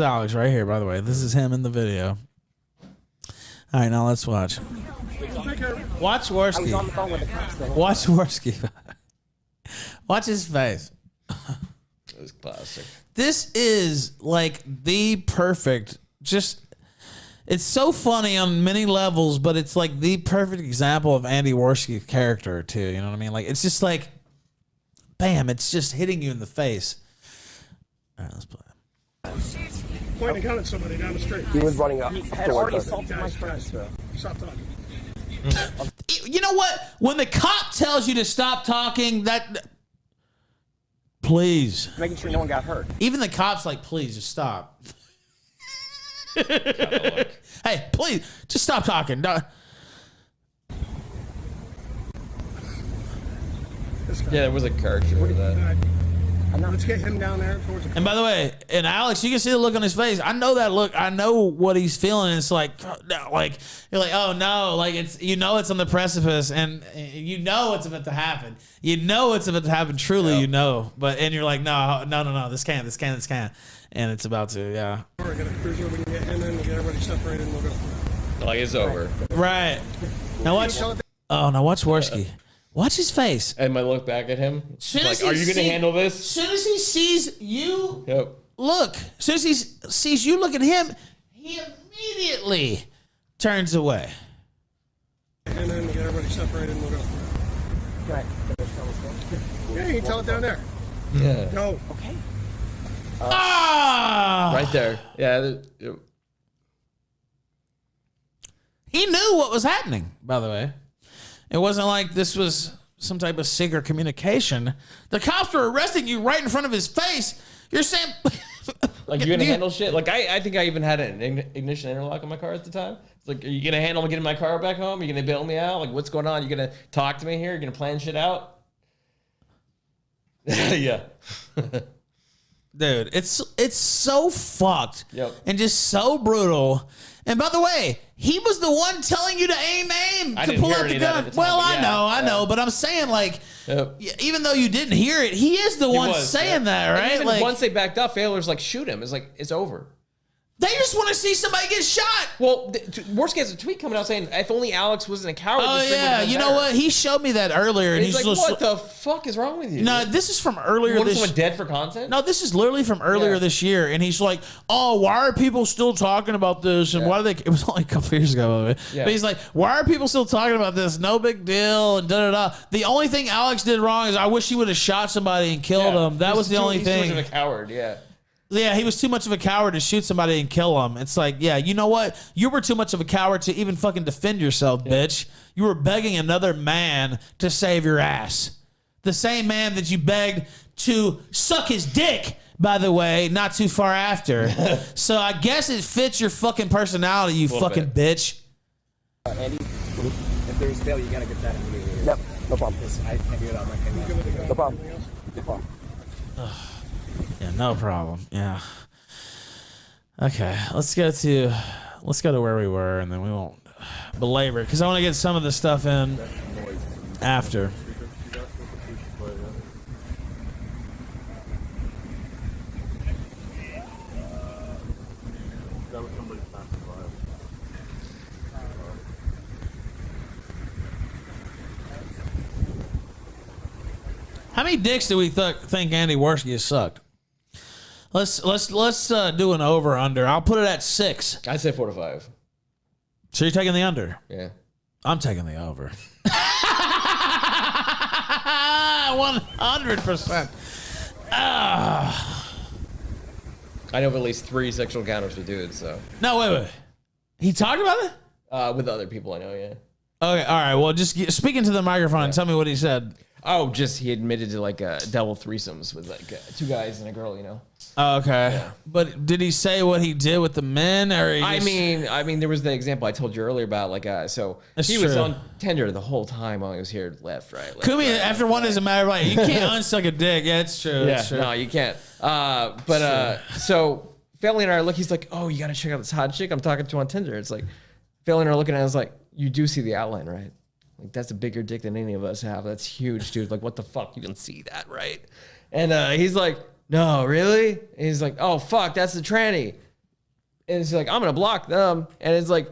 Alex right here, by the way. This is him in the video. All right, now let's watch. Watch Warski. I was on the phone with the cops though. Watch Warski. Watch his face. It was classic. This is like the perfect, just, it's so funny on many levels, but it's like the perfect example of Andy Warski's character too. You know what I mean? Like, it's just like, bam, it's just hitting you in the face. All right, let's play it. Point a gun at somebody down the street. He was running up. He had already assaulted my friend. Stop talking. You know what? When the cop tells you to stop talking, that... Please. Making sure no one got hurt. Even the cop's like, please, just stop. Hey, please, just stop talking. Yeah, there was a character for that. Let's get him down there towards the... And by the way, and Alex, you can see the look on his face. I know that look. I know what he's feeling. It's like you're like, oh no, like it's, you know, it's on the precipice, and you know it's about to happen. You know it's about to happen. Truly, you know. And you're like, no, this can't, and it's about to, yeah. We're gonna cruiser. We can get him in. We'll get everybody separated, and we'll go. Like it's over. Right. Now watch. Oh, now watch Warski. Watch his face. And I look back at him. Like, are you going to handle this? As soon as he sees you, yep. Look. As soon as he sees you look at him, he immediately turns away. And then we'll get everybody separated, and we'll go. Right. Yeah, you can tell it down there. Yeah. Go. Okay. Right there. Yeah. He knew what was happening, by the way. It wasn't like this was some type of secret communication. The cops were arresting you right in front of his face. You're saying... Like, you gonna handle shit? Like, I think I even had an ignition interlock on my car at the time. It's like, are you gonna handle me getting my car back home? Are you gonna bail me out? Like, what's going on? You gonna talk to me here? You gonna plan shit out? Yeah. Dude, it's so fucked. Yep. And just so brutal. And by the way, he was the one telling you to aim I to didn't pull hear out any the of that gun. at the time, Well, but I know, but I'm saying, like, Yep. even though you didn't hear it, he is the one saying that, right? And even like, once they backed up, Failer's like, shoot him. It's like, it's over. They just want to see somebody get shot. Well, Warski has a tweet coming out saying, if only Alex wasn't a coward. Oh, this thing yeah. would've been You know better. what? He showed me that earlier. And He's like, just, what the fuck is wrong with you? No, this is from earlier You want this someone dead for content? No, this is literally from earlier this year. And he's like, oh, why are people still talking about this? And why do they... It was only a couple years ago, by the way. Yeah. But he's like, why are people still talking about this? No big deal. And da-da-da. The only thing Alex did wrong is I wish he would have shot somebody and killed him. That was the only thing. He was a coward, yeah. Yeah, he was too much of a coward to shoot somebody and kill him. It's like, yeah, you know what? You were too much of a coward to even fucking defend yourself, bitch. You were begging another man to save your ass. The same man that you begged to suck his dick, by the way, not too far after. So I guess it fits your fucking personality, you fucking bitch. Andy, if there's failure, you gotta get that immediately. Yep, no problem. I can't do it on my camera. No problem. No problem. Yeah, no problem. Yeah. Okay, let's go to where we were, and then we won't belabor it because I want to get some of the stuff in after. How many dicks do we think Andy Warski has sucked? Let's do an over under. I'll put it at 6. I say 4 to 5. So you're taking the under? Yeah. I'm taking the over. 100%. I know of at least 3 sexual encounters with dudes. So. No, wait. He talked about it? With other people I know, yeah. Okay, all right. Well, just speak into the microphone and tell me what he said. Oh, just he admitted to like double threesomes with like 2 guys and a girl, you know. Oh, okay. Yeah. But did he say what he did with the men, or I mean, there was the example I told you earlier about like so That's he was true. on Tinder the whole time while he was here, left, right. Kumi, after one doesn't matter. Like you can't unsuck a dick. Yeah, it's true. Yeah, it's true. no, you can't. So Fairley and I look. He's like, oh, you gotta check out this hot chick I'm talking to on Tinder. It's like Fairley and I are looking at it. It's like, you do see the outline, right? Like that's a bigger dick than any of us have. That's huge, dude. Like what the fuck? You can see that, right? And he's like, no, really? And he's like, oh fuck, that's the tranny. And he's like, I'm gonna block them. And it's like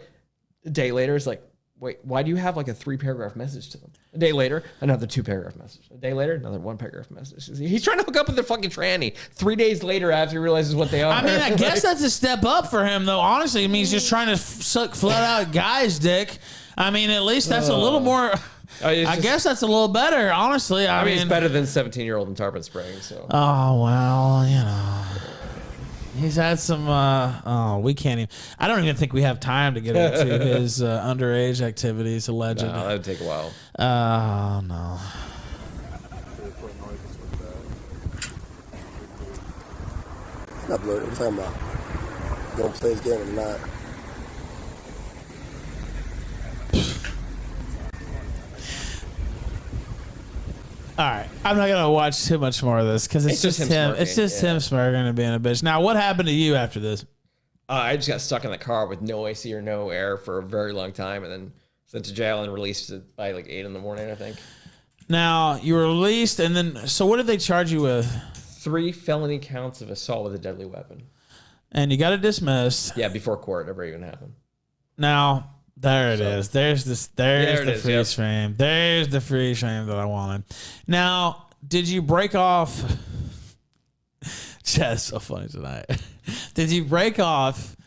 a day later, it's like, wait, why do you have like a 3-paragraph message to them? A day later, another 2-paragraph message. A day later, another 1-paragraph message. He's trying to hook up with the fucking tranny 3 days later after he realizes what they are. I mean, I guess that's a step up for him, though. Honestly, I mean, he's just trying to suck flat out guy's dick. I mean, at least that's a little more. I guess that's a little better, honestly. I mean, it's better than 17-year-old in Tarpon Springs. So. Oh, well, you know. He's had some, we can't even, I don't even think we have time to get into his underage activities, alleged. No, that would take a while. Oh, no. It's not blurry. What are you talking about? You don't play this game or not? All right, I'm not gonna watch too much more of this because it's just him. Smirking, It's just him smirking and being a bitch. Now, what happened to you after this? I just got stuck in the car with no AC or no air for a very long time, and then sent to jail and released by like 8 a.m, I think. Now you were released, and then so what did they charge you with? 3 felony counts of assault with a deadly weapon. And you got it dismissed. Yeah, before court ever even happened. Now. There it is. There's the freeze frame. There's the freeze frame that I wanted. Now, did you break off? That's so funny tonight. Did you break off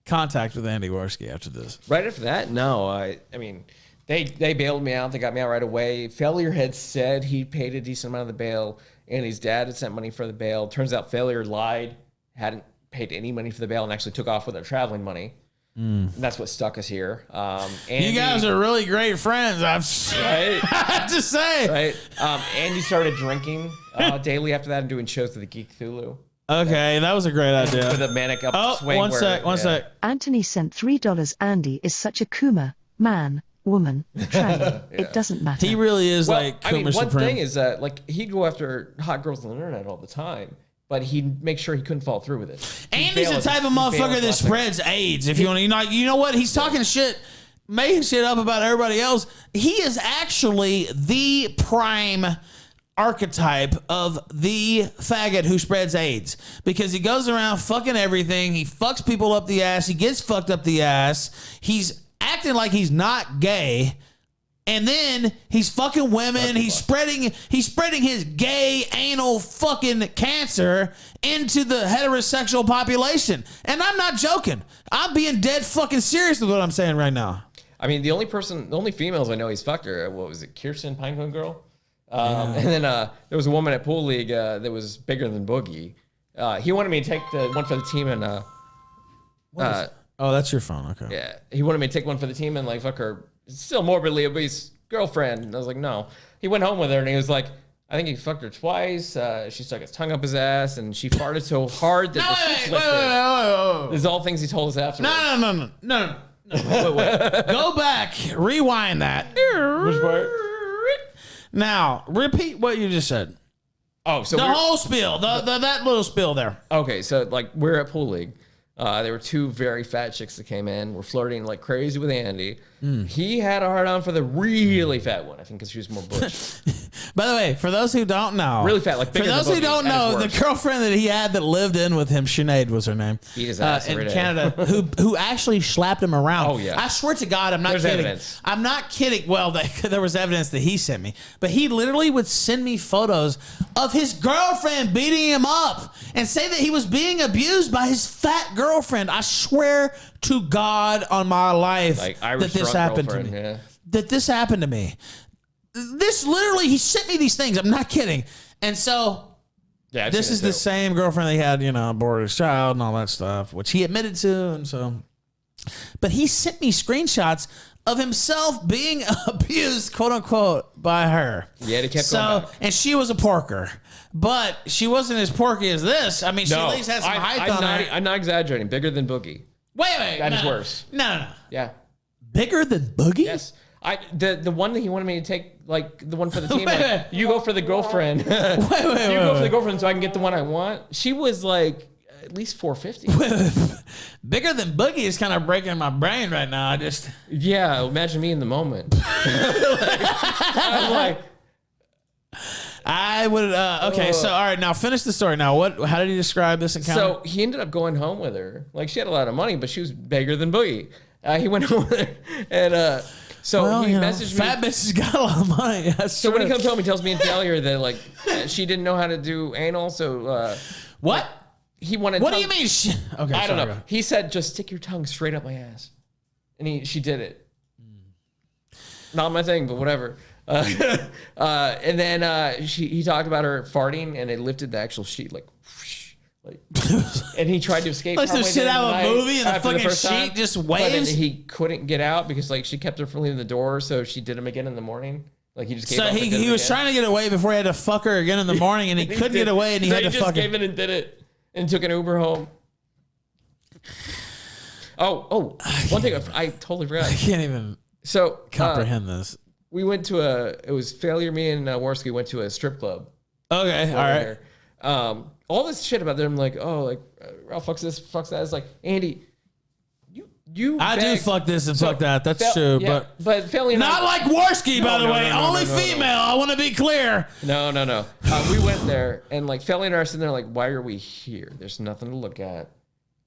contact with Andy Warski after this? Right after that, no. I mean, they bailed me out. They got me out right away. Failure had said he paid a decent amount of the bail, and his dad had sent money for the bail. Turns out Failure lied, hadn't paid any money for the bail, and actually took off with their traveling money. And that's what stuck us here. Andy, you guys are really great friends. I have to say. Right. Andy started drinking daily after that and doing shows with the Geek Thulu. Okay, that was a great idea. With a manic upswing. One sec. Anthony sent $3. Andy is such a Kuma. Man, woman, tranny. It doesn't matter. He really is like Kuma I mean, one Supreme. thing is that like he'd go after hot girls on the internet all the time. But he'd make sure he couldn't fall through with it. Andy's the type of motherfucker that spreads AIDS. If you want to, you know what? He's talking shit, making shit up about everybody else. He is actually the prime archetype of the faggot who spreads AIDS because he goes around fucking everything. He fucks people up the ass. He gets fucked up the ass. He's acting like he's not gay. And then he's fucking women. He's spreading his gay anal fucking cancer into the heterosexual population. And I'm not joking. I'm being dead fucking serious with what I'm saying right now. I mean, the only females I know he's fucked are, what was it, Kirsten Pinecone Girl? And then there was a woman at Pool League that was bigger than Boogie. He wanted me to take the one for the team and oh, that's your phone. Okay. Yeah, he wanted me to take one for the team and like fuck her still morbidly obese girlfriend. And I was like, no. He went home with her and he was like, I think he fucked her twice. She stuck his tongue up his ass and she farted so hard that the shit flipped. There's all things he told us afterwards. No. Wait. Go back. Rewind that. Which part? Now, repeat what you just said. Oh, so the whole spiel. That little spiel there. Okay, so like we're at Pool League. There were 2 very fat chicks that came in. We're flirting like crazy with Andy. He had a hard on for the really fat one, I think, because she was more butch. By the way, for those who don't know, really fat, like bigger for those than who don't know, the girlfriend that he had that lived in with him, Sinead was her name, beat his ass in every day. Canada, who actually slapped him around. Oh yeah, I swear to God, I'm not kidding. Evidence. I'm not kidding. Well, there was evidence that he sent me, but he literally would send me photos of his girlfriend beating him up and say that he was being abused by his fat girlfriend. I swear to God on my life like that this happened to me. Yeah. That this happened to me. This literally, he sent me these things. I'm not kidding. And so, yeah, this is the same girlfriend that he had, aborted his child and all that stuff, which he admitted to. And so, but he sent me screenshots of himself being abused, quote unquote, by her. Yeah, he kept going back. And she was a porker, but she wasn't as porky as this. I mean, she at least had some height on her. I'm not exaggerating. Bigger than Boogie. Wait. That is worse. No. Yeah. Bigger than Boogie? Yes. The one that he wanted me to take, like the one for the team. Like, you go for the girlfriend. You go for the girlfriend so I can get the one I want. She was like at least 450. Bigger than Boogie is kind of breaking my brain right now. Yeah, imagine me in the moment. I'm like, I would. Okay, so all right, now finish the story. Now, how did he describe this encounter? So he ended up going home with her. Like she had a lot of money, but she was bigger than Boogie. He went over there and so he messaged me. Fat bitches got a lot of money. That's so true. when he comes home, he tells me in failure that like she didn't know how to do anal. So what? He wanted. What do you mean? Okay, I don't know. sorry. He said, "Just stick your tongue straight up my ass," and she did it. Not my thing, but whatever. And then he talked about her farting, and it lifted the actual sheet like, and he tried to escape. Like some shit out of a movie, and the fucking sheet just waves. But he couldn't get out because like she kept her from leaving the door, so she did him again in the morning. Like he just gave so up and did he it was again. trying to get away before he had to fuck her again in the morning, and he couldn't get away, and he so had to just fucking gave in and did it, and took an Uber home. Oh, one thing I totally forgot. I can't even comprehend this. We went to it was failure. Me and Warski went to a strip club. Okay, all right. All this shit about them, like, Ralph fucks this, fucks that. It's like, Andy, you. I do fuck this and fuck that. That's true, but failure. Not like Warski, by the way. Only female. I want to be clear. No. We went there, and like Failure and I are sitting there, like, why are we here? There's nothing to look at.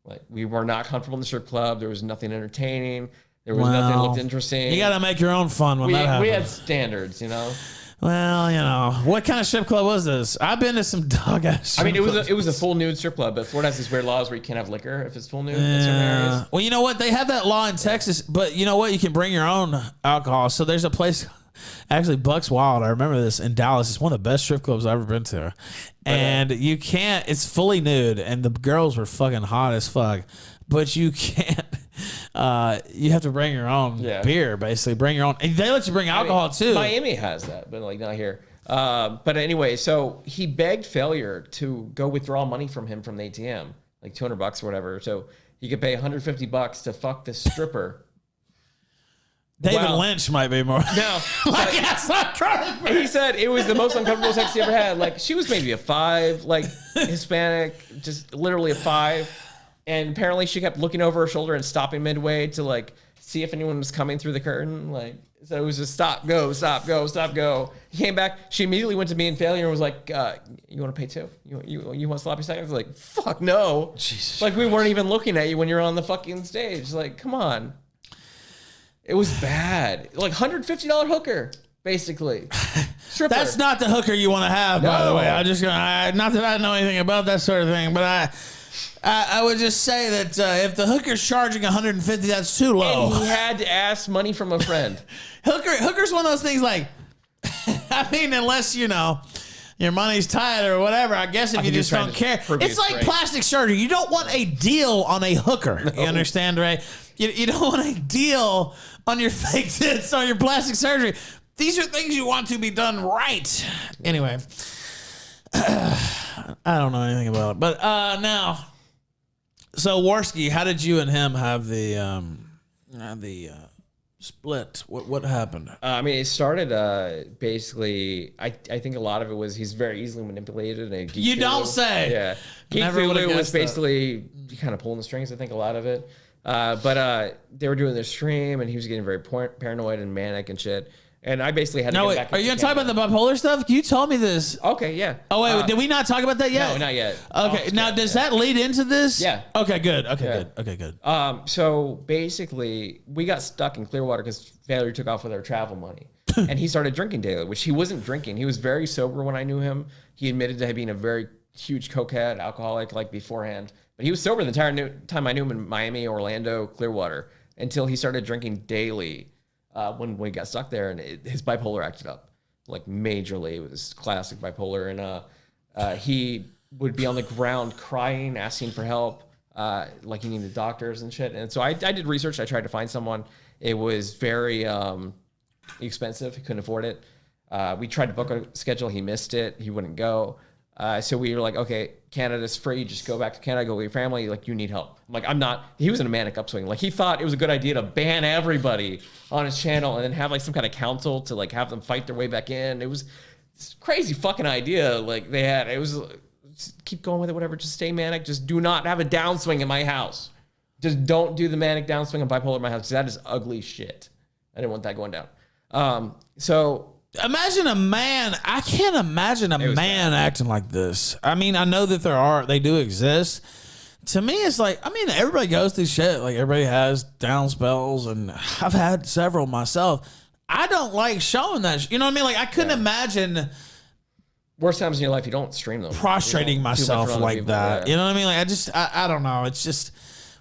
Like, we were not comfortable in the strip club. There was nothing entertaining. There was nothing that looked interesting. You got to make your own fun when that happens. We had standards, you know. Well, you know, what kind of strip club was this? I've been to some dog ass. I mean, it was a full nude strip club, but Florida has these weird laws where you can't have liquor if it's full nude in certain areas. Well, you know what? They have that law in Texas, but you know what? You can bring your own alcohol. So there's a place, actually Bucks Wild. I remember this in Dallas. It's one of the best strip clubs I've ever been to, and you can't. It's fully nude, and the girls were fucking hot as fuck, but you can't. You have to bring your own beer, basically. Bring your own. And they let you bring alcohol too. Miami has that, but like not here. But anyway, so he begged Failure to go withdraw money from him from the ATM, like $200 or whatever, so he could pay $150 to fuck this stripper. David Lynch might be more. No, like that's not trying. He said it was the most uncomfortable sex he ever had. Like she was maybe a 5, like Hispanic, just literally a 5. And apparently she kept looking over her shoulder and stopping midway to like see if anyone was coming through the curtain. Like, so it was just stop, go, stop, go, stop, go. He came back. She immediately went to me and Failure and was like, you want to pay too? You want sloppy seconds? I was like, fuck no. Jesus like we weren't even looking at you when you're on the fucking stage. Like, come on. It was bad. Like $150 hooker, basically. Stripper. That's not the hooker you want to have, by the way. Not that I know anything about that sort of thing, but I would just say that if the hooker's charging $150, that's too low. And he had to ask money from a friend. Hooker's one of those things like, I mean, unless, you know, your money's tight or whatever, I guess if you just don't care. It's like plastic surgery. You don't want a deal on a hooker. No. You understand, right? You don't want a deal on your fake tits, on your plastic surgery. These are things you want to be done right. Anyway, I don't know anything about it. But now... So Warski, how did you and him have the split? What happened? I mean, it started basically. I think a lot of it was he's very easily manipulated. And you don't say. Yeah, Geek Fulu was basically kind of pulling the strings. I think a lot of it. But they were doing their stream, and he was getting very paranoid and manic and shit. And I basically had to get back. Are you going to talk about the bipolar stuff? You told me this. Okay, yeah. Oh, wait, did we not talk about that yet? No, not yet. Okay, now does that lead into this? Yeah. Okay, good. Okay, good. So basically, we got stuck in Clearwater because Failure took off with our travel money. And he started drinking daily, which he wasn't drinking. He was very sober when I knew him. He admitted to being a very huge cokehead, alcoholic, like beforehand. But he was sober the entire time I knew him in Miami, Orlando, Clearwater, until he started drinking daily. When we got stuck there, and his bipolar acted up like majorly. It was classic bipolar, and he would be on the ground crying, asking for help, like he needed doctors and shit. And so I did research. I tried to find someone. It was very expensive. He couldn't afford it. We tried to book a schedule. He missed it. He wouldn't go. So we were like, okay, Canada's free. Just go back to Canada, go with your family. Like, you need help. I'm like, I'm not. He was in a manic upswing. Like, he thought it was a good idea to ban everybody on his channel and then have like some kind of council to like have them fight their way back in. It was this crazy fucking idea. Like they had, it was just keep going with it, whatever. Just stay manic. Just do not have a downswing in my house. Just don't do the manic downswing of bipolar in my house, because that is ugly shit. I didn't want that going down. So imagine a man. I can't imagine a man acting like this. I mean, I know that they do exist. to me, it's like, I mean, everybody goes through shit. Like, everybody has down spells, and I've had several myself. I don't like showing that. You know what I mean? Like, I couldn't imagine worst times in your life, you don't stream them. Prostrating myself like that. You know what I mean? Like, I don't know. It's just,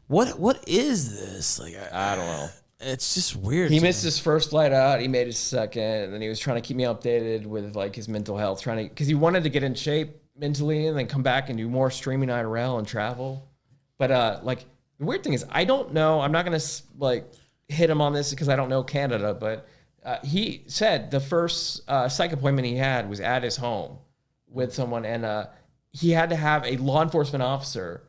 what is this? Like, I don't know. It's just weird. He missed his first flight out. He made his second, and then he was trying to keep me updated with like his mental health, because he wanted to get in shape mentally and then come back and do more streaming IRL and travel. But like the weird thing is, I don't know. I'm not gonna like hit him on this because I don't know Canada, but he said the first psych appointment he had was at his home with someone, and he had to have a law enforcement officer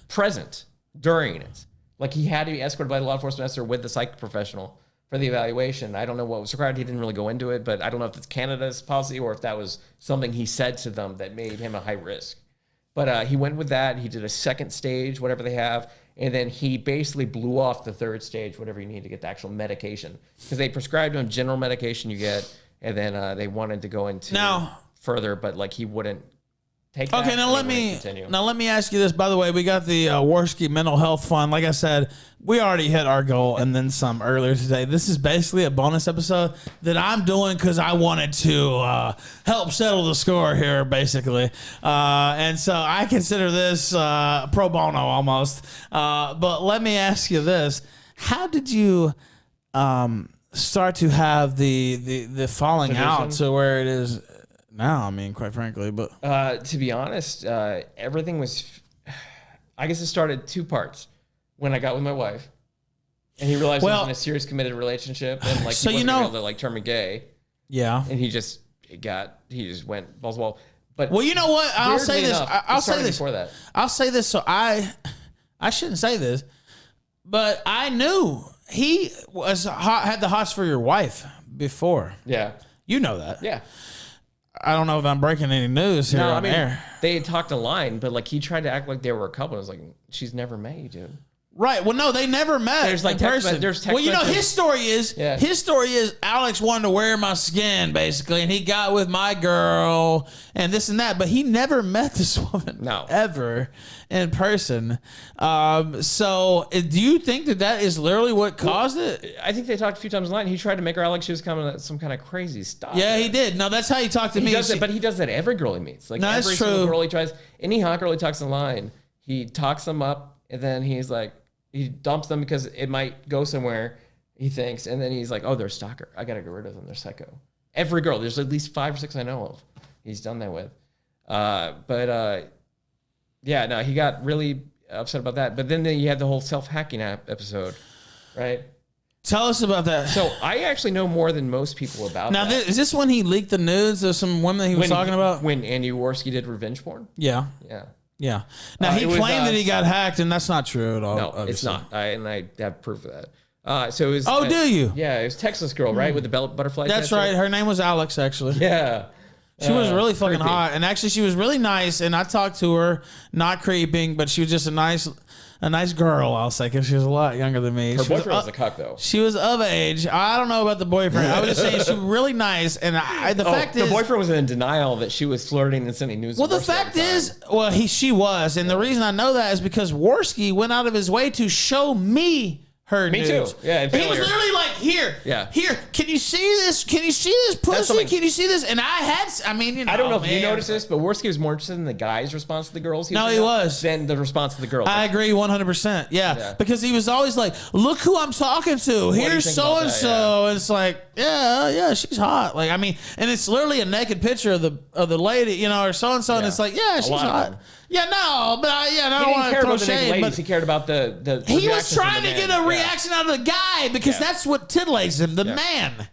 present during it. Like, he had to be escorted by the law enforcement officer with the psych professional for the evaluation. I don't know what was required. He didn't really go into it, but I don't know if it's Canada's policy or if that was something he said to them that made him a high risk. But he went with that. He did a second stage, whatever they have, and then he basically blew off the third stage, whatever you need to get the actual medication. Because they prescribed him general medication you get, and then they wanted to go into further, but like he wouldn't take that. Okay, now let me ask you this. By the way, we got the Warski Mental Health Fund. Like I said, we already hit our goal and then some earlier today. This is basically a bonus episode that I'm doing because I wanted to help settle the score here, basically. And so I consider this pro bono almost. But let me ask you this. How did you start to have the falling out to where it is now? I mean, quite frankly, but to be honest, everything was, I guess it started two parts. When I got with my wife and he realized he was in a serious committed relationship and like, so he wasn't gonna be able to like turn me gay. Yeah. And he just went balls to the wall. But well, you know what? I'll say this. I'll say this before that. I'll say this. So I shouldn't say this, but I knew he had the hots for your wife before. Yeah. You know that. Yeah. I don't know if I'm breaking any news here on air. They had talked online, but like he tried to act like they were a couple. I was like, she's never met you, dude. Right. Well, no, they never met There's like in person. There's well, you know, his story is Alex wanted to wear my skin, basically, and he got with my girl and this and that, but he never met this woman ever in person. So do you think that is literally what caused it? I think they talked a few times online. He tried to make her out like she was coming at some kind of crazy stuff. Yeah, he did. No, that's how he talked to me. But he does that every girl he meets. Like, every single girl he tries, any hot girl he talks online, he talks them up, and then he's like, he dumps them because it might go somewhere, he thinks, and then he's like, oh, they're a stalker. I got to get rid of them. They're psycho. Every girl. There's at least 5 or 6 I know of. He's done that with. Yeah, no, he got really upset about that. But then you had the whole self-hacking app episode, right? Tell us about that. So I actually know more than most people about now, that. Is this when he leaked the nudes of some women that he was talking about? When Andy Warski did revenge porn? Yeah. Yeah. Yeah. Now, he claimed that he got hacked, and that's not true at all. No, obviously. it's not. I have proof of that. So it was. Oh, do you? Yeah, it was Texas girl, right, with the butterfly. That's tattoo? right. Her name was Alex, actually. Yeah. She was really fucking creepy. hot, and actually, she was really nice. And I talked to her, not creeping, but she was just a nice girl. I'll say, because she was a lot younger than me. Her She boyfriend was a cuck, though. She was of age. I don't know about the boyfriend. I was just saying she was really nice, and the fact is, the boyfriend was in denial that she was flirting and sending news. well, the fact is, she was, and the reason I know that is because Warski went out of his way to show me her Me nudes. too. Yeah, he was literally like, here, can you see this? Can you see this pussy? Can you see this? And I don't know if you noticed this, but Warski was more interested in the guy's response to the girls. No, he was. Than the response to the girls. I agree 100%. Yeah, because he was always like, look who I'm talking to. Here's so and so. And it's like, yeah, she's hot. Like, I mean, and it's literally a naked picture of the lady, you know, or so and so, and it's like, yeah, she's hot. Yeah, no, but I don't want to throw shade. But he cared about the he was trying to get a reaction out of the guy because that's what titillates him, the man.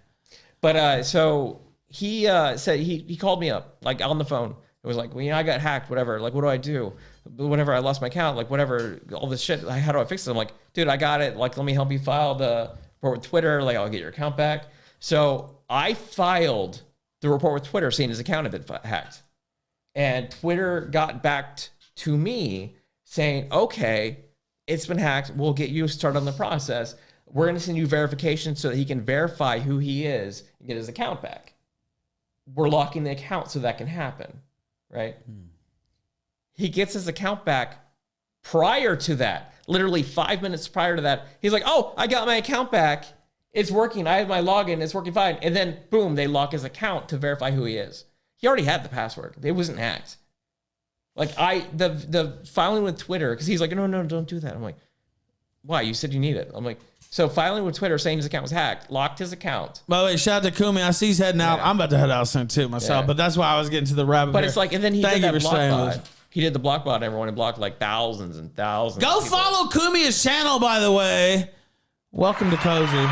But so he said he called me up like on the phone. It was like, well, I got hacked, whatever. Like, what do I do? Whatever, I lost my account. Like, whatever, all this shit. Like, how do I fix it? I'm like, dude, I got it. Like, let me help you file the report with Twitter. Like, I'll get your account back. So I filed the report with Twitter saying his account had been hacked. And Twitter got back to me saying, okay, it's been hacked. We'll get you started on the process. We're going to send you verification so that he can verify who he is and get his account back. We're locking the account so that can happen, right? He gets his account back Prior to that, literally 5 minutes prior to that, he's like, oh, I got my account back. It's working. I have my login. It's working fine. And then, boom, they lock his account to verify who he is. He already had the password. It wasn't hacked. Like, the filing with Twitter, because he's like, no, don't do that. I'm like, why? You said you need it. I'm like, so filing with Twitter saying his account was hacked, locked his account. By the way, shout out to Kumi. I see he's heading out. I'm about to head out soon too myself, but that's why I was getting to the rabbit. But it's like, and then he did that block bot. He did the block bot. Everyone and blocked like thousands and thousands. Go follow Kumi's channel, by the way. Welcome to Cozy.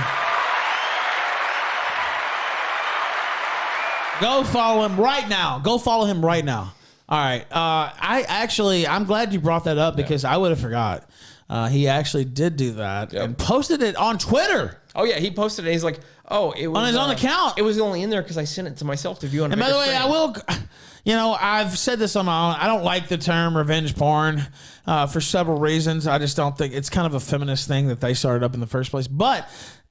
Go follow him right now. Go follow him right now. All right. I'm glad you brought that up because I would have forgot. He actually did do that and posted it on Twitter. Oh yeah, he posted it. He's like, oh, it was on his own account. It was only in there because I sent it to myself to view on. And by the way, I will. I've said this on my own. I don't like the term revenge porn for several reasons. I just don't think it's kind of a feminist thing that they started up in the first place. But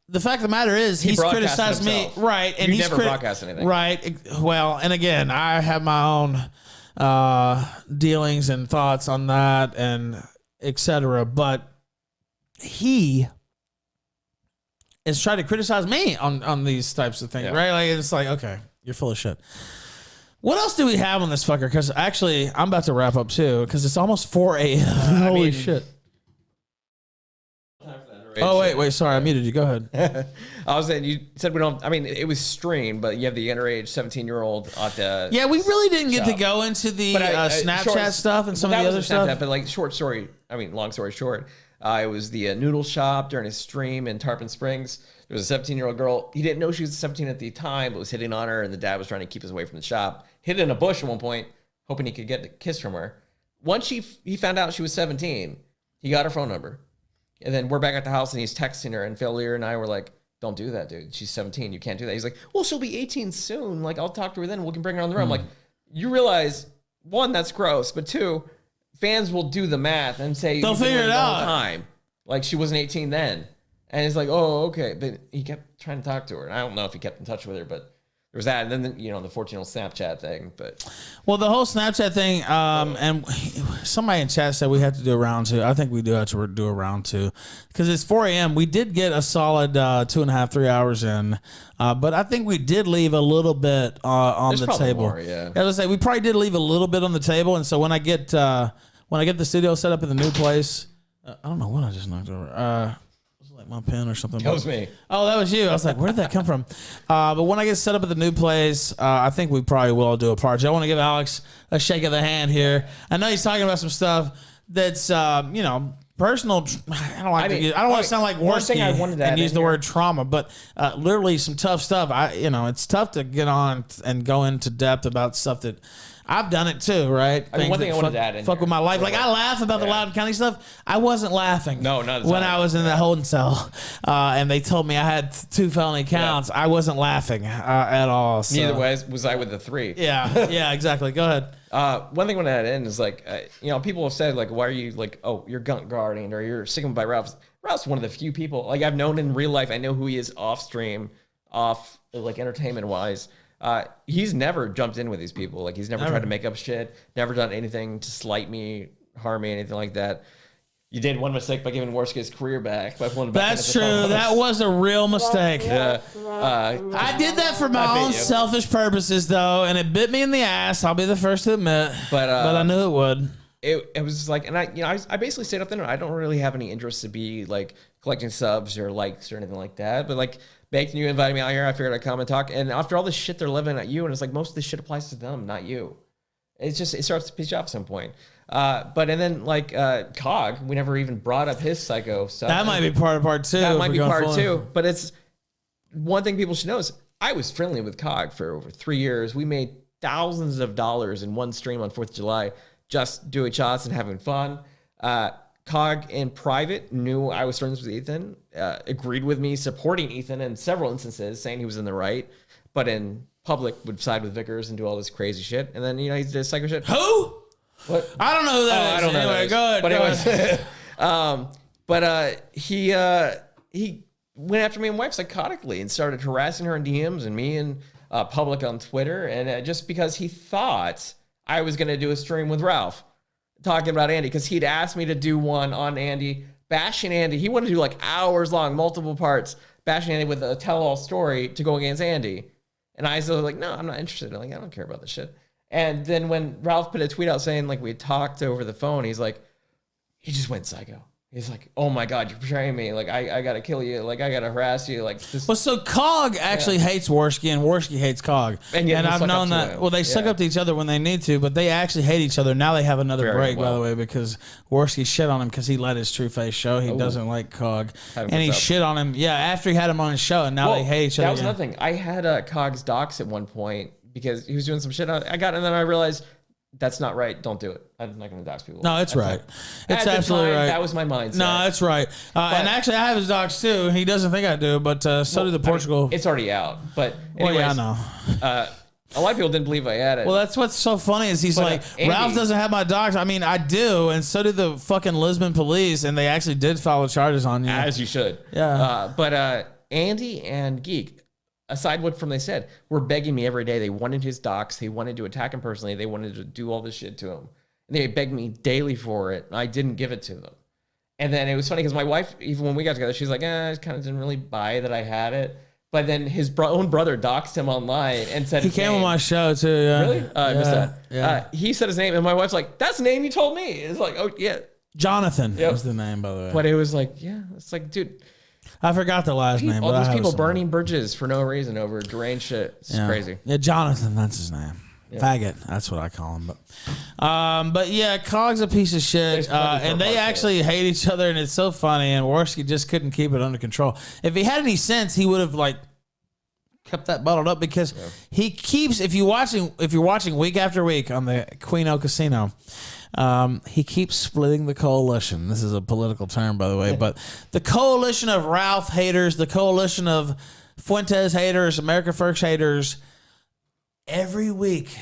the fact of the matter is, he's criticized me, right? And he's never broadcast anything, right? Well, and again, I have my own dealings and thoughts on that, and etc. But he is trying to criticize me on these types of things, right? Like it's like, okay, you're full of shit. What else do we have on this fucker? Because actually, I'm about to wrap up too, because it's almost 4 a.m. Holy shit. Oh, wait, sorry, I muted you. Go ahead. I was saying, you said we don't, I mean, it was streamed, but you have the underage 17-year-old at the Yeah, we really didn't get to go into the Snapchat stuff and some of the other stuff. But like, long story short, it was the noodle shop during his stream in Tarpon Springs. There was a 17-year-old girl. He didn't know she was 17 at the time, but was hitting on her, and the dad was trying to keep us away from the shop. Hid in a bush at one point, hoping he could get a kiss from her. Once he found out she was 17, he got her phone number. And then we're back at the house, and he's texting her, and Phil Lear and I were like, don't do that, dude. She's 17. You can't do that. He's like, well, she'll be 18 soon. Like, I'll talk to her then. We can bring her on the room. I'm like, you realize, one, that's gross, but two, fans will do the math and say, they'll figure it out. Time. Like, she wasn't 18 then. And it's like, oh, okay. But he kept trying to talk to her. And I don't know if he kept in touch with her, but there was that. And then, the 14-year-old Snapchat thing. But well, the whole Snapchat thing, and somebody in chat said we have to do a round two. I think we do have to do a round two because it's 4 a.m. We did get a solid 2.5, 3 hours in, but I think we did leave a little bit on the table. More, yeah. As I say, we probably did leave a little bit on the table, and so when I get the studio set up in the new place, I don't know what I just knocked over. Like my pen or something. That was me. Oh, that was you. I was like, where did that come from? But when I get set up at the new place, I think we probably will do a part two. I want to give Alex a shake of the hand here. I know he's talking about some stuff that's, personal. I don't want to sound like Warski and use the word trauma, but literally some tough stuff. It's tough to get on and go into depth about stuff that I've done it too, right? I mean, one thing I wanted to add in fuck with my life. Like, I laugh about the Loudoun County stuff. I wasn't laughing. No, not when I was in the holding cell, and they told me I had 2 felony counts. I wasn't laughing at all. So. Neither was I with the 3. Yeah, exactly. Go ahead. One thing I want to add in is like, people have said like, why are you like, oh, you're gun guarding or you're sticking by Ralph. Ralph's one of the few people like I've known in real life. I know who he is off stream, like entertainment wise. He's never jumped in with these people. Like he's never tried to make up shit, never done anything to slight me, harm me, anything like that. You did one mistake by giving Warski his career back. By pulling back. That's true. That was a real mistake. Yeah. I did that for my own selfish purposes, though, and it bit me in the ass. I'll be the first to admit. But I knew it would. It was like, and I basically stayed up there. I don't really have any interest to be like collecting subs or likes or anything like that. But like, Bacon, you invited me out here. I figured I'd come and talk. And after all this shit they're living at you, and it's like most of this shit applies to them, not you. It starts to piss you off at some point. And then like Cog, we never even brought up his psycho stuff. That might be part of part 2. That might be part 2. But it's one thing people should know is I was friendly with Cog for over 3 years. We made thousands of dollars in one stream on 4th of July, just doing shots and having fun. Cog in private knew I was friends with Ethan, agreed with me supporting Ethan in several instances, saying he was in the right, but in public would side with Vickers and do all this crazy shit. And then, he did psycho shit. Who? What? I don't know who that is. I don't know. Anyway, go ahead. But anyways, he went after me and wife psychotically and started harassing her in DMs and me in public on Twitter. And just because he thought I was going to do a stream with Ralph. talking about Andy because he'd asked me to do one on Andy, bashing Andy. He wanted to do like hours long, multiple parts, bashing Andy with a tell-all story to go against Andy. And I was like, no, I'm not interested. I'm like, I don't care about this shit. And then when Ralph put a tweet out saying like we had talked over the phone, he's like, he just went psycho. He's like, oh my God, you're betraying me. Like, I got to kill you. Like, I got to harass you. Like, this. Well, so Cog actually hates Warski and Warski hates Cog. And I've known that. Well, they suck up to each other when they need to, but they actually hate each other. Now they have another break, by the way, because Warski shit on him because he let his true face show. He doesn't like Cog. And he shit on him. Yeah, after he had him on his show, and now they hate each other. That was another thing. I had Cog's docs at one point because he was doing some shit. And then I realized, that's not right. Don't do it. I'm not going to dox people. No, it's right. It's absolutely right. That was my mindset. No, that's right. And actually, I have his docs too. He doesn't think I do, but so do the Portugal. I mean, it's already out. But anyways, I know. A lot of people didn't believe I had it. Well, that's what's so funny is he's like, Andy, Ralph doesn't have my docs. I mean, I do, and so did the fucking Lisbon police, and they actually did file charges on you. As you should. Yeah. But Andy and Geek, aside what from they said, were begging me every day. They wanted his docs. They wanted to attack him personally. They wanted to do all this shit to him. And they begged me daily for it. And I didn't give it to them. And then it was funny because my wife, even when we got together, she's like, I kind of didn't really buy that I had it. But then his own brother doxed him online and said he came on my show too. Yeah. Really? I missed that. Yeah. He said his name, and my wife's like, "That's the name you told me." It's like, oh yeah, Jonathan was the name, by the way. But it was like, yeah, it's like, dude. I forgot the last name. All these people burning bridges for no reason over deranged shit. It's crazy. Yeah, Jonathan, that's his name. Yeah. Faggot, that's what I call him. But yeah, Cog's a piece of shit, and they actually hate each other, and it's so funny. And Warski just couldn't keep it under control. If he had any sense, he would have like kept that bottled up because he keeps. If you're watching week after week on the Quino Casino. He keeps splitting the coalition. This is a political term, by the way, but the coalition of Ralph haters, the coalition of Fuentes haters, America First haters, every week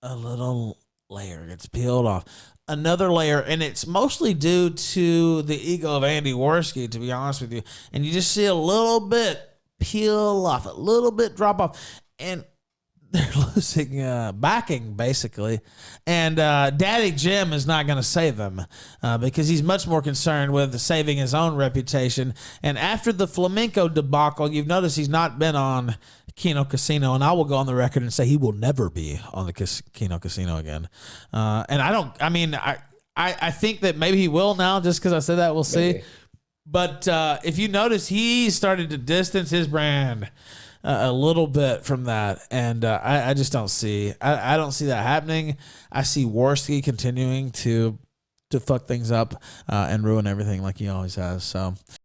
a little layer gets peeled off. Another layer, and it's mostly due to the ego of Andy Warski, to be honest with you. And you just see a little bit peel off, a little bit drop off, and they're losing backing, basically. And Daddy Jim is not going to save them because he's much more concerned with saving his own reputation. And after the flamenco debacle, you've noticed he's not been on Kino Casino. And I will go on the record and say he will never be on the Kino Casino again. And I think that maybe he will now just because I said that. We'll see. Maybe. But if you notice, he started to distance his brand a little bit from that, and I just don't see. I don't see that happening. I see Warski continuing to fuck things up and ruin everything like he always has. So.